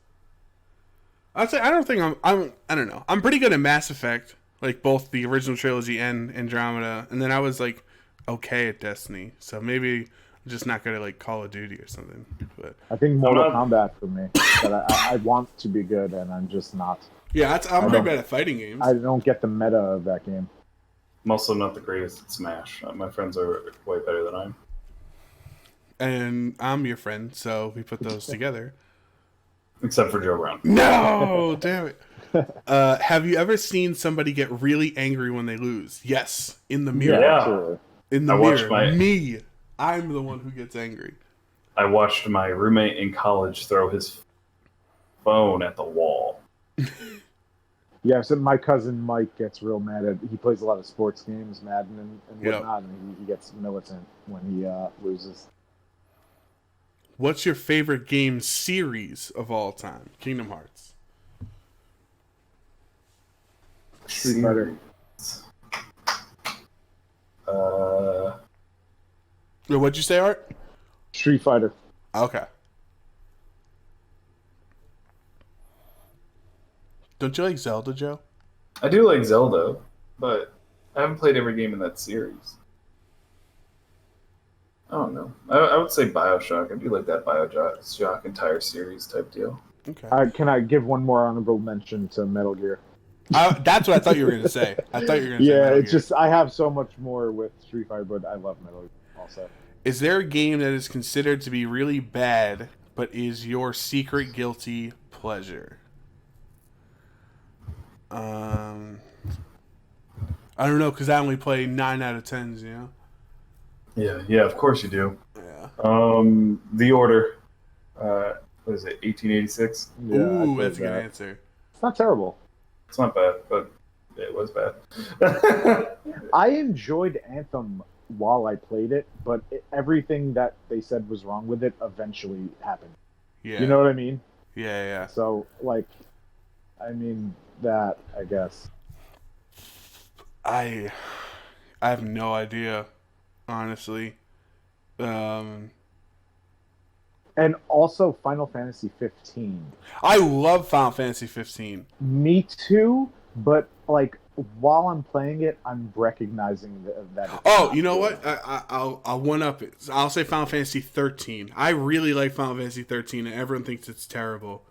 Speaker 2: I'd say I don't think I don't know. I'm pretty good at Mass Effect, like both the original trilogy and Andromeda, and then I was like okay at Destiny. So maybe I'm just not good at like Call of Duty or something. But
Speaker 3: I think Mortal
Speaker 4: not-
Speaker 3: Kombat for me. But I want to be good, and I'm just not.
Speaker 2: yeah, I'm pretty
Speaker 3: don't-
Speaker 2: bad at fighting games.
Speaker 3: I don't get the meta of that game.
Speaker 4: I'm also not the greatest at Smash. My friends are way better than I am.
Speaker 2: And I'm your friend, so we put those together.
Speaker 4: Except for Joe Brown.
Speaker 2: No, damn it. Have you ever seen somebody get really angry when they lose? Yes, in the mirror.
Speaker 4: Yeah.
Speaker 3: Absolutely.
Speaker 2: In the
Speaker 4: I watched
Speaker 2: mirror.
Speaker 4: my-
Speaker 2: Me. I'm the one who gets angry.
Speaker 4: I watched my roommate in college throw his phone at the wall.
Speaker 3: Yeah, so my cousin Mike gets real mad at. He plays a lot of sports games, Madden and
Speaker 2: Yep.
Speaker 3: whatnot, and he gets militant when he loses.
Speaker 2: What's your favorite game series of all time? Kingdom Hearts.
Speaker 3: Street Fighter.
Speaker 2: What'd you say, Art?
Speaker 3: Street Fighter.
Speaker 2: Okay. Don't you like Zelda, Joe?
Speaker 4: I do like Zelda, but I haven't played every game in that series. I don't know. I would say Bioshock. I do like that Bioshock entire series type deal.
Speaker 2: Okay.
Speaker 3: Can I give one more honorable mention to Metal Gear?
Speaker 2: That's what I thought you were going to say. I thought you were going to say
Speaker 3: Yeah,
Speaker 2: Metal
Speaker 3: it's
Speaker 2: Gear.
Speaker 3: just I have so much more with Street Fighter, but I love Metal Gear also.
Speaker 2: Is there a game that is considered to be really bad, but is your secret guilty pleasure? I don't know, because I only play 9 out of 10s, you know?
Speaker 4: Yeah, of course you do.
Speaker 2: Yeah.
Speaker 4: The Order. What is it, 1886?
Speaker 3: Yeah, I
Speaker 2: Ooh,
Speaker 3: played
Speaker 2: that's a good
Speaker 3: that.
Speaker 2: answer.
Speaker 3: It's not terrible.
Speaker 4: It's not bad, but it was bad.
Speaker 3: I enjoyed Anthem while I played it, but everything that they said was wrong with it eventually happened.
Speaker 2: Yeah.
Speaker 3: You know what I mean?
Speaker 2: Yeah.
Speaker 3: So, like, I mean that, I guess.
Speaker 2: I have no idea, honestly.
Speaker 3: And also Final Fantasy 15.
Speaker 2: I love Final Fantasy 15.
Speaker 3: Me too, but like while I'm playing it, I'm recognizing that. It's
Speaker 2: Oh,
Speaker 3: not
Speaker 2: you know
Speaker 3: good.
Speaker 2: what? I'll one up it. I'll say Final Fantasy 13. I really like Final Fantasy 13, and everyone thinks it's terrible.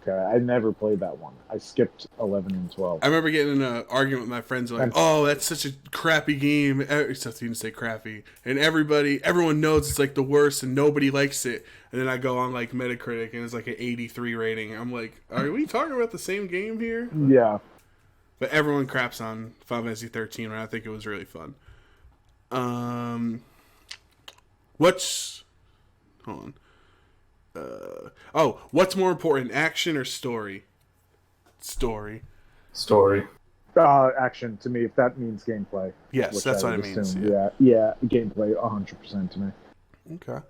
Speaker 3: Okay, I never played that one. I skipped 11 and 12.
Speaker 2: I remember getting in an argument with my friends like, "Oh, that's such a crappy game." Except you didn't say crappy, and everyone knows it's like the worst, and nobody likes it. And then I go on like Metacritic, and it's like an 83 rating. I'm like, "Are we talking about the same game here?"
Speaker 3: Yeah.
Speaker 2: But everyone craps on Final Fantasy 13, and I think it was really fun. Hold on. What's more important, action or story? Story.
Speaker 3: Action to me, if that means gameplay.
Speaker 2: Yes,
Speaker 3: which
Speaker 2: that's
Speaker 3: I
Speaker 2: what
Speaker 3: would
Speaker 2: it means.
Speaker 3: assume. Yeah, gameplay 100% to me.
Speaker 2: Okay.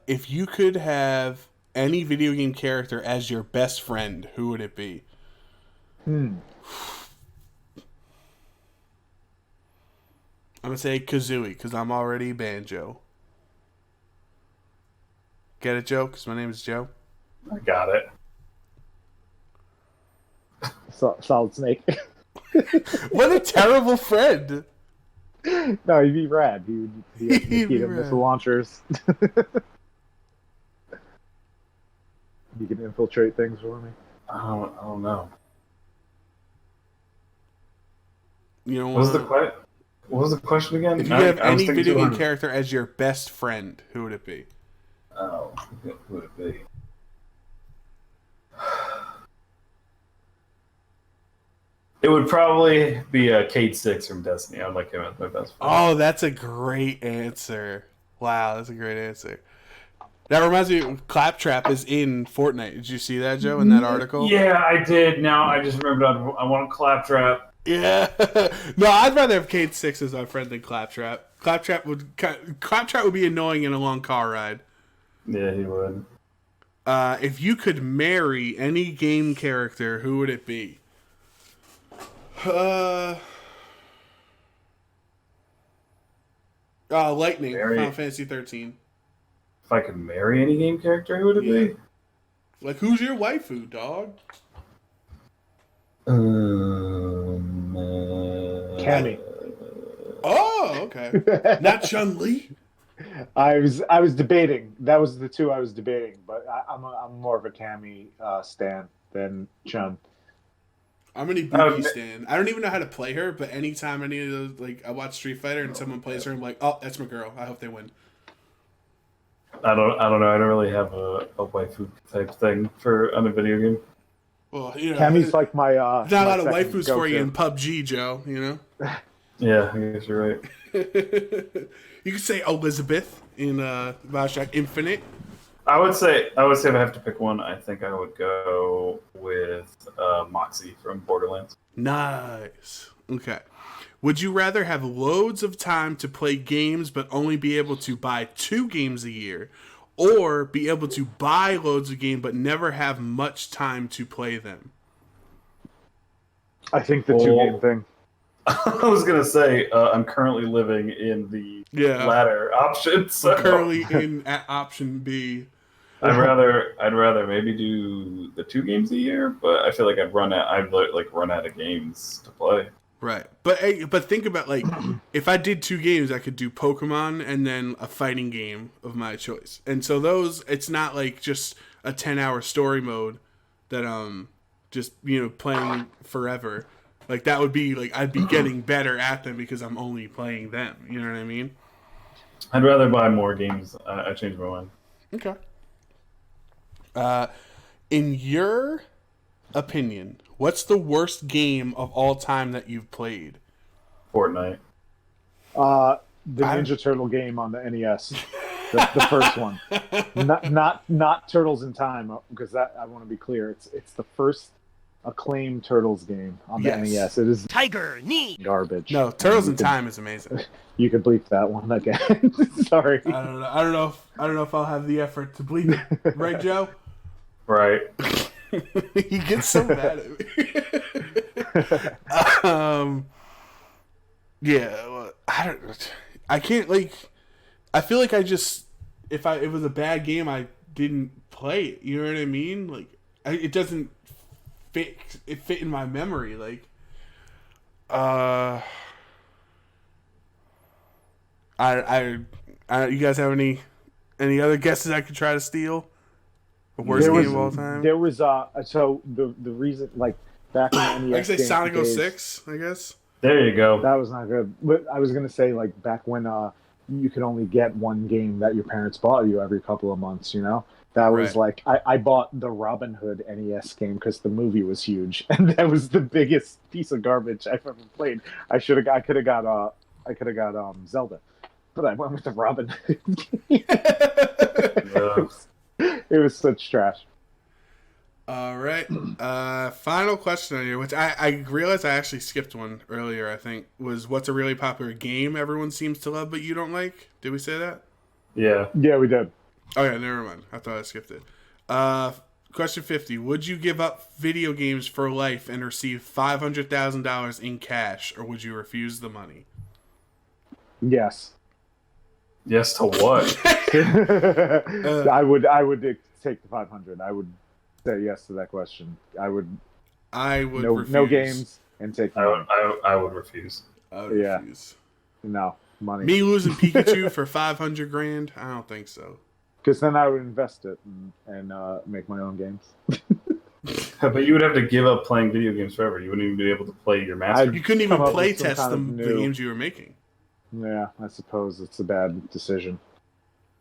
Speaker 2: If you could have any video game character as your best friend, who would it be? I'm gonna say Kazooie because I'm already Banjo. Get it, Joe? Because my name is Joe.
Speaker 4: I got it.
Speaker 3: Solid Snake.
Speaker 2: What a terrible friend!
Speaker 3: No, he'd be rad. He'd
Speaker 2: He'd be
Speaker 3: Nikita
Speaker 2: rad.
Speaker 3: missile launchers. He can infiltrate things for me.
Speaker 4: I don't know.
Speaker 2: You know
Speaker 4: What was the question again?
Speaker 2: If you have
Speaker 4: I was
Speaker 2: any
Speaker 4: thinking
Speaker 2: video
Speaker 4: too
Speaker 2: game
Speaker 4: hard.
Speaker 2: character as your best friend, who would it be?
Speaker 4: Oh, who would it be? It would probably be Cade Six from Destiny. I'd like him as my best friend.
Speaker 2: Oh, that's a great answer. Wow, that's a great answer. That reminds me, Claptrap is in Fortnite. Did you see that, Joe, in that article?
Speaker 4: Yeah, I did. Now I just remembered I want Claptrap.
Speaker 2: Yeah. No, I'd rather have Cade Six as my friend than Claptrap. Claptrap would be annoying in a long car ride.
Speaker 4: Yeah, he would.
Speaker 2: If you could marry any game character, who would it be? Lightning,
Speaker 4: Marry-
Speaker 2: Final Fantasy 13.
Speaker 4: If I could marry any game character, who would it be?
Speaker 2: Like, who's your waifu, dog?
Speaker 3: Cammy.
Speaker 2: Oh, okay. Not Chun-Li.
Speaker 3: I was debating. That was the two I was debating, but I'm more of a Cammy stan than Chun.
Speaker 2: I'm an Ibuki stan. I don't even know how to play her, but anytime any of those, like, I watch Street Fighter and someone plays her, I'm like, oh, that's my girl. I hope they win.
Speaker 4: I don't know. I don't really have a waifu type thing on a video game.
Speaker 2: Well, you know,
Speaker 3: Cammy's like my.
Speaker 2: there's not a lot of
Speaker 3: second
Speaker 2: waifus for you in PUBG, Joe. You know.
Speaker 4: Yeah, I guess you're right.
Speaker 2: You could say Elizabeth in Bioshock Infinite.
Speaker 4: I would say if I have to pick one, I think I would go with Moxie from Borderlands.
Speaker 2: Nice. Okay. Would you rather have loads of time to play games but only be able to buy 2 games a year, or be able to buy loads of games but never have much time to play them?
Speaker 3: I think the 2-game thing.
Speaker 4: I was gonna say I'm currently living in the latter option. So
Speaker 2: currently in at option B.
Speaker 4: I'd rather maybe do the 2 games a year, but I feel like I'd run out of games to play.
Speaker 2: Right, but think about, like, if I did 2 games, I could do Pokemon and then a fighting game of my choice. And so those, it's not like just a 10-hour story mode that just, you know, playing forever. Like, that would be like I'd be getting better at them because I'm only playing them. You know what I mean?
Speaker 4: I'd rather buy more games. I changed my mind.
Speaker 2: Okay. In your opinion, what's the worst game of all time that you've played?
Speaker 4: Fortnite.
Speaker 3: The Ninja Turtle game on the NES, the first one. Not Turtles in Time, because that, I want to be clear, it's the first acclaimed Turtles game on the NES. It is
Speaker 5: Tiger Knee
Speaker 3: garbage.
Speaker 2: No, Turtles in Time is amazing.
Speaker 3: You could bleep that one again. Sorry.
Speaker 2: I don't know if I'll have the effort to bleep it. Right, Joe?
Speaker 4: Right.
Speaker 2: He gets so mad at me. Yeah, I can't, like, I feel like if it was a bad game, I didn't play it. You know what I mean? Like, it doesn't fit in my memory. Like, you guys have any other guesses I could try to steal? The worst game of all time?
Speaker 3: There was so the reason, like, back in the NES,
Speaker 2: I could say Sonic 06, I guess.
Speaker 4: There you go.
Speaker 3: That was not good. But I was gonna say, like, back when you could only get one game that your parents bought you every couple of months, you know? That was like, I bought the Robin Hood NES game because the movie was huge, and that was the biggest piece of garbage I've ever played. I could have got Zelda, but I went with the Robin Hood game. It was such trash.
Speaker 2: All right. Final question on here, which I realized I actually skipped one earlier, I think, was what's a really popular game everyone seems to love but you don't like? Did we say that?
Speaker 4: Yeah.
Speaker 3: Yeah, we did.
Speaker 2: Oh, yeah, never mind. I thought I skipped it. Question 50. Would you give up video games for life and receive $500,000 in cash, or would you refuse the money?
Speaker 3: Yes.
Speaker 4: Yes to what?
Speaker 3: I would take the 500. I would say yes to that question. I would refuse. No games and take the money.
Speaker 4: I would refuse.
Speaker 2: I would refuse.
Speaker 3: No money.
Speaker 2: Me losing Pikachu for $500,000? I don't think so.
Speaker 3: Because then I would invest it and make my own games.
Speaker 4: But you would have to give up playing video games forever. You wouldn't even be able to play your master.
Speaker 2: You couldn't even play test the games you were making.
Speaker 3: Yeah, I suppose it's a bad decision.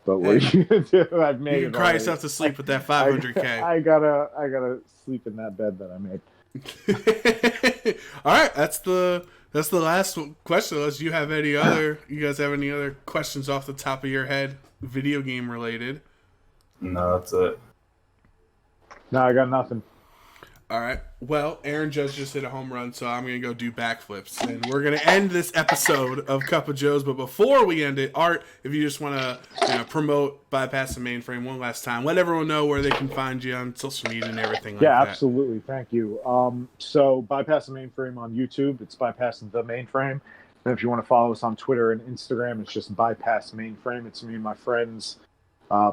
Speaker 3: But what are you gonna do? I've made it.
Speaker 2: You can cry yourself to sleep with that $500K.
Speaker 3: I gotta sleep in that bed that I made.
Speaker 2: All right, that's the last question. Unless you have any other, you guys have any other questions off the top of your head, video game related?
Speaker 4: No, that's it.
Speaker 3: No, I got nothing.
Speaker 2: All right. Well, Aaron Judge just hit a home run, so I'm going to go do backflips. And we're going to end this episode of Cup of Joe's. But before we end it, Art, if you just want to promote Bypass the Mainframe one last time, let everyone know where they can find you on social media and everything like that.
Speaker 3: Yeah, absolutely. Thank you. So Bypass the Mainframe on YouTube, it's Bypass the Mainframe. And if you want to follow us on Twitter and Instagram, it's just Bypass Mainframe. It's me and my friends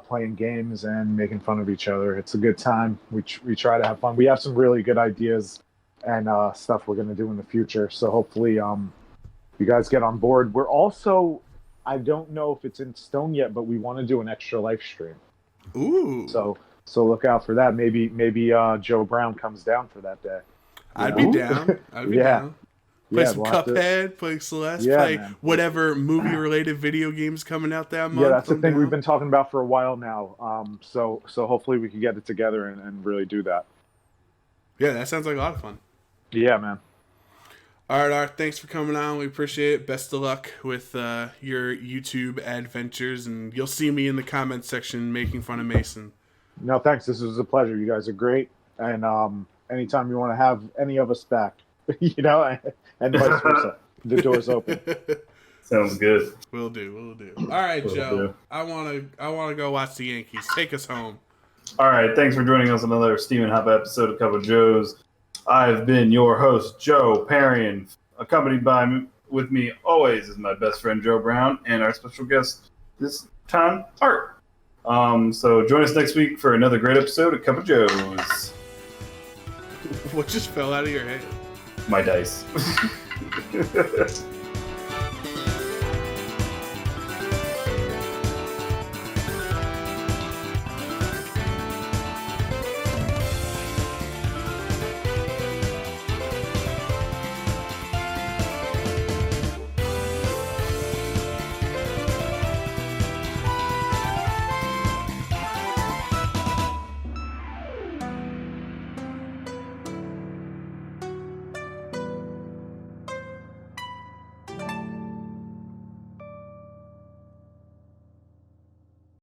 Speaker 3: playing games and making fun of each other. It's a good time. We try to have fun. We have some really good ideas and stuff we're going to do in the future. So hopefully you guys get on board. We're also, I don't know if it's in stone yet, but we want to do an extra live stream.
Speaker 2: Ooh.
Speaker 3: So look out for that. Maybe Joe Brown comes down for that day.
Speaker 2: I'd be down. I'd be down. Play some Cuphead, play Celeste, play whatever movie-related video games coming out that month.
Speaker 3: Yeah, that's the thing we've been talking about for a while now. So hopefully we can get it together and really do that.
Speaker 2: Yeah, that sounds like a lot of fun.
Speaker 3: Yeah, man.
Speaker 2: All right, Art, thanks for coming on. We appreciate it. Best of luck with your YouTube adventures, and you'll see me in the comments section making fun of Mason.
Speaker 3: No, thanks. This was a pleasure. You guys are great, and anytime you want to have any of us back, and vice versa, the door's open.
Speaker 4: Sounds good.
Speaker 2: We'll do. All right, Joe. I wanna go watch the Yankees. Take us home.
Speaker 4: All right, thanks for joining us on another Steven Hub episode of Cup of Joe's. I've been your host, Joe Parian, accompanied with me always is my best friend Joe Brown, and our special guest this time, Art. So join us next week for another great episode of Cup of Joe's.
Speaker 2: What just fell out of your head?
Speaker 4: My dice.